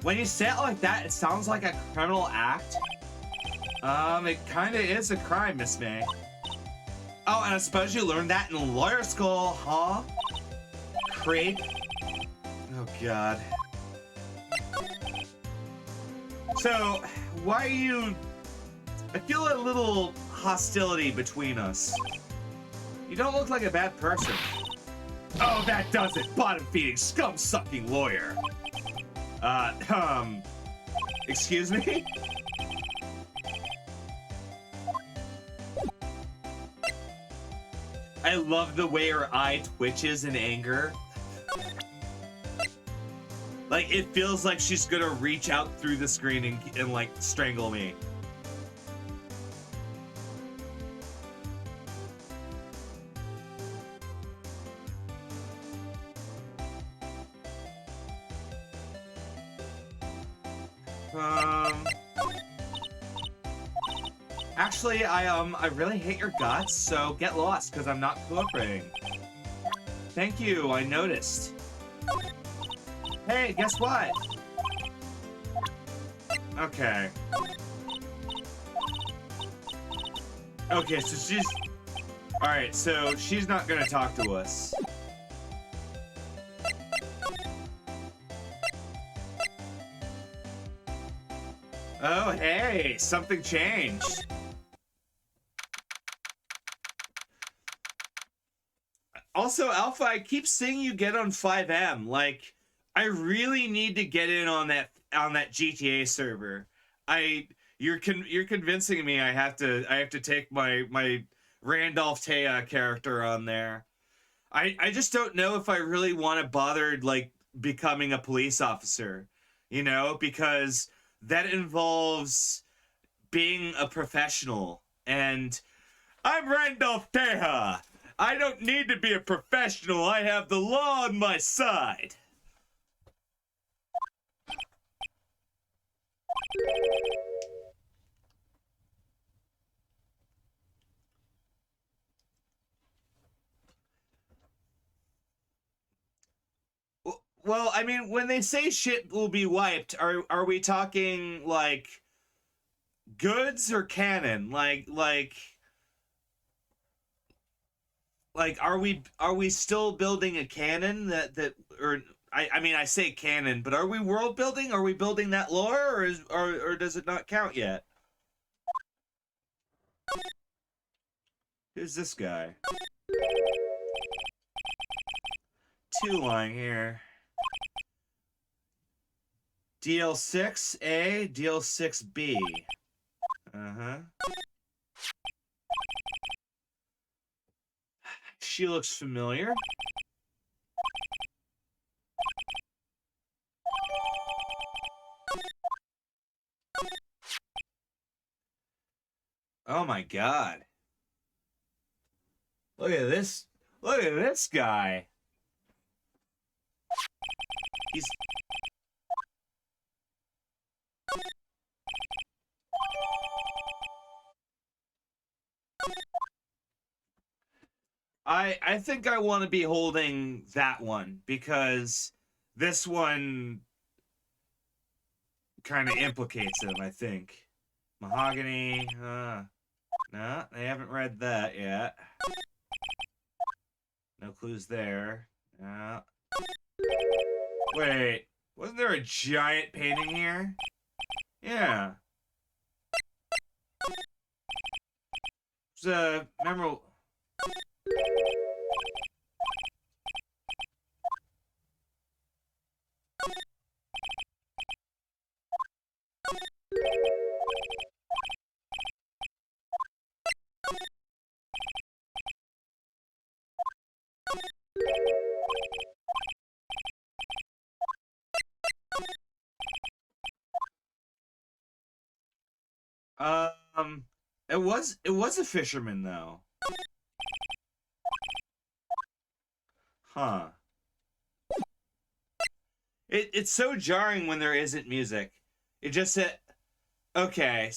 When you say it like that, it sounds like a criminal act. It kind of is a crime, Miss May. Oh, and I suppose you learned that in lawyer school, huh? Creep. Oh, God. So, why are you... I feel a little hostility between us. You don't look like a bad person. Oh, that does it! Bottom-feeding, scum-sucking lawyer. Excuse me? I love the way her eye twitches in anger. Like, it feels like she's gonna reach out through the screen and like, strangle me. Actually, I really hate your guts, so get lost, because I'm not cooperating. Thank you, I noticed. Hey, guess what? Okay. Okay, so she's... Alright, so she's not gonna talk to us. Oh, hey, something changed. Also, Alpha, I keep seeing you get on 5M. Like, I really need to get in on that GTA server. You're convincing me I have to take my Randolph Taya character on there. I just don't know if I really want to bother like becoming a police officer, you know, because that involves being a professional, and I'm Randolph Teja. I don't need to be a professional. I have the law on my side. I mean, when they say shit will be wiped, are we talking like goods or canon? Like are we still building a canon that or I mean I say canon, but are we world building? Are we building that lore, or does it not count yet? Who's this guy? Two line here. DL6A, DL6B. Uh-huh. She looks familiar. Oh my god. Look at this. Look at this guy. He's I think I want to be holding that one because this one kind of implicates him, I think. Mahogany, no, they haven't read that yet. No clues there. No. Wait, wasn't there a giant painting here? Yeah. It's a memorable. It was a fisherman though. Huh. It's so jarring when there isn't music. It just said, okay.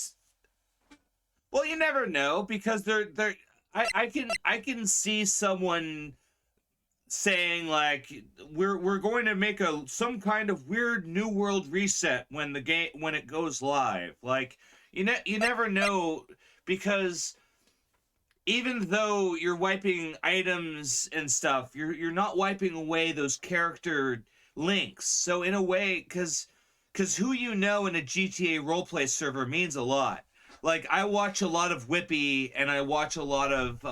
Well, you never know because I can see someone saying like we're going to make some kind of weird new world reset when it goes live. Like you never know because even though you're wiping items and stuff, you're not wiping away those character links. So in a way, because who you know in a GTA roleplay server means a lot. Like I watch a lot of Whippy and I watch a lot of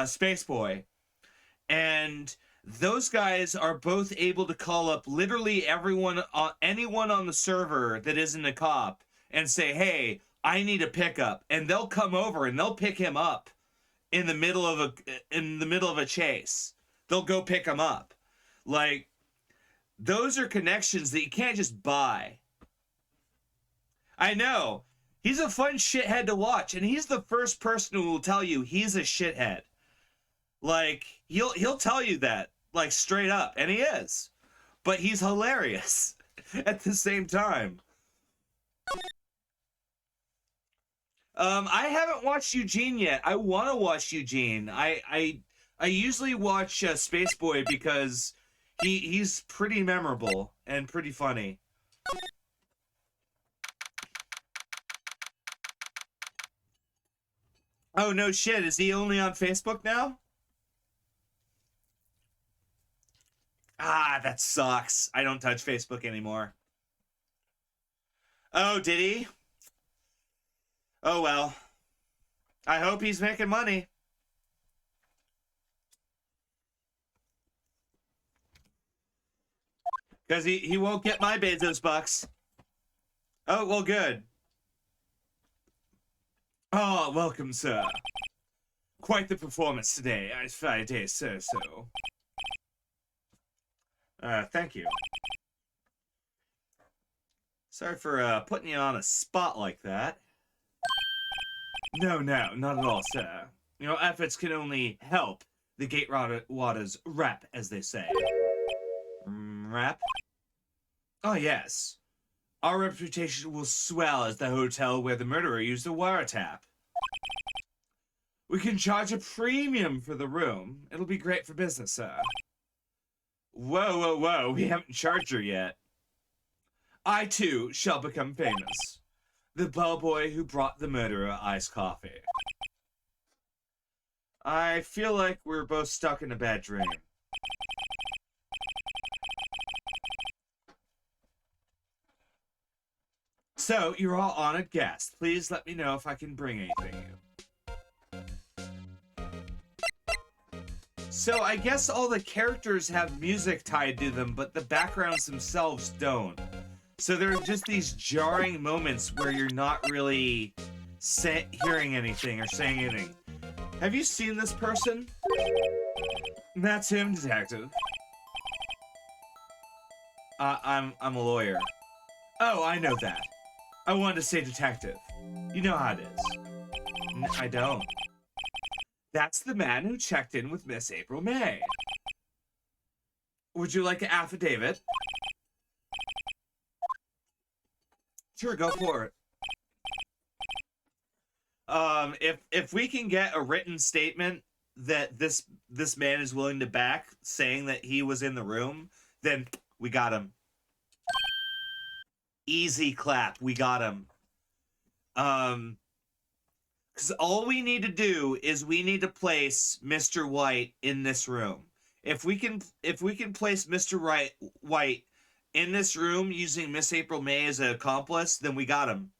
Space Boy, and those guys are both able to call up literally anyone on the server that isn't a cop and say, "Hey, I need a pickup," and they'll come over and they'll pick him up in the middle of a chase. They'll go pick him up. Like those are connections that you can't just buy. I know. He's a fun shithead to watch, and he's the first person who will tell you he's a shithead. Like he'll tell you that like straight up, and he is. But he's hilarious at the same time. I haven't watched Eugene yet. I want to watch Eugene. I usually watch Space Boy because he's pretty memorable and pretty funny. Oh no shit! Is he only on Facebook now? Ah, that sucks. I don't touch Facebook anymore. Oh, did he? Oh well. I hope he's making money. Because he won't get my Bezos bucks. Oh, well, good. Oh, welcome, sir. Quite the performance today, I dare say so. Thank you. Sorry for putting you on a spot like that. No, not at all, sir. Your efforts can only help the Gate Waters rap, as they say. Rap? Oh, yes. Our reputation will swell as the hotel where the murderer used a wiretap. We can charge a premium for the room. It'll be great for business, sir. Whoa, whoa, whoa, we haven't charged her yet. I too shall become famous. The bellboy who brought the murderer iced coffee. I feel like we're both stuck in a bad dream. So, you're all honored guests. Please let me know if I can bring anything in. So, I guess all the characters have music tied to them, but the backgrounds themselves don't. So there are just these jarring moments where you're not really hearing anything or saying anything. Have you seen this person? That's him, detective. I'm a lawyer. Oh, I know that. I wanted to say detective. You know how it is. I don't. That's the man who checked in with Miss April May. Would you like an affidavit? Sure, go for it. If we can get a written statement that this man is willing to back, saying that he was in the room, then we got him. Easy clap, we got him. Because all we need to do is we need to place Mr. White in this room. If we can place Mr. White in this room using Miss April May as an accomplice, then we got him.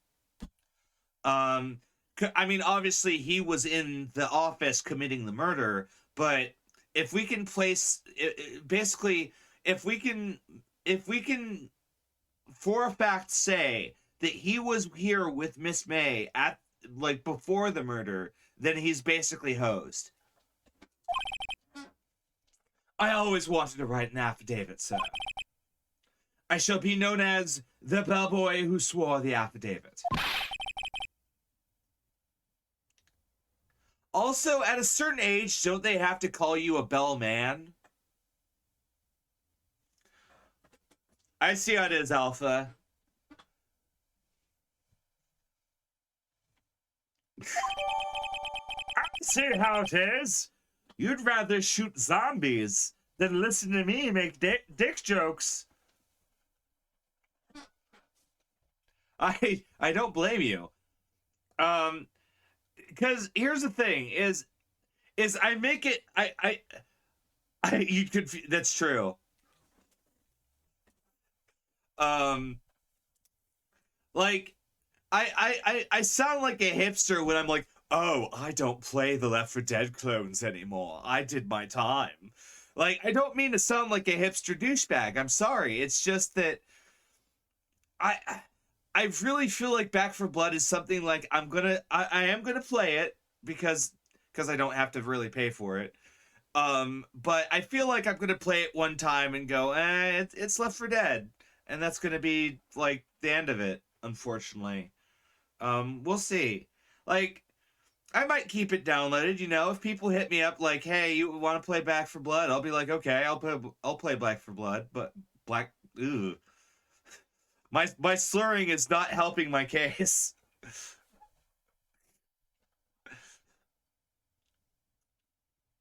I mean, obviously he was in the office committing the murder, but if we can place, basically, if we can for a fact say that he was here with Miss May at, like, before the murder, then he's basically hosed. I always wanted to write an affidavit, sir. I shall be known as the bellboy who swore the affidavit. Also, at a certain age, don't they have to call you a bellman? I see how it is, Alpha. I see how it is. You'd rather shoot zombies than listen to me make dick jokes. I don't blame you. Because here's the thing: is I make it. You could. That's true. Like, I sound like a hipster when I'm like, oh, I don't play the Left 4 Dead clones anymore. I did my time. Like, I don't mean to sound like a hipster douchebag. I'm sorry. It's just that I really feel like Back 4 Blood is something like I am gonna play it because I don't have to really pay for it. But I feel like I'm gonna play it one time and go, it's Left 4 Dead, and that's gonna be like the end of it, unfortunately. We'll see. Like, I might keep it downloaded, you know, if people hit me up like, hey, you want to play Back 4 Blood? I'll be like, okay, I'll play Back 4 Blood, but ooh. My slurring is not helping my case.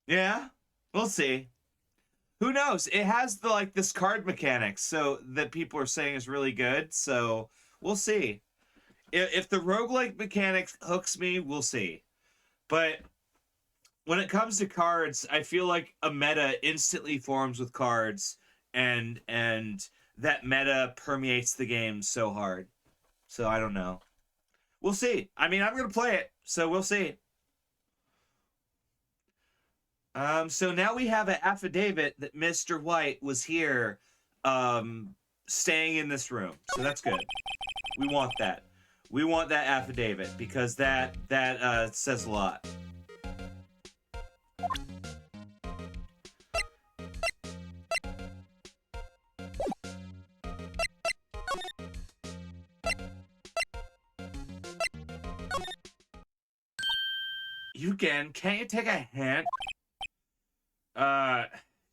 Yeah, we'll see. Who knows? It has this card mechanics, so that people are saying is really good, so we'll see. If the roguelike mechanics hooks me, we'll see. But when it comes to cards, I feel like a meta instantly forms with cards, and that meta permeates the game so hard. So I don't know. We'll see. I mean, I'm gonna play it, so we'll see. So now we have an affidavit that Mr. White was here, staying in this room. So that's good. We want that. We want that affidavit because that says a lot. You can't you take a hint?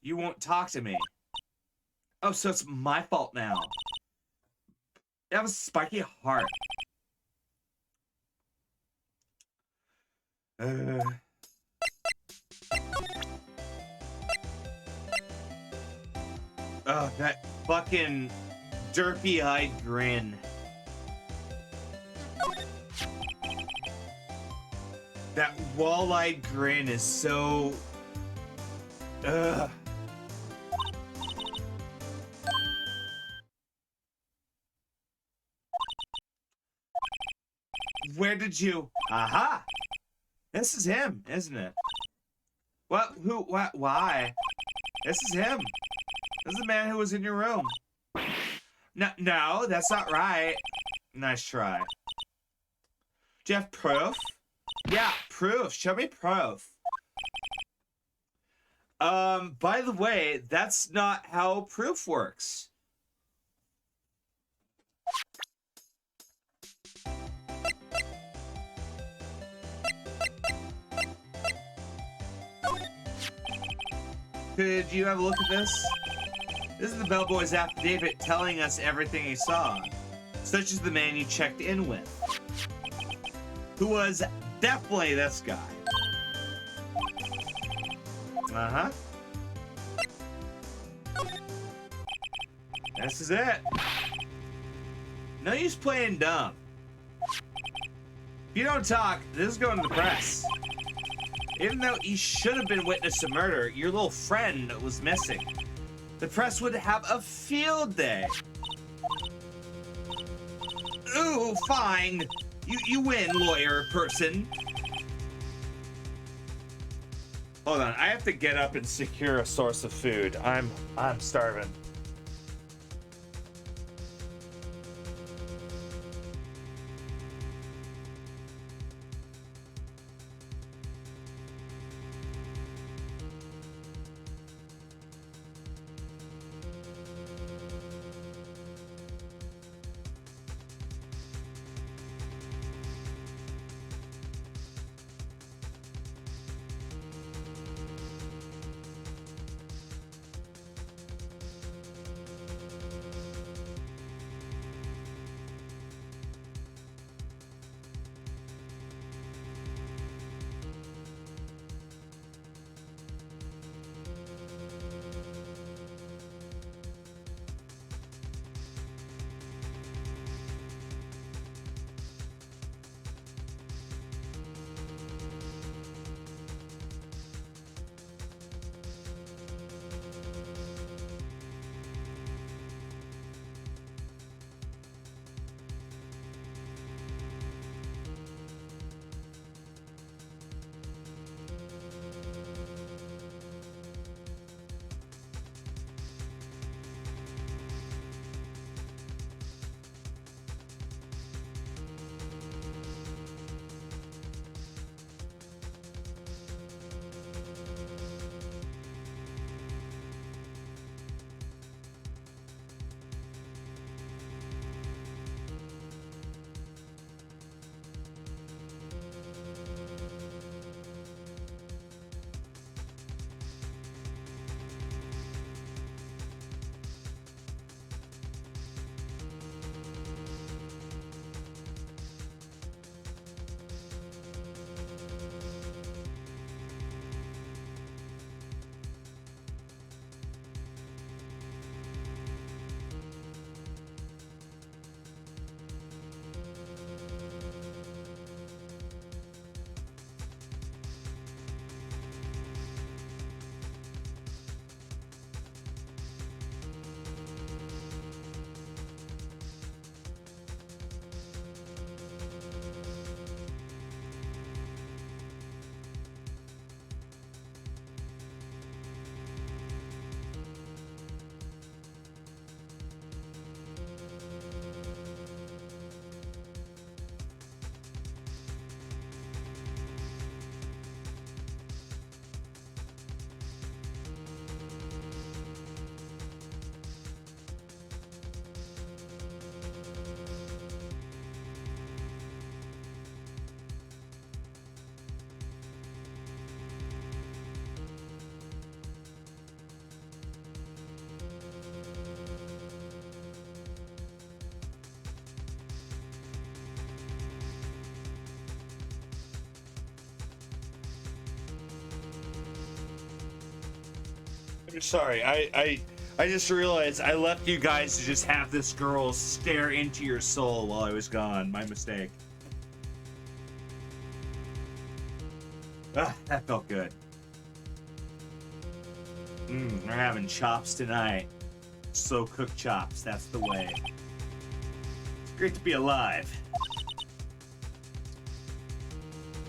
You won't talk to me. Oh, so it's my fault now. That was spiky heart. Oh, that fucking derpy-eyed grin. That wall-eyed grin is so... Ugh. Where did you... Aha! This is him, isn't it? What? Who? What? Why? This is him. This is the man who was in your room. No, no, that's not right. Nice try. Do you have proof? Yeah, proof. Show me proof. By the way, that's not how proof works. Could you have a look at this? This is the bellboy's affidavit telling us everything he saw, such as the man you checked in with, who was definitely this guy. Uh-huh. This is it. No use playing dumb. If you don't talk, this is going to the press. Even though he should have been witness to murder, your little friend was missing. The press would have a field day. Ooh, fine. You win, lawyer person. Hold on, I have to get up and secure a source of food. I'm starving. Sorry, I just realized I left you guys to just have this girl stare into your soul while I was gone. My mistake. Ah, that felt good. We're having chops tonight. Slow cooked chops, that's the way. It's great to be alive.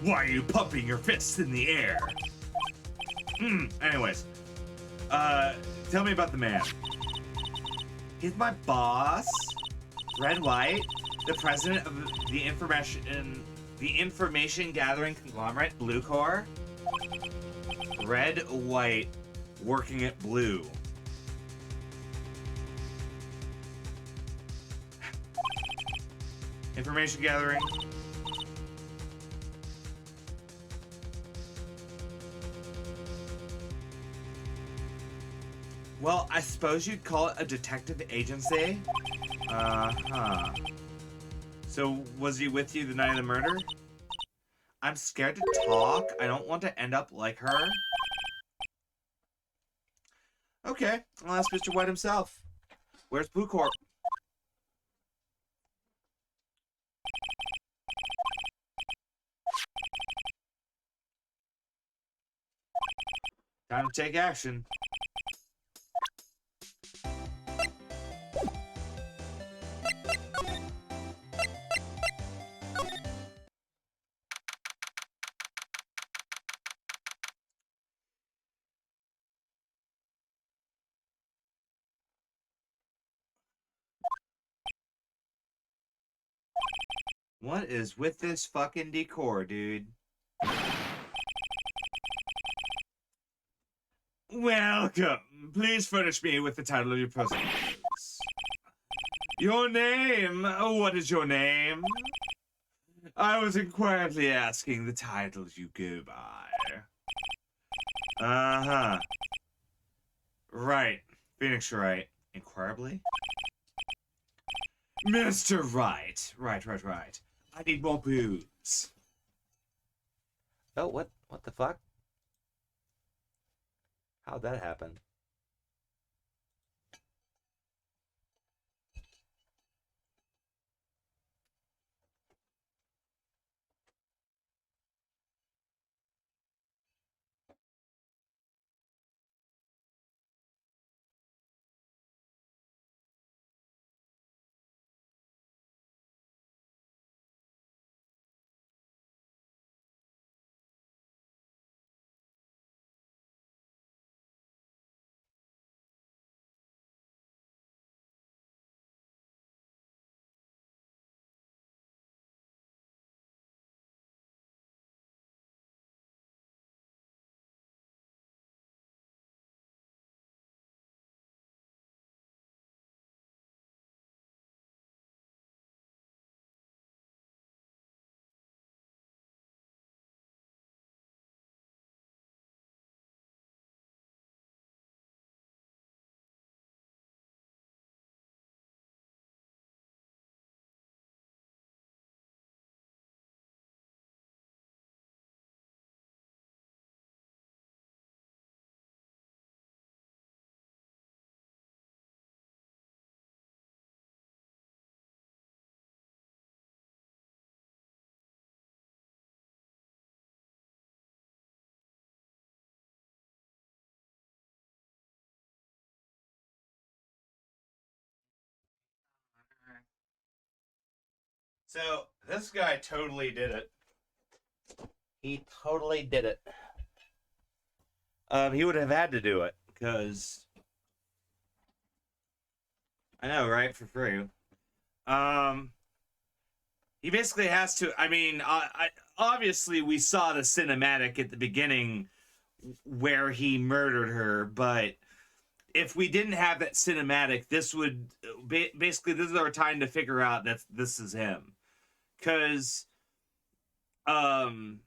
Why are you pumping your fists in the air? Anyways. Tell me about the man. He's my boss. Red White, the president of the information gathering conglomerate, Blue Corps. Red White working at Blue. Information gathering. Well, I suppose you'd call it a detective agency. Uh-huh. So, was he with you the night of the murder? I'm scared to talk. I don't want to end up like her. Okay, I'll ask Mr. White himself. Where's Blue Corp? Time to take action. What is with this fucking decor, dude? Welcome. Please furnish me with the title of your presence. Your name? What is your name? I was inquiringly asking the titles you go by. Uh-huh. Right. Phoenix Wright. Inquirably? Mr. Wright. Right. I need more booze. Oh, what the fuck? How'd that happen? So, this guy totally did it. He totally did it. He would have had to do it, because... I know, right? For free. He basically has to... I mean, obviously we saw the cinematic at the beginning where he murdered her, but if we didn't have that cinematic, this would... Basically, this is our time to figure out that this is him. Because the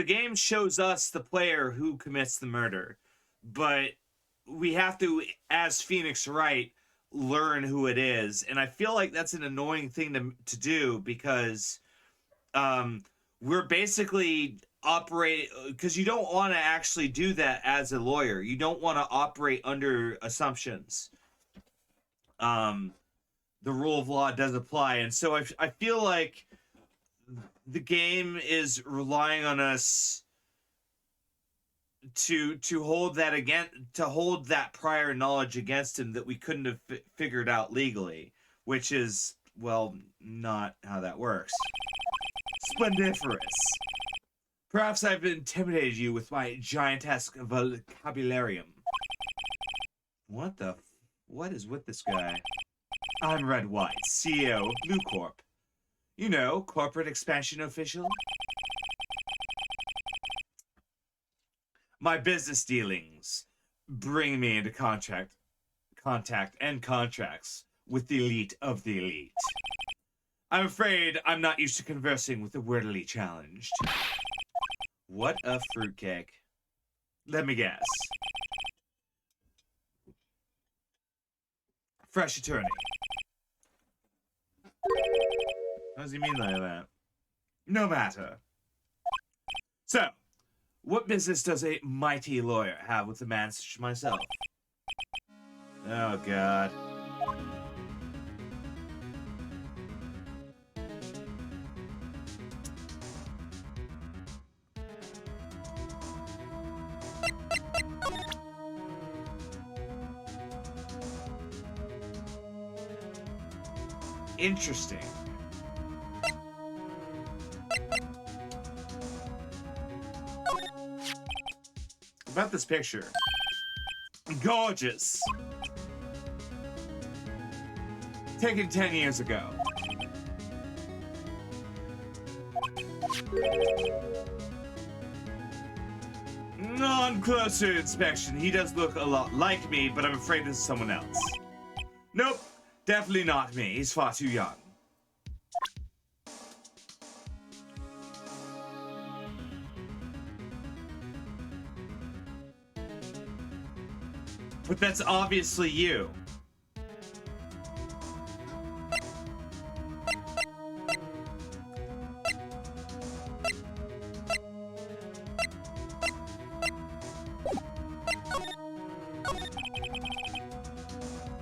game shows us, the player, who commits the murder, but we have to, as Phoenix Wright, learn who it is, and I feel like that's an annoying thing to do, because we're basically operate, because you don't want to actually do that as a lawyer. You don't want to operate under assumptions. The rule of law does apply, and so I feel like the game is relying on us to hold that prior knowledge against him that we couldn't have figured out legally, which is, well, not how that works. Splendiferous. Perhaps I've intimidated you with my giantesque vocabularium. What is with this guy? I'm Red White, CEO of Blue Corp. You know, corporate expansion official. My business dealings bring me into contact and contracts with the elite of the elite. I'm afraid I'm not used to conversing with the wordily challenged. What a fruitcake. Let me guess. Fresh attorney. What does he mean by that? No matter. So, what business does a mighty lawyer have with a man such as myself? Oh, God. Interesting. About this picture. Gorgeous. Taken 10 years ago. On closer inspection, he does look a lot like me, but I'm afraid this is someone else. Nope, definitely not me. He's far too young. But that's obviously you.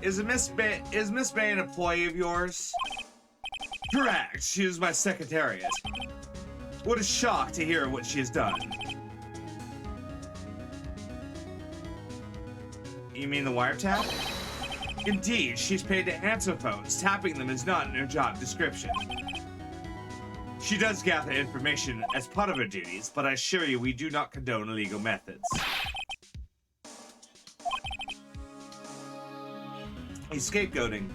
Is Miss May an employee of yours? Correct. She is my secretariat. What a shock to hear what she has done. You mean the wiretap? Indeed, she's paid to answer phones. Tapping them is not in her job description. She does gather information as part of her duties, but I assure you we do not condone illegal methods. He's scapegoating.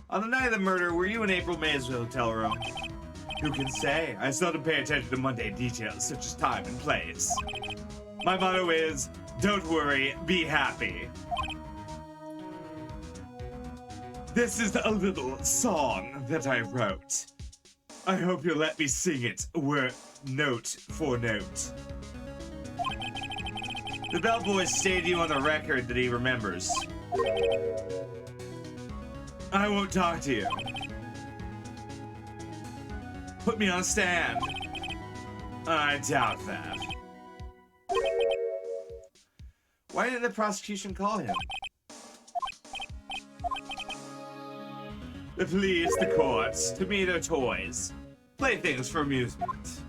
On the night of the murder, were you in April May's hotel room? Who can say? I seldom pay attention to mundane details such as time and place. My motto is, don't worry, be happy. This is a little song that I wrote. I hope you'll let me sing it note for note. The bellboy stated you on the record that he remembers. I won't talk to you. Put me on a stand. I doubt that. Why didn't the prosecution call him? The police, the courts, to me they're toys. Playthings for amusement.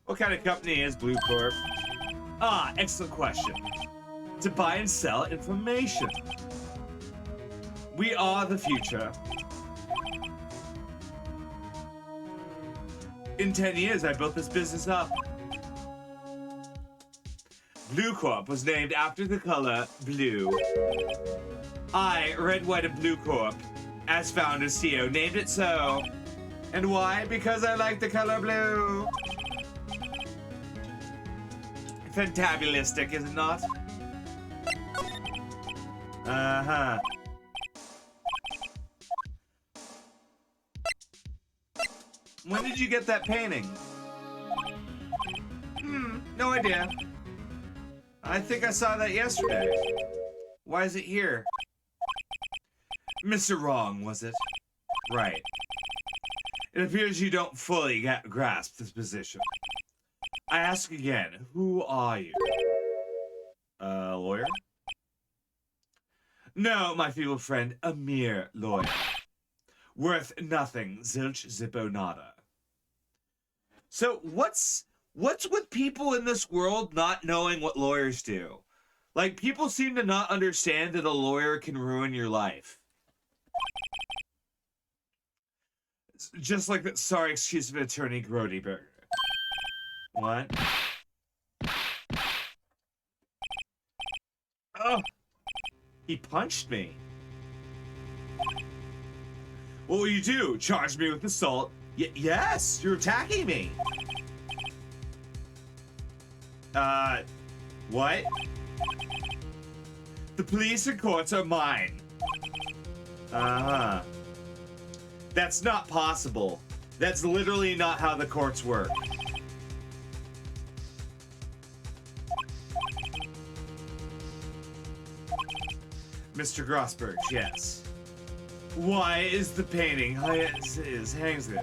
What kind of company is Blue Corp? Ah, excellent question. To buy and sell information. We are the future. In 10 years, I built this business up. Blue Corp was named after the color blue. I, Red, White, and Blue Corp, as founder CEO, named it so. And why? Because I like the color blue. Fantabulistic, is it not? Uh-huh. When did you get that painting? No idea. I think I saw that yesterday. Why is it here? Mr. Wrong, was it? Right. It appears you don't fully grasp this position. I ask again, who are you? Lawyer? No, my feeble friend, a mere lawyer. Worth nothing, zilch zippo nada. So what's with people in this world not knowing what lawyers do? Like, people seem to not understand that a lawyer can ruin your life. Just like that sorry excuse of attorney Grody Burger. What? Oh! He punched me. What will you do? Charge me with assault? Yes! You're attacking me! What? The police and courts are mine. Uh-huh. That's not possible. That's literally not how the courts work. Mr. Grossberg, yes. Why is the painting hangs there?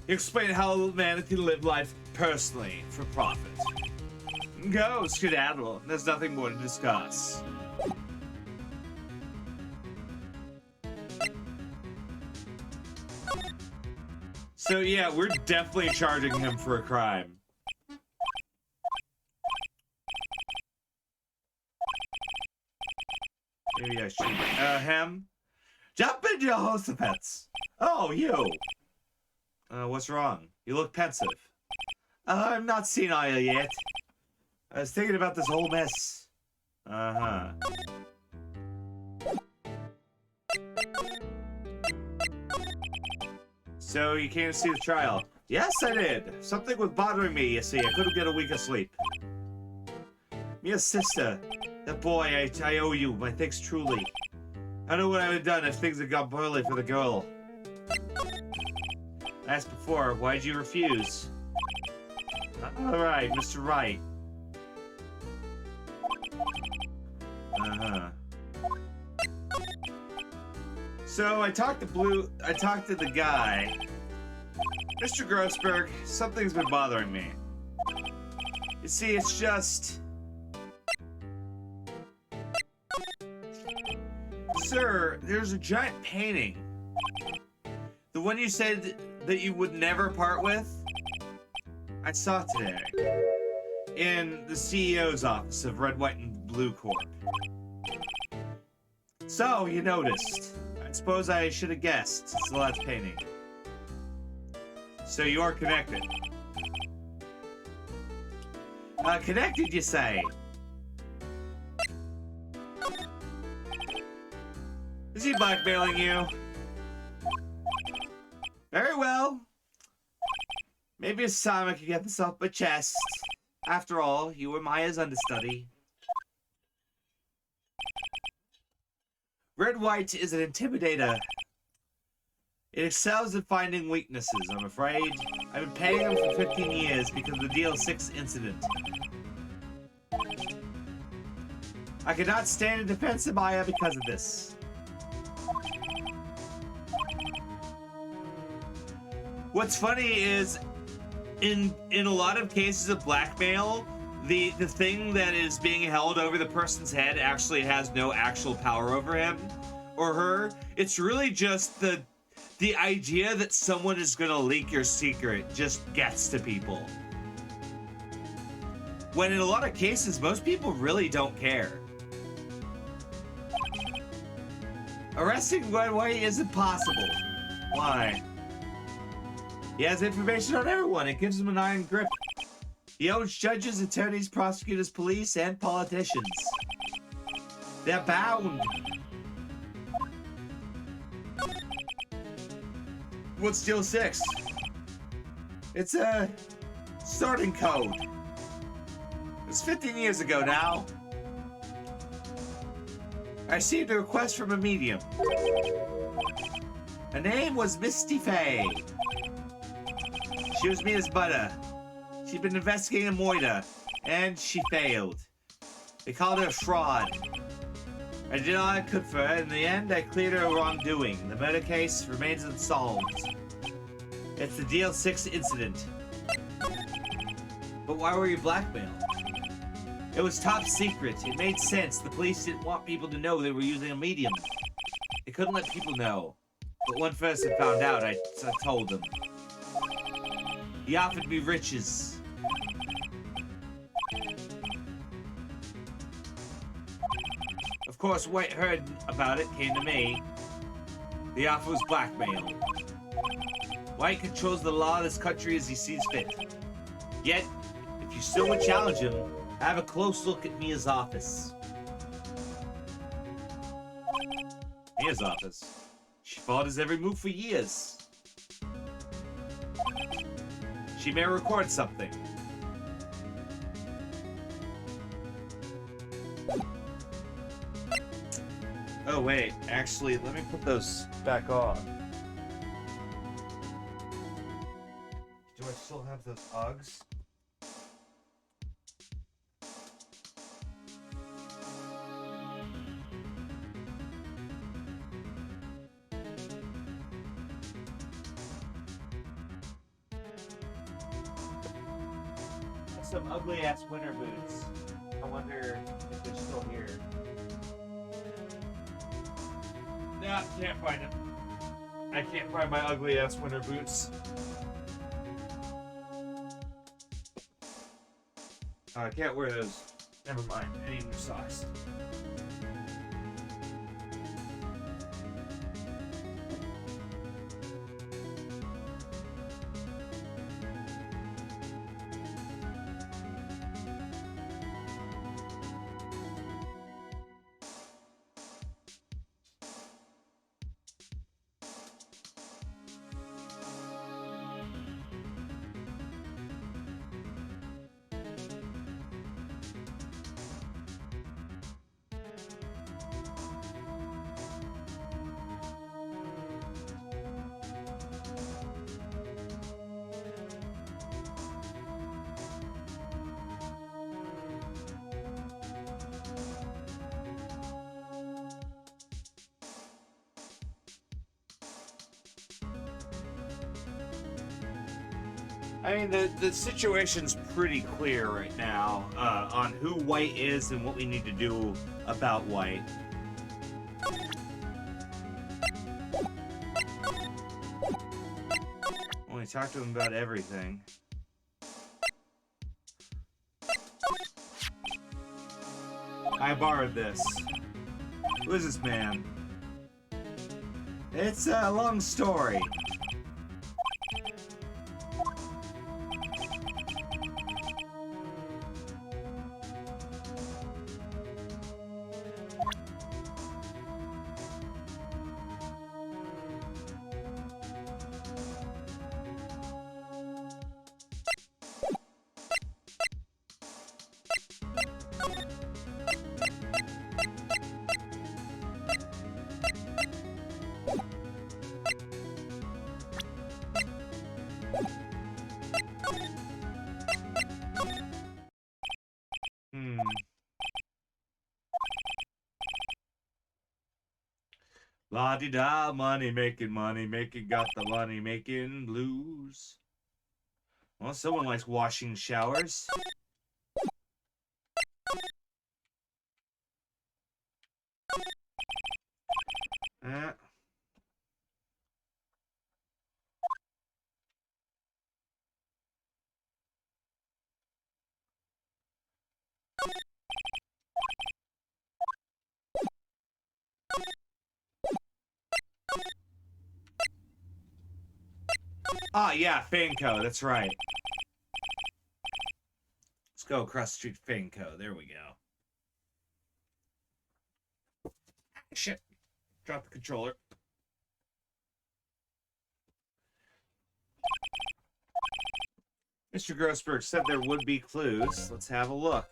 Explain how man can live life personally for profit. Go, skedaddle. There's nothing more to discuss. So yeah, we're definitely charging him for a crime. Maybe I should. Him? Jump into your Jehoshaphat's. Oh, you. What's wrong? You look pensive. I'm not senile yet. I was thinking about this whole mess. Uh-huh. So you came to see the trial? Yes, I did. Something was bothering me, you see. I couldn't get a week of sleep. Mia's sister. That boy, I owe you. My thanks truly. I know what I would have done if things had gone poorly for the girl. I asked before, why'd you refuse? Alright, Mr. Right. Uh-huh. So I talked to the guy. Mr. Grossberg, something's been bothering me. You see, it's just... Sir, there's a giant painting. The one you said that you would never part with? I saw it today. In the CEO's office of Red, White, and Blue Corp. So, you noticed. I suppose I should have guessed. It's the last painting. So you are connected. Connected, you say? Is he blackmailing you? Very well. Maybe it's time I could get this off my chest. After all, you were Maya's understudy. Red White is an intimidator. It excels at finding weaknesses, I'm afraid. I've been paying him for 15 years because of the Deal 6 incident. I could not stand in defense of Maya because of this. What's funny is, in a lot of cases of blackmail, the thing that is being held over the person's head actually has no actual power over him or her. It's really just the idea that someone is gonna leak your secret just gets to people. When in a lot of cases, most people really don't care. Arresting Red White is impossible. Why? He has information on everyone. It gives him an iron grip. He owns judges, attorneys, prosecutors, police, and politicians. They're bound. What's Deal 6? It's a sorting code. It's 15 years ago now. I received a request from a medium. Her name was Misty Faye. She was mean as butter. She'd been investigating Moida, and she failed. They called her a fraud. I I did all I could for her. In the end, I cleared her wrongdoing. The murder case remains unsolved. It's the DL6 incident. But why were you blackmailed? It was top secret. It made sense. The police didn't want people to know they were using a medium. They couldn't let people know. But when person found out, I told him. He offered me riches. Of course, White heard about it, came to me. The offer was blackmail. White controls the law of this country as he sees fit. Yet, if you still would challenge him, have a close look at Mia's office. Mia's office? She followed his every move for years. She may record something. Oh wait, actually, let me put those back on. Do I still have those Uggs? Some ugly ass winter boots. I wonder if they're still here. Nah, can't find them. I can't find my ugly ass winter boots. Oh, I can't wear those. Never mind. I need new socks. I mean, the situation's pretty clear right now on who White is and what we need to do about White. Only talk to him about everything. I borrowed this. Who is this man? It's a long story. La-di-da, money making, got the money making blues. Well, someone likes washing showers. Ah, yeah, Fanco, that's right. Let's go across the street to Fanco. There we go. Shit. Drop the controller. Mr. Grossberg said there would be clues. Let's have a look.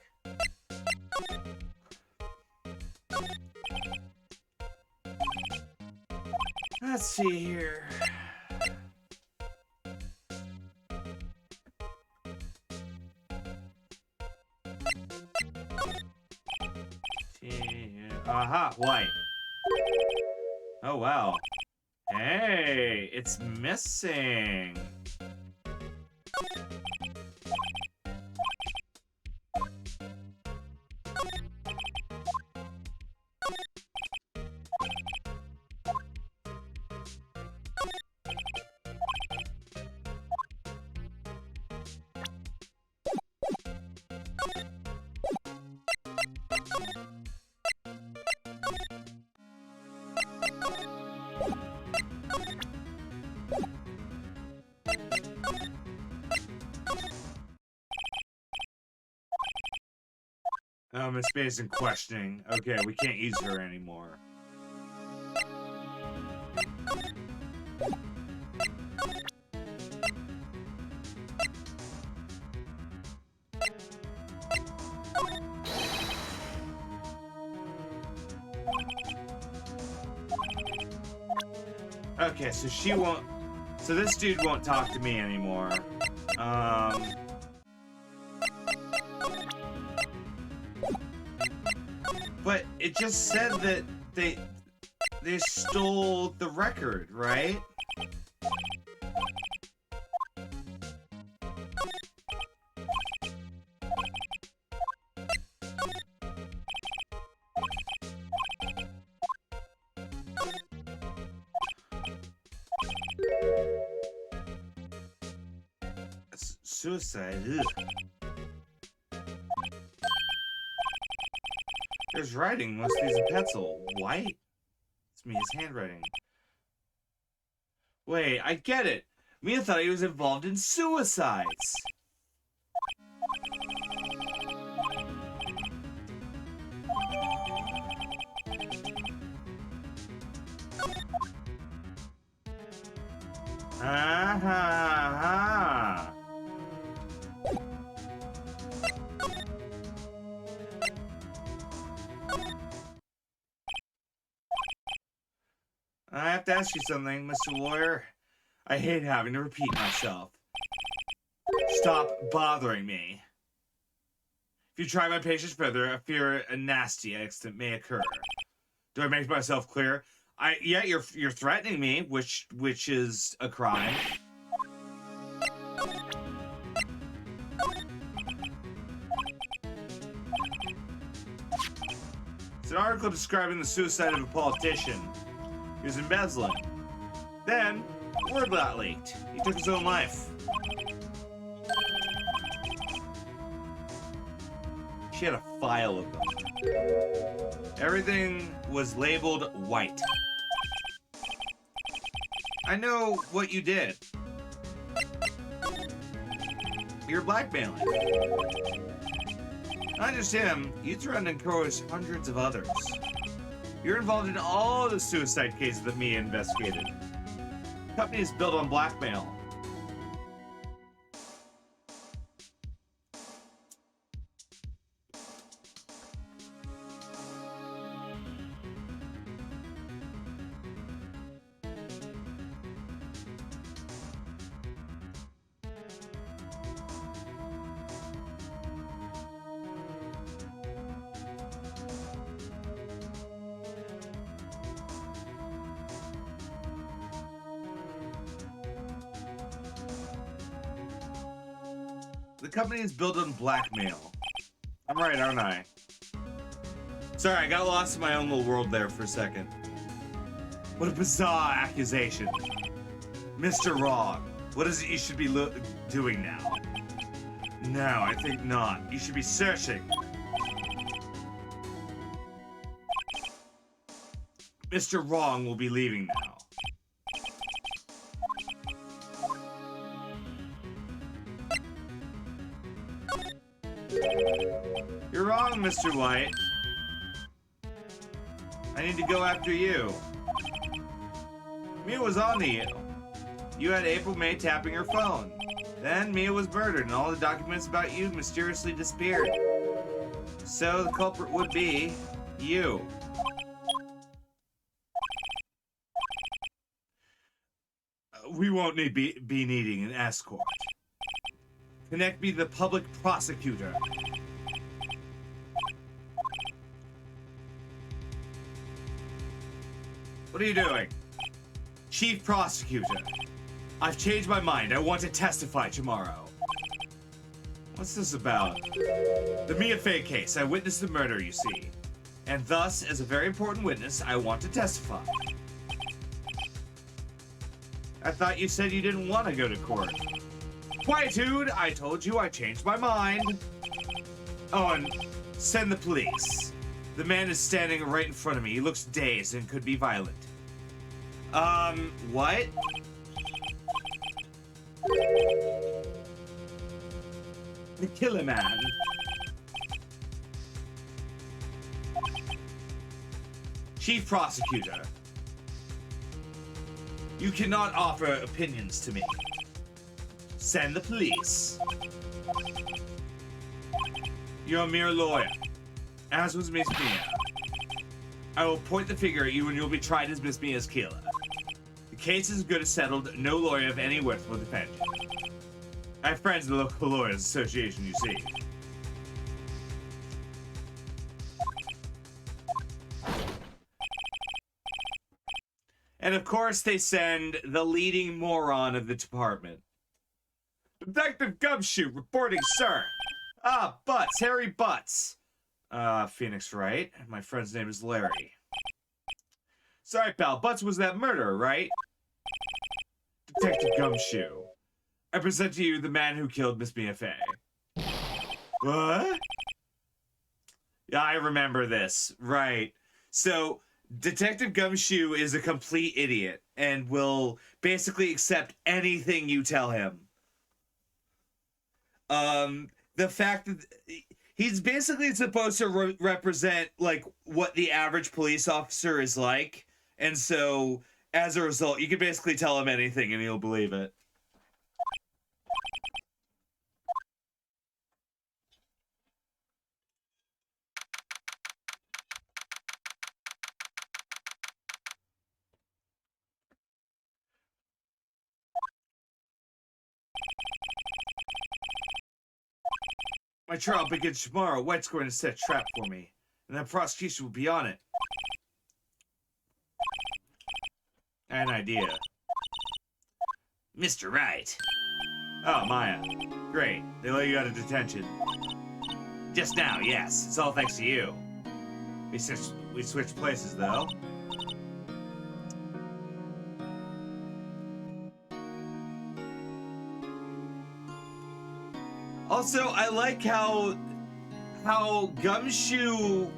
Let's see here. Yeah. Aha, white. Oh, wow. Hey, it's missing. Oh, Miss Mason questioning. Okay, we can't use her anymore. Okay, so she won't... So this dude won't talk to me anymore. But it just said that they stole the record, right? Suicide. Ugh. There's writing. Must use a pencil. White? It's Mia's handwriting. Wait, I get it. Mia thought he was involved in suicides. Ah-ha-ha. I have to ask you something, Mr. Lawyer. I hate having to repeat myself. Stop bothering me. If you try my patience further, I fear a nasty accident may occur. Do I make myself clear? Yeah, you're threatening me, which is a crime. It's an article describing the suicide of a politician. He was embezzling. Then, word got leaked. He took his own life. She had a file of them. Everything was labeled white. I know what you did. You're blackmailing. Not just him, you threatened and encouraged hundreds of others. You're involved in all the suicide cases that Mia investigated. The company is built on blackmail. The company is built on blackmail. I'm right, aren't I? Sorry, I got lost in my own little world there for a second. What a bizarre accusation. Mr. Wrong, what is it you should be doing now? No, I think not. You should be searching. Mr. Wrong will be leaving now. You're wrong, Mr. White. I need to go after you. Mia was on to you. You had April May tapping her phone. Then Mia was murdered and all the documents about you mysteriously disappeared. So the culprit would be you. We won't be needing an escort. Connect me to the public prosecutor. What are you doing? Chief Prosecutor. I've changed my mind. I want to testify tomorrow. What's this about? The Mia Fey case. I witnessed the murder, you see. And thus, as a very important witness, I want to testify. I thought you said you didn't want to go to court. Quietude! I told you I changed my mind. Oh, and send the police. The man is standing right in front of me. He looks dazed and could be violent. What? The Killer Man. Chief Prosecutor. You cannot offer opinions to me. Send the police. You're a mere lawyer, as was Miss Mia. I will point the finger at you and you'll be tried as Miss Mia's killer. The case is good as settled. No lawyer of any worth will defend you. I have friends in the local lawyers association, you see. And of course they send the leading moron of the department. Detective Gumshoe reporting, sir. Ah, Butts, Harry Butts. Phoenix Wright. My friend's name is Larry. Sorry, pal. Butts was that murderer, right? Detective Gumshoe. I present to you the man who killed Miss Mia Fey. What? Yeah, I remember this. Right. So, Detective Gumshoe is a complete idiot and will basically accept anything you tell him. The fact that he's basically supposed to represent like what the average police officer is like, and so as a result, you can basically tell him anything and he'll believe it. My trial begins tomorrow. White's going to set a trap for me, and the prosecution will be on it. I had an idea. Mr. Wright. Oh, Maya. Great. They let you out of detention. Just now, yes. It's all thanks to you. We switched places, though. Also, I like how Gumshoe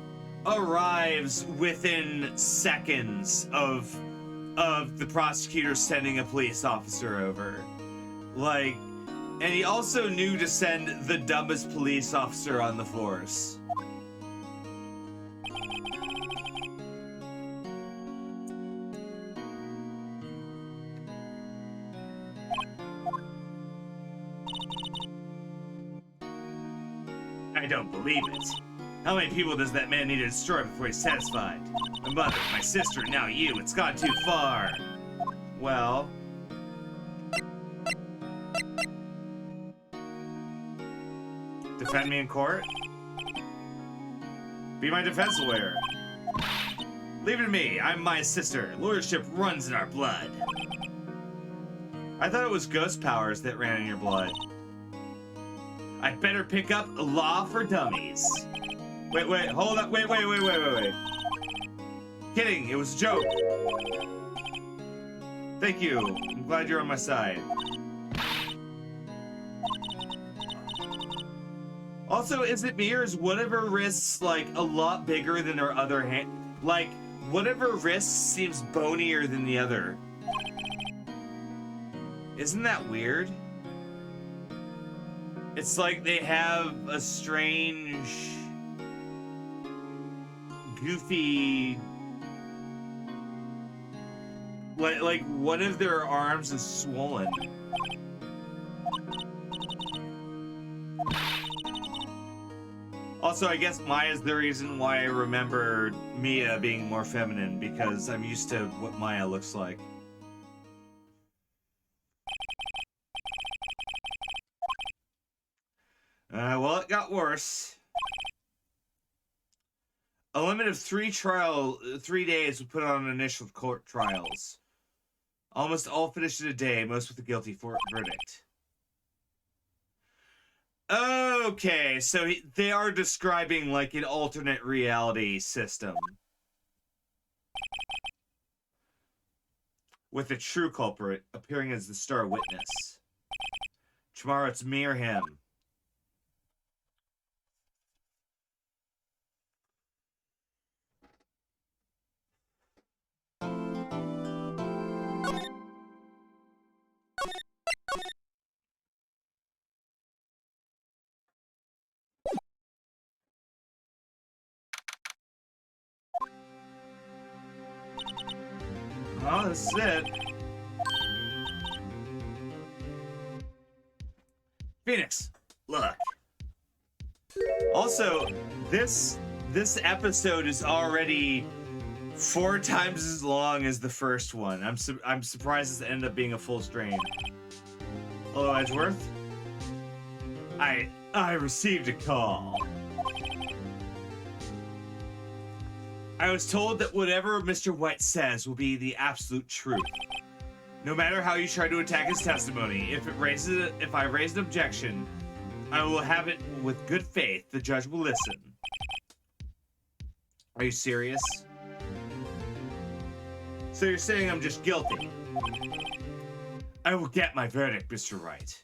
arrives within seconds of the prosecutor sending a police officer over. Like, and he also knew to send the dumbest police officer on the force. I don't believe it. How many people does that man need to destroy before he's satisfied? My mother, my sister, now you. It's gone too far. Well... defend me in court? Be my defense lawyer. Leave it to me. I'm my sister. Lawyership runs in our blood. I thought it was ghost powers that ran in your blood. I'd better pick up Law for Dummies. Wait, hold up. Wait. Kidding, it was a joke. Thank you. I'm glad you're on my side. Also, is it me or is one of her wrists, like, a lot bigger than her other hand? Like, one of her wrists seems bonier than the other. Isn't that weird? It's like they have a strange, goofy, like one of their arms is swollen. Also, I guess Maya's the reason why I remember Mia being more feminine, because I'm used to what Maya looks like. Well, it got worse. A limit of 3 days was put on initial court trials. Almost all finished in a day, most with a guilty verdict. Okay, so they are describing like an alternate reality system. With a true culprit appearing as the star witness. Tomorrow it's me or him. Oh, this is it. Phoenix, look. Also, this episode is already 4 times as long as the first one. I'm surprised this ended up being a full stream. Hello, Edgeworth. I received a call. I was told that whatever Mr. White says will be the absolute truth. No matter how you try to attack his testimony, if I raise an objection, I will have it with good faith. The judge will listen. Are you serious? So you're saying I'm just guilty? I will get my verdict, Mr. Wright.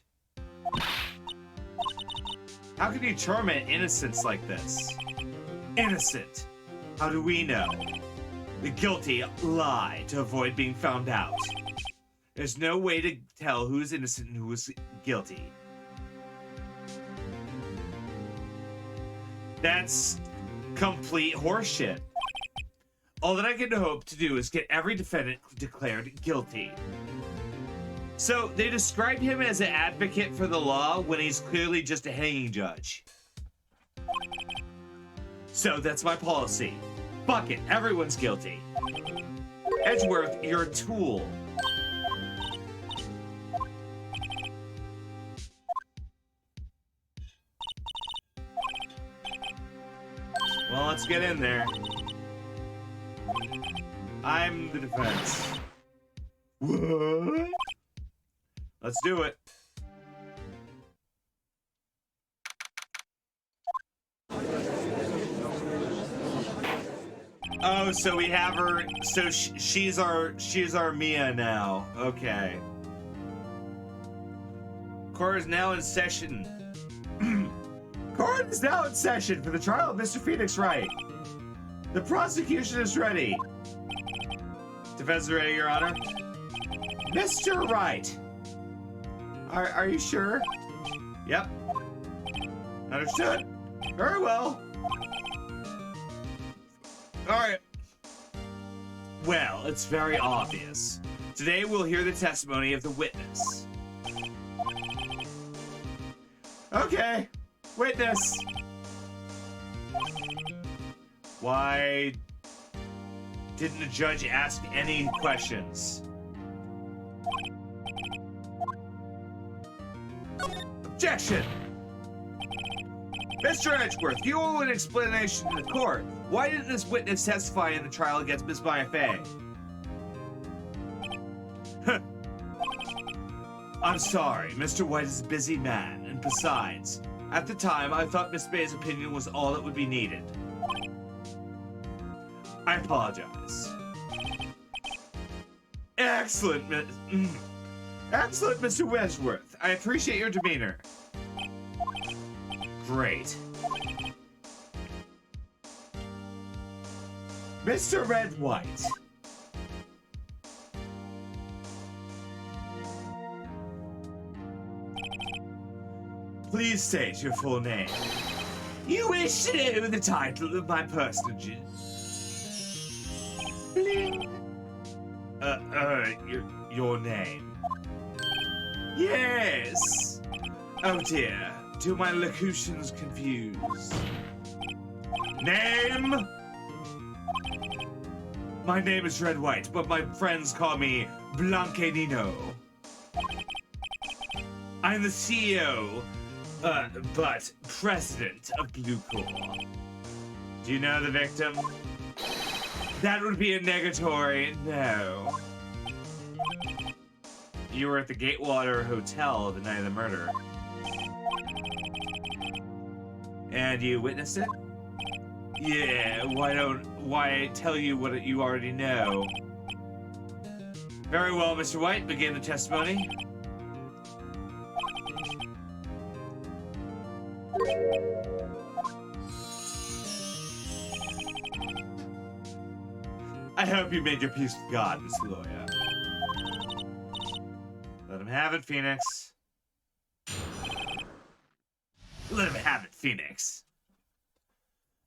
How can you torment innocents like this? Innocent. How do we know? The guilty lie to avoid being found out. There's no way to tell who's innocent and who is guilty. That's complete horseshit. All that I can hope to do is get every defendant declared guilty. So they described him as an advocate for the law when he's clearly just a hanging judge. So that's my policy. Fuck it, everyone's guilty. Edgeworth, you're a tool. Well, let's get in there. I'm the defense. What? Let's do it. Oh, so we have her. So she's our Mia now. Okay. Court is now in session. Court is now in session for the trial of Mr. Phoenix Wright. The prosecution is ready. Defense is ready, Your Honor. Mr. Wright. Are you sure? Yep. Understood. Very well. Alright. Well, it's very obvious. Today we'll hear the testimony of the witness. Okay. Witness. Why didn't the judge ask any questions? Objection! Mr. Edgeworth, you owe an explanation to the court. Why didn't this witness testify in the trial against Miss Maya Fey? I'm sorry, Mr. White is a busy man, and besides, at the time, I thought Miss May's opinion was all that would be needed. I apologize. Excellent, Excellent, Mr. Edgeworth. I appreciate your demeanor. Great. Mr. Red White. Please state your full name. You wish to know the title of my personages? Bling. Your name. Yes. Oh dear, do my locutions confuse? Name? My name is Red White, but my friends call me Blanquenino. I'm the CEO, but president of Blue Corps. Do you know the victim? That would be a negatory. No. You were at the Gatewater Hotel the night of the murder. And you witnessed it? Yeah, why tell you what you already know? Very well, Mr. White, begin the testimony. I hope you made your peace with God, Mr. Lawyer. Let him have it, Phoenix. Let him have it, Phoenix.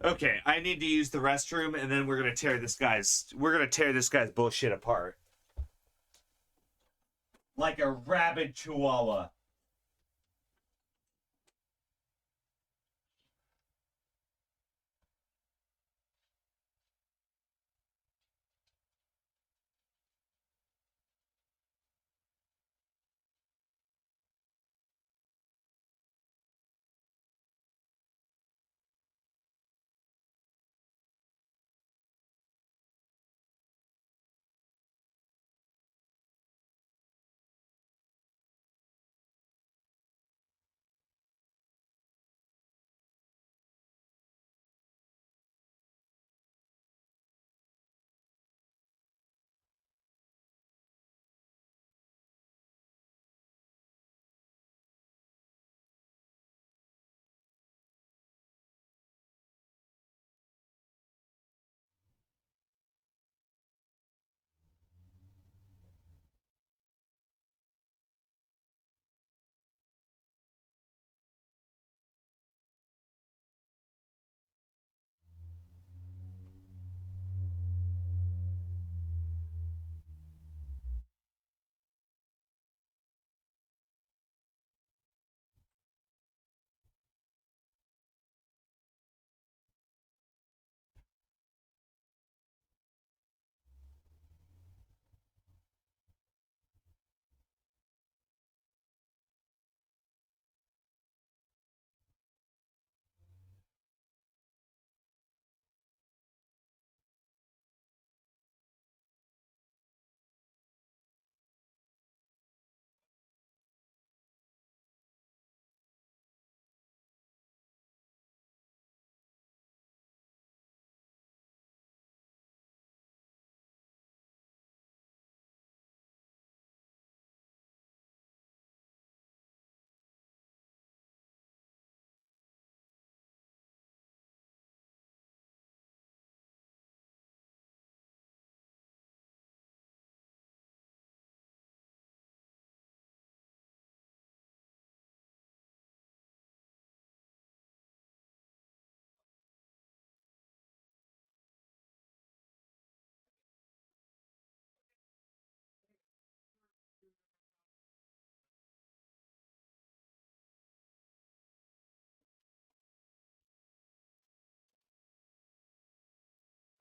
Okay, I need to use the restroom, and then we're gonna tear this guy's bullshit apart. Like a rabid chihuahua.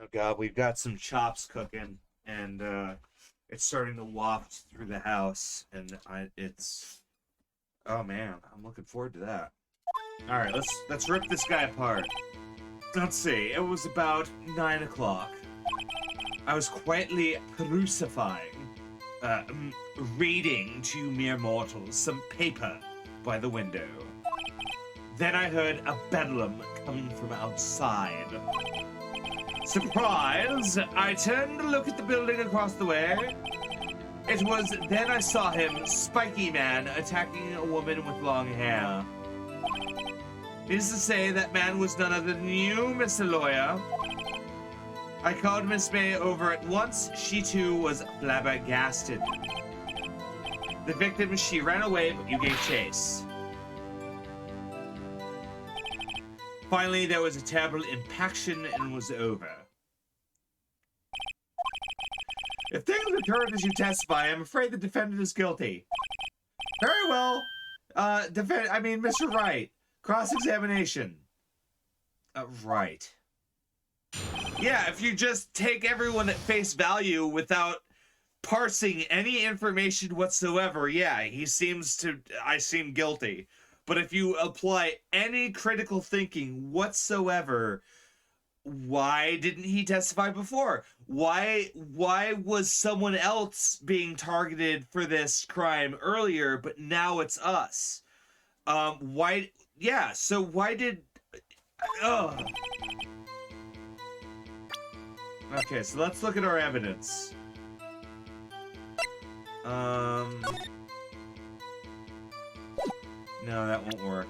Oh god, we've got some chops cooking, and it's starting to waft through the house, and it's oh man, I'm looking forward to that. All right, let's rip this guy apart. Let's see. It was about 9 o'clock. I was quietly crucifying, reading to mere mortals some paper by the window. Then I heard a bedlam coming from outside. Surprise! I turned to look at the building across the way. It was then I saw him, Spiky Man, attacking a woman with long hair. Needless to say, that man was none other than you, Mr. Lawyer. I called Miss May over at once. She too was flabbergasted. The victim, she ran away, but you gave chase. Finally, there was a terrible impaction and it was over. If things occurred as you testify, I'm afraid the defendant is guilty. Very well. Mr. Wright. Cross-examination. Right. Yeah, if you just take everyone at face value without parsing any information whatsoever, yeah, I seem guilty. But if you apply any critical thinking whatsoever, Why didn't he testify before? Why was someone else being targeted for this crime earlier, but now it's us? Why? Yeah. So why did? Ugh. Okay, so let's look at our evidence. No, that won't work.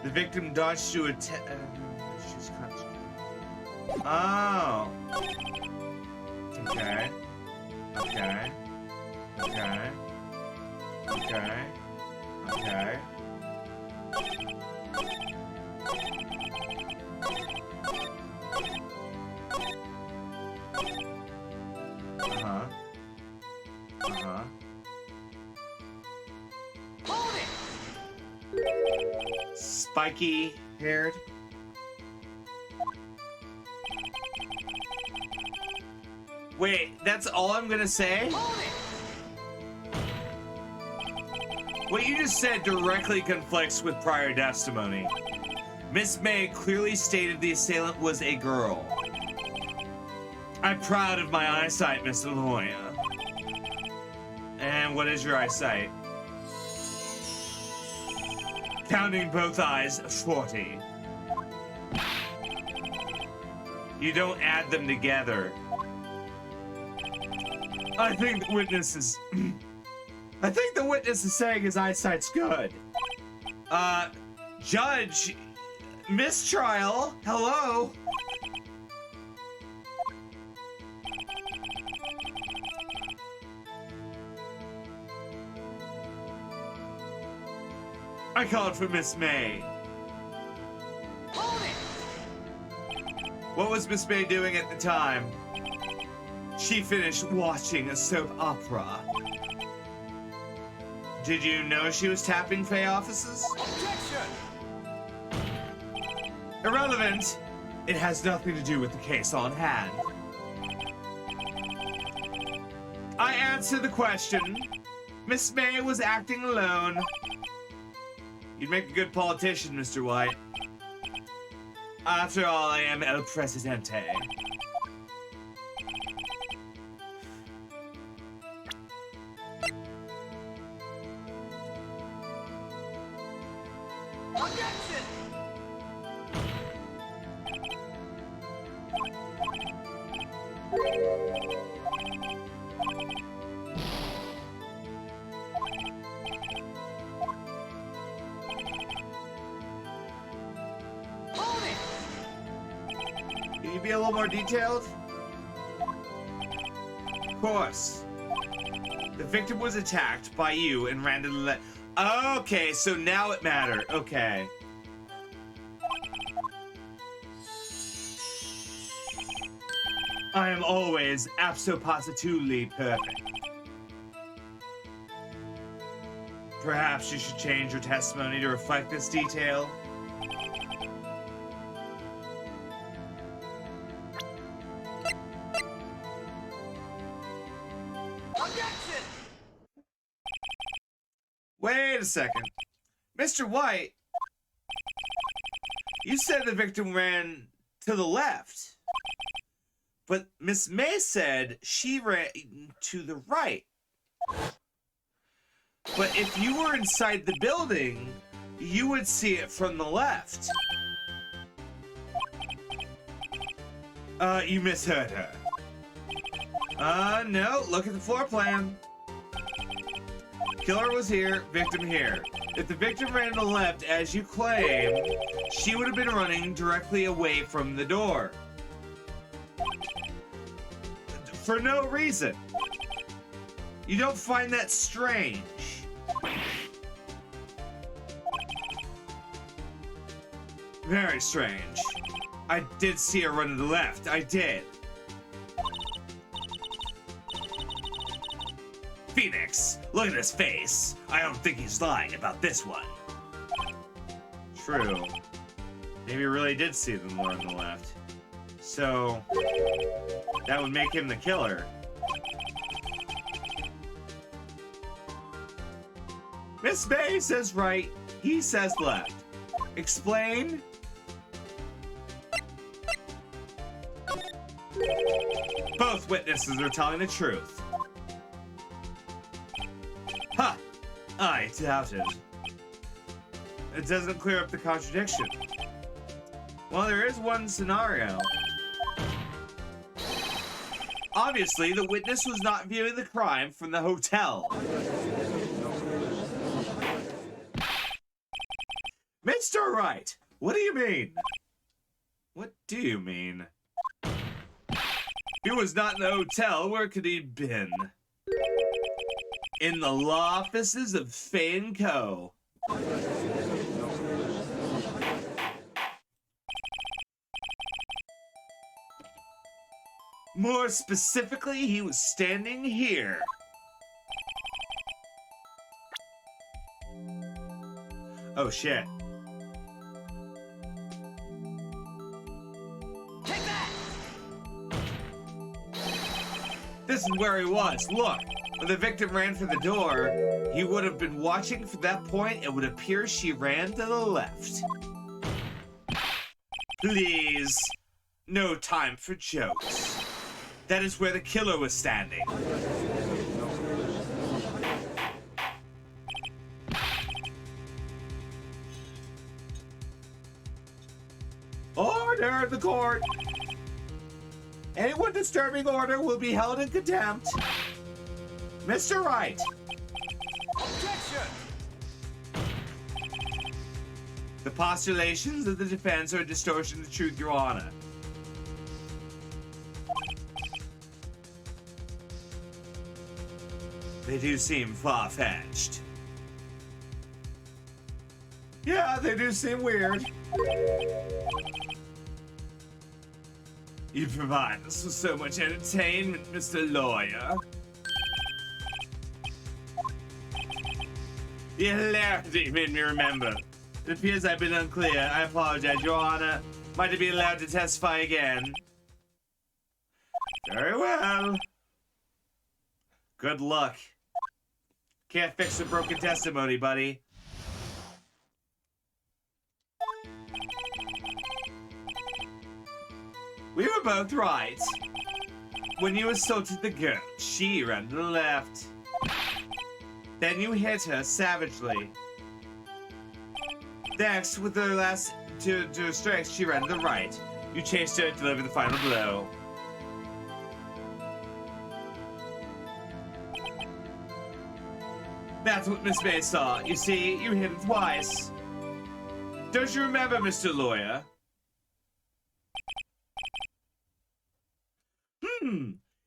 The victim dodged to she's conscious. Oh. Okay. Okay. Okay. Okay. Okay. Spiky haired. Wait, that's all I'm gonna say? What you just said directly conflicts with prior testimony. Miss May clearly stated the assailant was a girl. I'm proud of my eyesight, Miss Loya. And what is your eyesight? Counting both eyes, 40. You don't add them together. I think the witness is... I think the witness is saying his eyesight's good. Judge, mistrial, hello? I called for Miss May. What was Miss May doing at the time? She finished watching a soap opera. Did you know she was tapping Fey offices? Objection! Irrelevant. It has nothing to do with the case on hand. I answer the question. Miss May was acting alone. You'd make a good politician, Mr. White. After all, I am El Presidente. Objection! Can you be a little more detailed? Of course. The victim was attacked by you and ran to the left. Okay, so now it mattered. Okay. I am always absolutely perfect. Perhaps you should change your testimony to reflect this detail. Objection! Wait a second. Mr. White, you said the victim ran to the left. But Miss May said she ran to the right. But if you were inside the building, you would see it from the left. You misheard her. No, look at the floor plan. Killer was here, victim here. If the victim ran to the left, as you claim, she would have been running directly away from the door. For no reason. You don't find that strange? Very strange. I did see her run to the left. I did. Phoenix, look at his face. I don't think he's lying about this one. True. Maybe he really did see them more on the left. So, that would make him the killer. Miss May says right, he says left. Explain. Both witnesses are telling the truth. Ha! I doubt it. It doesn't clear up the contradiction. Well, there is one scenario. Obviously, the witness was not viewing the crime from the hotel. Mr. Wright, what do you mean? What do you mean? He was not in the hotel. Where could he have been? In the law offices of Fay & Co. More specifically, he was standing here. Oh, shit. Take that! This is where he was. Look, when the victim ran for the door, he would have been watching from that point. It would appear she ran to the left. Please, no time for jokes. That is where the killer was standing. Order the court! Anyone disturbing order will be held in contempt. Mr. Wright! Objection! The postulations of the defense are a distortion of the truth, Your Honor. They do seem far-fetched. Yeah, they do seem weird. You provide us with so much entertainment, Mr. Lawyer. The hilarity made me remember. It appears I've been unclear. I apologize, Your Honor. Might I be allowed to testify again? Very well. Good luck. Can't fix a broken testimony, buddy. We were both right. When you assaulted the girl, she ran to the left. Then you hit her savagely. Next, with her last two strikes, she ran to the right. You chased her to deliver the final blow. That's what Miss May saw. You see, you hit him twice. Don't you remember, Mr. Lawyer?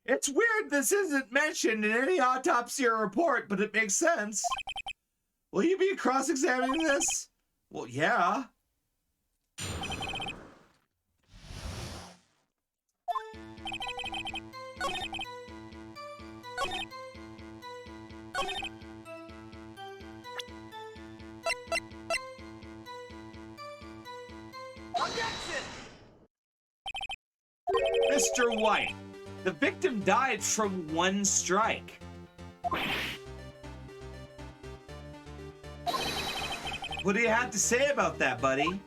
It's weird this isn't mentioned in any autopsy or report, but it makes sense. Will you be cross-examining this? Well, yeah. Objection! Mr. White, the victim died from one strike. What do you have to say about that, buddy?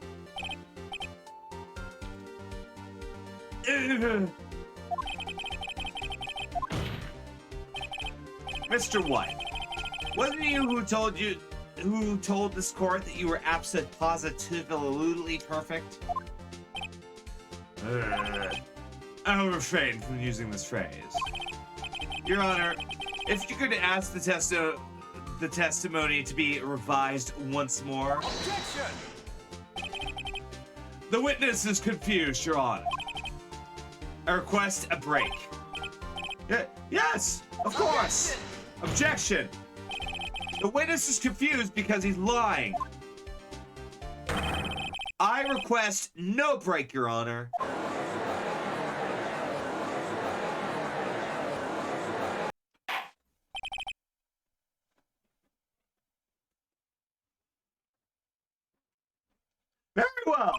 Mr. White, wasn't it you who told this court that you were absolutely positively perfect? I'll refrain from using this phrase. Your Honor, if you could ask the testimony to be revised once more. Objection! The witness is confused, Your Honor. I request a break. Yes, of course. Objection. The witness is confused because he's lying. I request no break, Your Honor. Very well.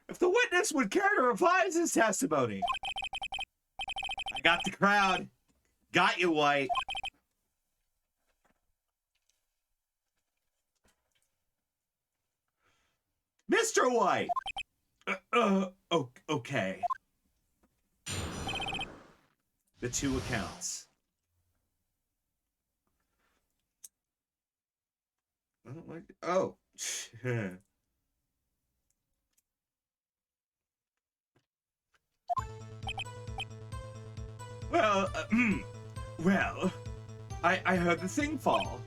If the witness would care to revise his testimony. I got the crowd. Got you, White. Mr. White! Okay. The two accounts. I don't like it. Oh. Well, well, I heard the thing fall.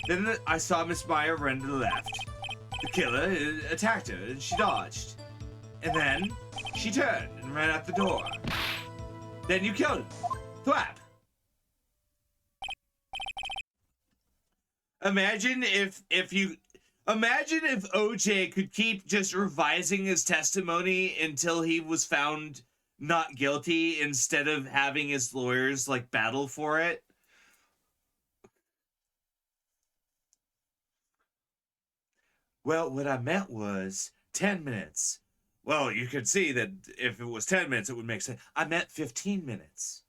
Then I saw Miss Meyer run to the left. The killer attacked her, and she dodged. And then she turned and ran out the door. Then you killed him. Thwap. Imagine if OJ could keep just revising his testimony until he was found not guilty instead of having his lawyers like battle for it. Well, what I meant was 10 minutes. Well, you could see that if it was 10 minutes, it would make sense. I meant 15 minutes.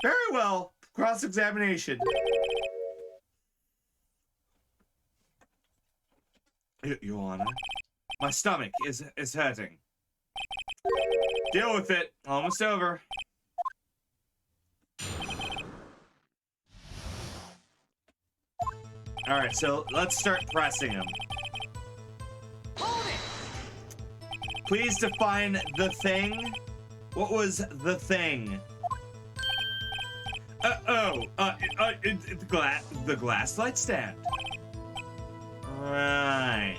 Very well. Cross-examination. Your Honor, my stomach is hurting. Deal with it. Almost over. All right, so let's start pressing him. Hold it! Please define the thing. What was the thing? The glass light stand. Right.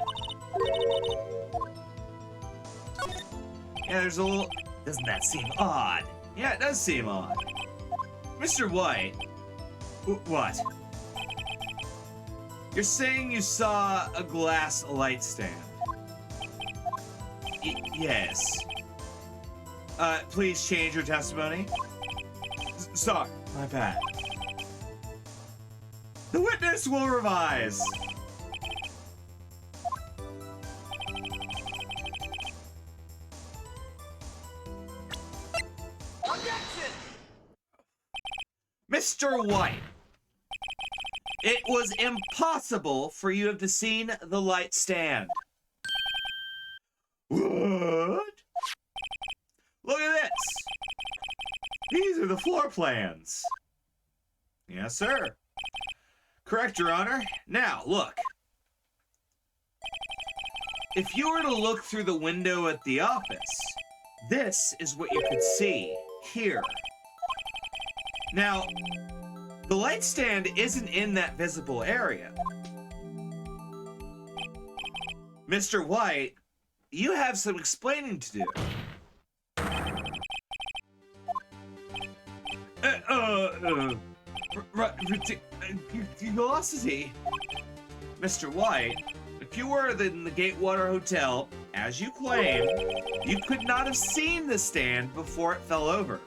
Yeah, there's a little... Doesn't that seem odd? Yeah, it does seem odd. Mr. White. What? You're saying you saw a glass light stand? Yes. Please change your testimony. Sorry, my bad. The witness will revise. Objection! Mr. White, it was impossible for you to have seen the light stand. What? Look at this. These are the floor plans. Yes, sir. Correct, Your Honor. Now, look. If you were to look through the window at the office, this is what you could see here. Now, the light stand isn't in that visible area. Mr. White, you have some explaining to do. Ridiculosity. Mr. White, if you were in the Gatewater Hotel, as you claim, you could not have seen the stand before it fell over.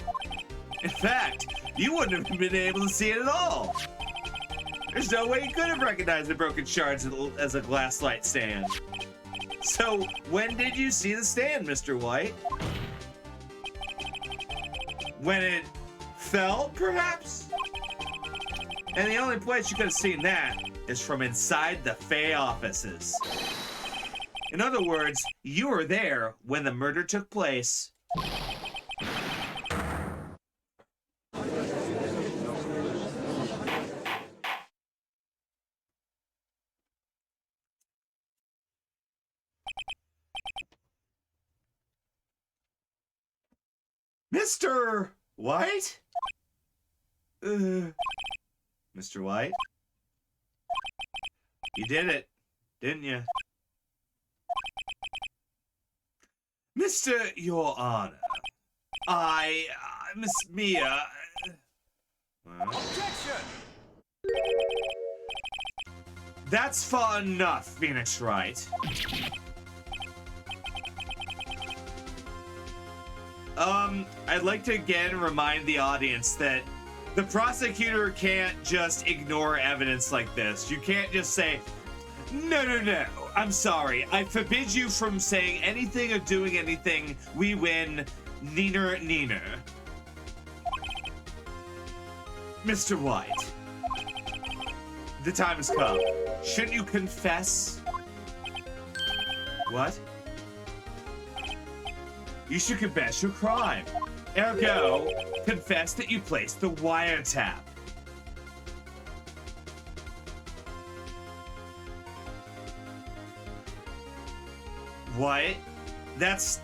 In fact, you wouldn't have been able to see it at all. There's no way you could have recognized the broken shards as a glass light stand. So, when did you see the stand, Mr. White? When it fell, perhaps? And the only place you could have seen that is from inside the Fey offices. In other words, you were there when the murder took place. Mr. White? Mr. White? You did it, didn't you? Mr. Your Honor, Miss Mia... Objection! That's far enough, Phoenix Wright. I'd like to again remind the audience that the prosecutor can't just ignore evidence like this. You can't just say, no, I'm sorry. I forbid you from saying anything or doing anything. We win. Neener. Mr. White, The time has come. Shouldn't you confess? What? You should confess your crime. Ergo, confess that you placed the wiretap. What? That's...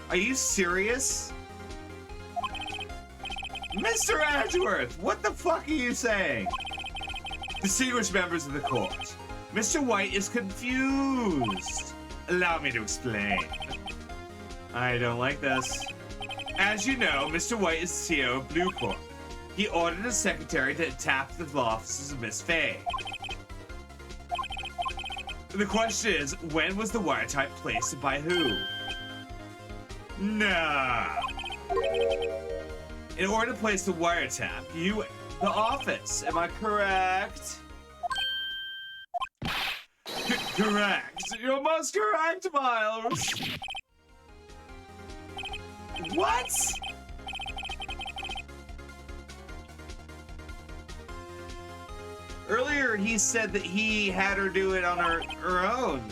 Are you serious? Mr. Edgeworth, what the fuck are you saying? Distinguished members of the court, Mr. White is confused. Allow me to explain. I don't like this. As you know, Mr. White is CEO of Blue Corp. He ordered his secretary to tap the law offices of Miss Faye. The question is, when was the wiretap placed and by who? Nah. In order to place the wiretap, you... the office, am I correct? Correct. You're most correct, Miles. What? Earlier, he said that he had her do it on her own.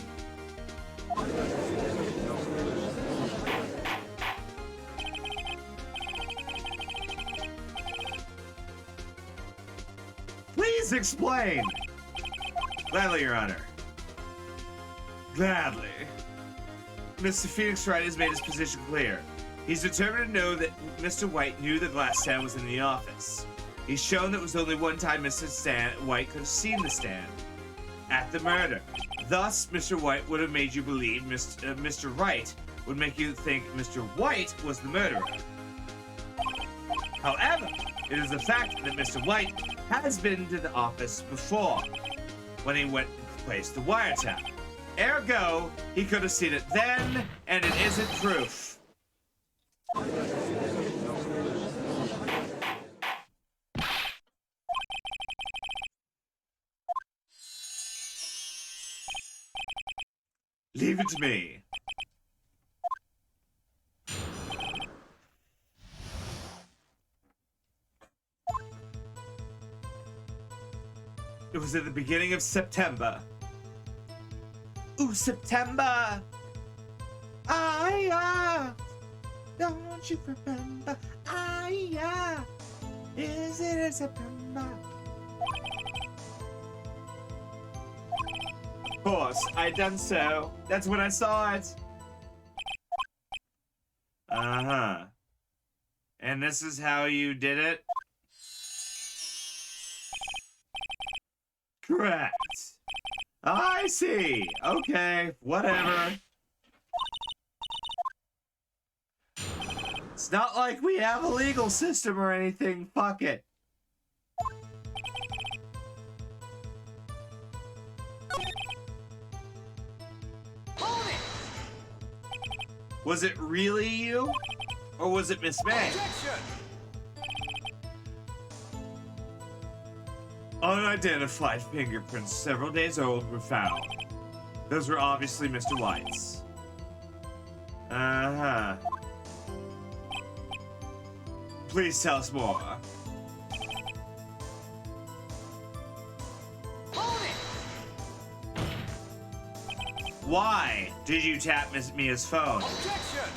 Please explain. Gladly, Your Honor. Gladly. Mr. Phoenix Wright has made his position clear. He's determined to know that Mr. White knew the glass stand was in the office. He's shown that it was only one time Mr. White could have seen the stand. At the murder. Thus, Mr. White would have made you believe Mr. Wright would make you think Mr. White was the murderer. However, it is a fact that Mr. White has been to the office before, when he went to place the wiretap. Ergo, he could have seen it then, and it isn't proof. Leave it to me. It was at the beginning of September. Ooh, September! Don't you remember? Is it in September? Of course, I done so. That's when I saw it. Uh-huh. And this is how you did it? Correct. I see. Okay, whatever. It's not like we have a legal system or anything. Fuck it. Hold it! Was it really you? Or was it Miss May? Objection! Unidentified fingerprints several days old were found. Those were obviously Mr. White's. Uh-huh. Please tell us more. Hold it! Why did you tap Miss Mia's phone? Objection!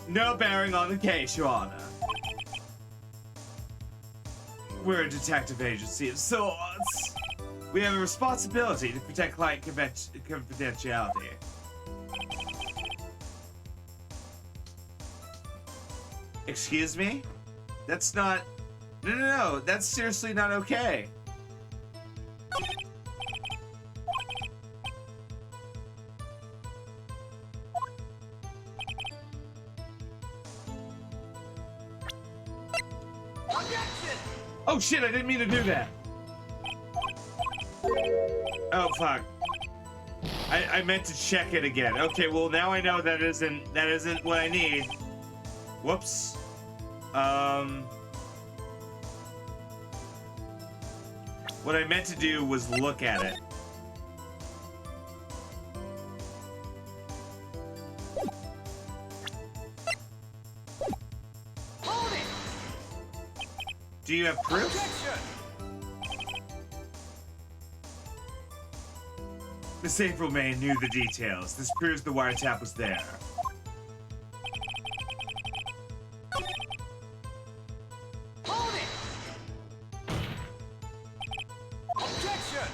No bearing on the case, Your Honor. We're a detective agency of sorts. We have a responsibility to protect client confidentiality. Excuse me? That's not... No, that's seriously not okay. Objection! Oh shit, I didn't mean to do that. Oh fuck. I meant to check it again. Okay, well now I know that isn't what I need. Whoops. What I meant to do was look at it. Do you have proof? Objection! Miss April May knew the details. This proves the wiretap was there. Hold it! Objection!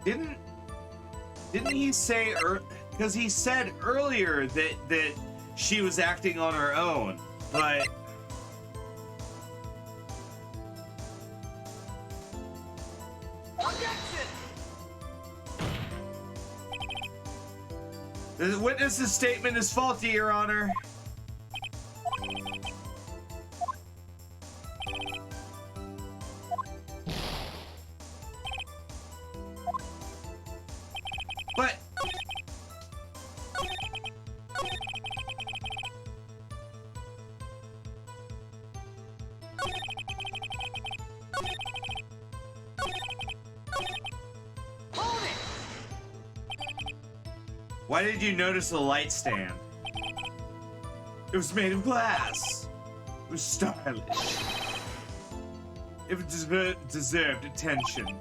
Didn't he say, because he said earlier that she was acting on her own, but Objection! the witness's statement is faulty, Your Honor. But Hold it! why did you notice the light stand? It was made of glass. It was stylish. It deserved attention.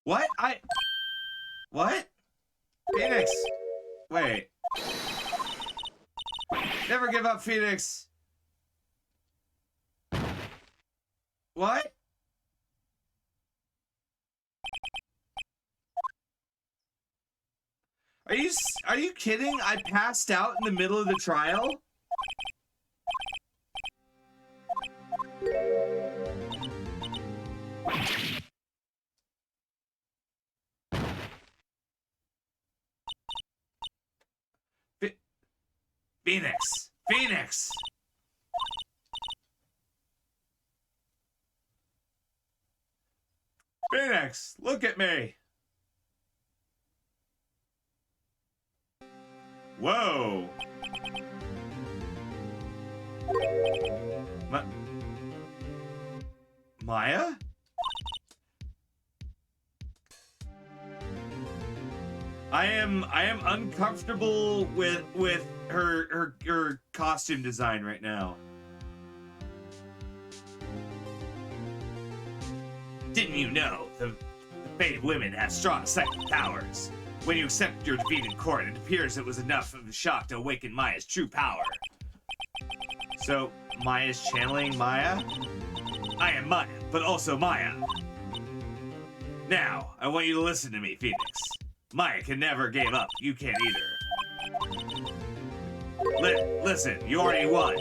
What? What? Phoenix! Wait. Never give up, Phoenix! What? Are you kidding? I passed out in the middle of the trial? Phoenix! Phoenix! Phoenix, look at me! Whoa! Maya? I am uncomfortable with her costume design right now. Didn't you know the fated women have strong psychic powers? When you accept your defeat in court, it appears it was enough of a shock to awaken Maya's true power. So, Maya's channeling Maya? I am Maya, but also Maya. Now, I want you to listen to me, Phoenix. Maya can never give up. You can't either. Listen, you already won.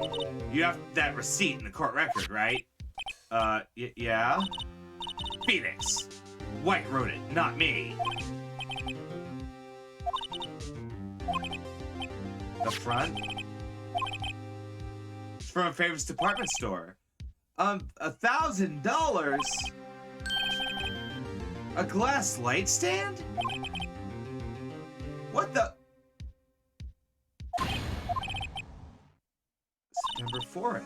You have that receipt in the court record, right? Yeah? Phoenix. White wrote it, not me. The front? It's from a famous department store. $1,000? A glass light stand? What the? September 4th.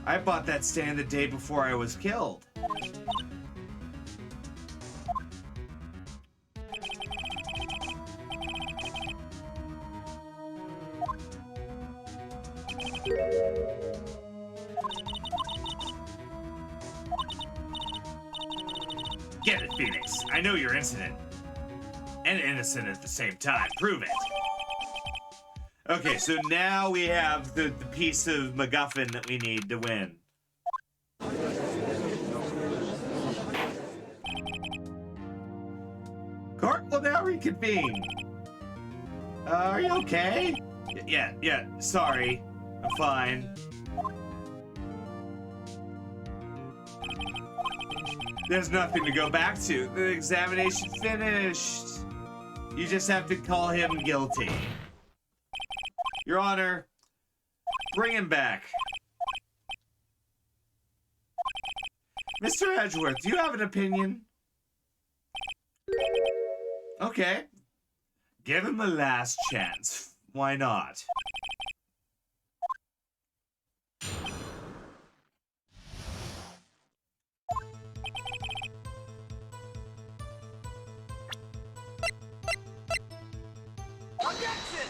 I bought that stand the day before I was killed. Get it, Phoenix. I know you're innocent. And innocent at the same time. Prove it. Okay, so now we have the piece of MacGuffin that we need to win. Court will now reconvene. Are you okay? Yeah, sorry. I'm fine. There's nothing to go back to. The examination finished. You just have to call him guilty. Your Honor, bring him back. Mr. Edgeworth, do you have an opinion? Okay. Give him a last chance. Why not? Objection!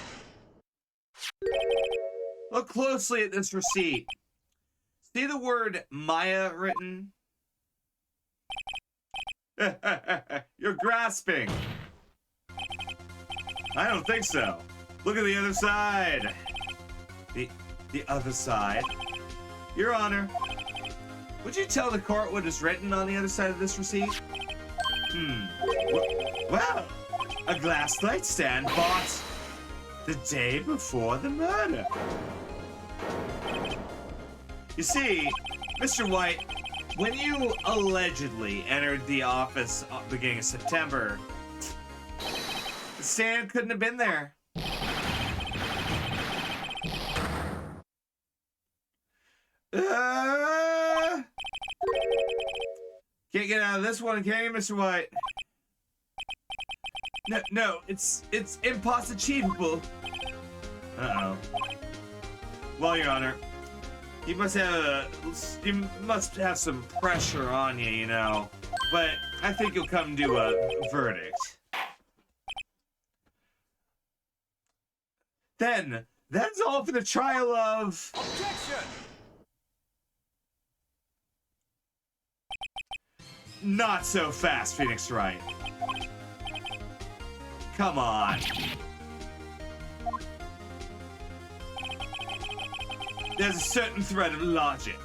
Look closely at this receipt. See the word Maya written? You're grasping. I don't think so. Look at the other side. The other side? Your Honor, would you tell the court what is written on the other side of this receipt? Well, a glass light stand bought the day before the murder. You see, Mr. White, when you allegedly entered the office at the beginning of September, the stand couldn't have been there. Can't get out of this one, can you, Mr. White? No, it's impossible. Uh-oh. Well, Your Honor, you must have some pressure on you, you know. But I think you'll come to a verdict. Then, that's all for the trial of... Objection! Not so fast, Phoenix Wright. Come on. There's a certain thread of logic.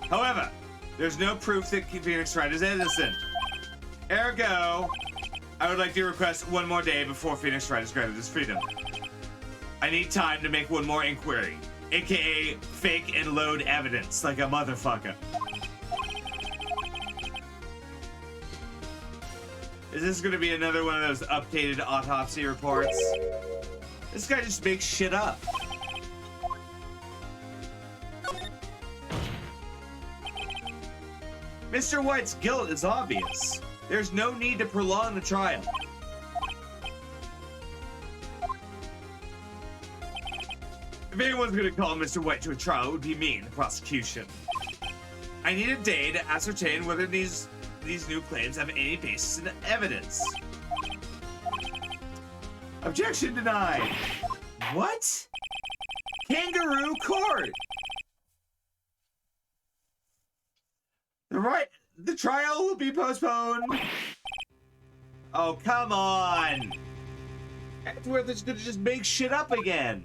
However, there's no proof that Phoenix Wright is innocent. Ergo, I would like to request one more day before Phoenix Wright is granted his freedom. I need time to make one more inquiry, aka fake and load evidence like a motherfucker. Is this gonna be another one of those updated autopsy reports? This guy just makes shit up. Mr. White's guilt is obvious. There's no need to prolong the trial. If anyone's gonna call Mr. White to a trial, it would be me, the prosecution. I need a day to ascertain whether these new claims have any basis in evidence. Objection denied. What? Kangaroo court. The trial will be postponed. Oh, come on. Edgeworth is gonna just make shit up again.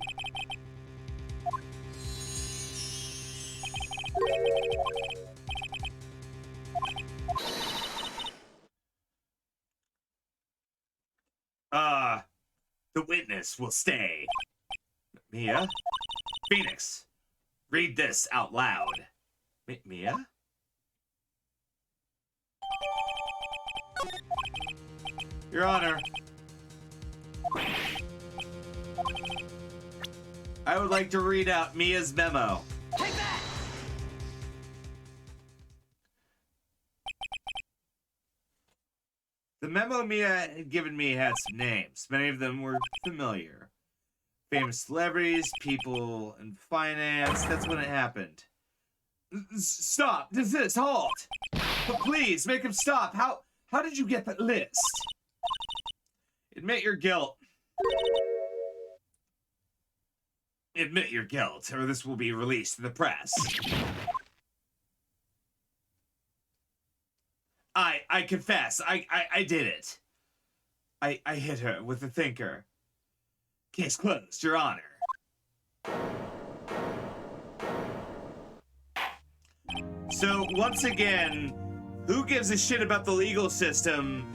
The witness will stay. Mia? Phoenix, read this out loud. Mia? Your Honor, I would like to read out Mia's memo. Take that! The memo Mia had given me had some names. Many of them were familiar. Famous celebrities, people in finance. That's when it happened. Stop! Desist! Halt! But please, make him stop! How did you get that list? Admit your guilt. Admit your guilt, or this will be released to the press. I confess, I did it. I hit her with the thinker. Case closed, Your Honor. So, once again, who gives a shit about the legal system?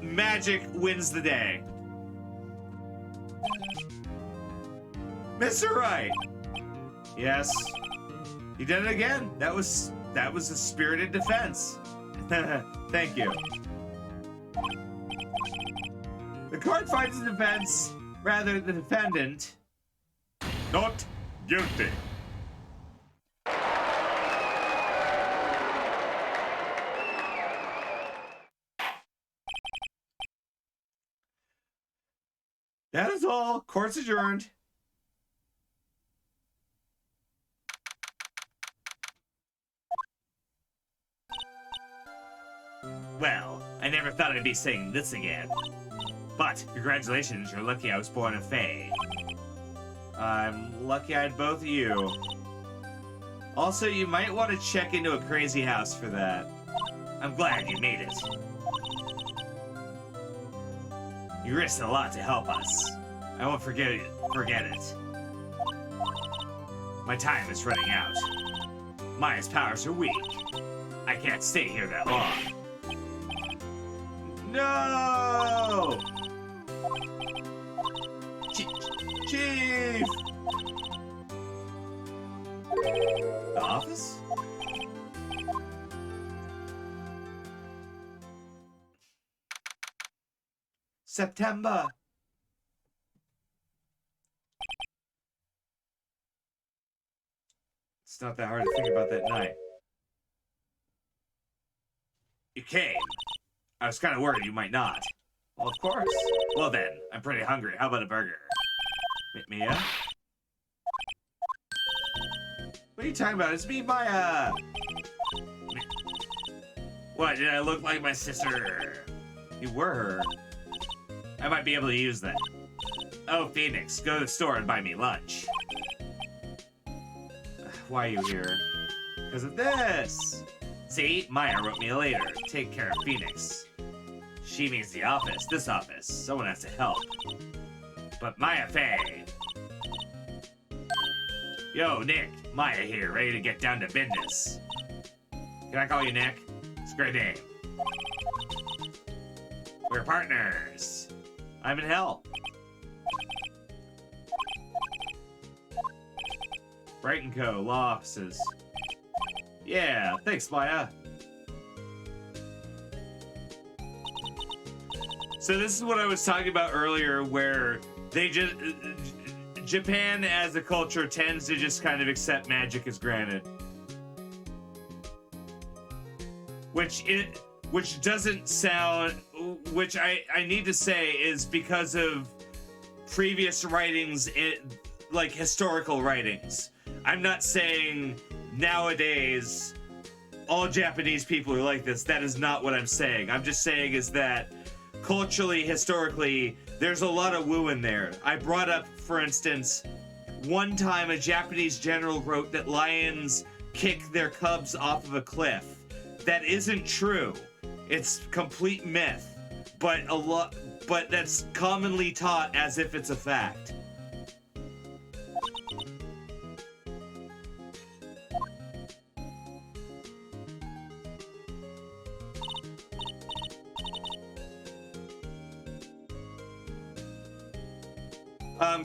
Magic wins the day. Mr. Wright! Yes. You did it again. That was a spirited defense. Thank you. The court finds the defense, rather the defendant, not guilty. That is all. Court's adjourned. Well, I never thought I'd be saying this again. But, congratulations, you're lucky I was born a fae. I'm lucky I had both of you. Also, you might want to check into a crazy house for that. I'm glad you made it. You risked a lot to help us. I won't forget it. My time is running out. Maya's powers are weak. I can't stay here that long. No! Chief! The office? September. It's not that hard to think about that night. You came. I was kind of worried you might not. Well, of course. Well then, I'm pretty hungry. How about a burger? Mia? What are you talking about? It's me, Maya! What, did I look like my sister? You were her. I might be able to use that. Oh, Phoenix, go to the store and buy me lunch. Why are you here? Because of this! See, Maya wrote me a letter. Take care of Phoenix. She means the office, this office. Someone has to help. But Maya Faye. Yo, Nick. Maya here, ready to get down to business. Can I call you Nick? It's a great name. We're partners. I'm in hell. Bright & Co. Law offices. Yeah, thanks, Maya. So this is what I was talking about earlier, where they just... Japan as a culture tends to just kind of accept magic as granted. Which doesn't sound... Which I need to say is because of previous writings, like historical writings. I'm not saying nowadays all Japanese people are like this. That is not what I'm saying. I'm just saying is that culturally, historically, there's a lot of woo in there. I brought up, for instance, one time a Japanese general wrote that lions kick their cubs off of a cliff. That isn't true. It's complete myth. But that's commonly taught as if it's a fact.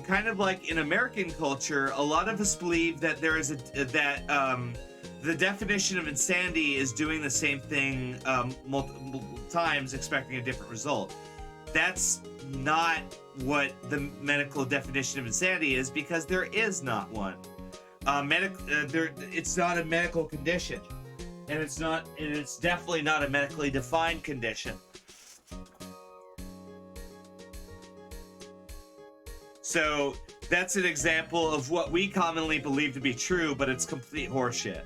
Kind of like in American culture, a lot of us believe that there is the definition of insanity is doing the same thing multiple times, expecting a different result. That's not what the medical definition of insanity is, because there is not one. It's not a medical condition, and it's definitely not a medically defined condition. So that's an example of what we commonly believe to be true, but it's complete horseshit.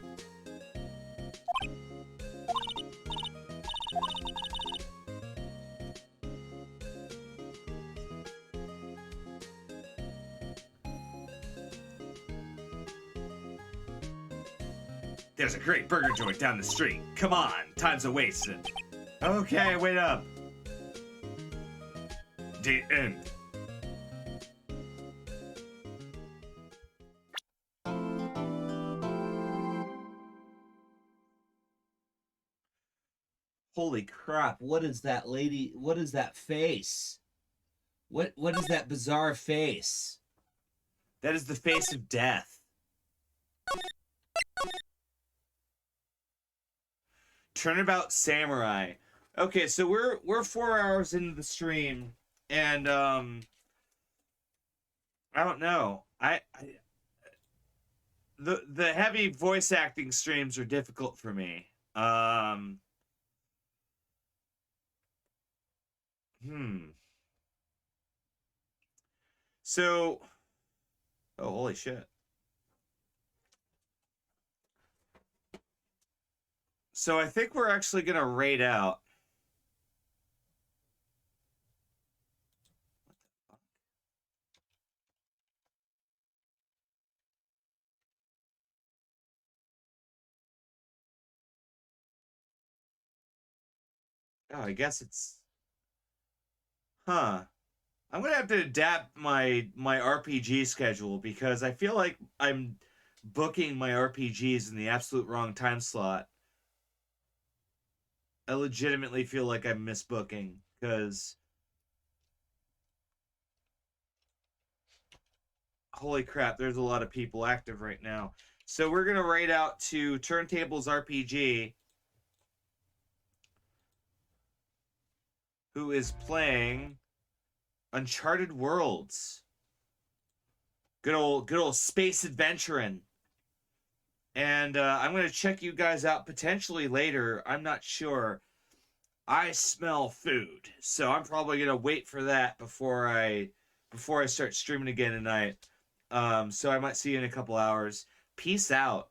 There's a great burger joint down the street. Come on, time's a wasting. Okay, wait up. The end. Holy crap, what is that lady? What is that face? What is that bizarre face? That is the face of death. Turnabout Samurai. Okay, so we're 4 hours into the stream, and I don't know. The heavy voice acting streams are difficult for me. Hmm. So, oh holy shit. So I think we're actually gonna raid out. Oh, I guess it's, huh. I'm gonna have to adapt my RPG schedule because I feel like I'm booking my RPGs in the absolute wrong time slot. I legitimately feel like I'm misbooking because holy crap, there's a lot of people active right now. So we're gonna raid out to Turntables RPG, who is playing Uncharted Worlds. Good old space adventuring. And I'm gonna check you guys out potentially later. I'm not sure. I smell food, so I'm probably gonna wait for that before I start streaming again tonight. So I might see you in a couple hours. Peace out.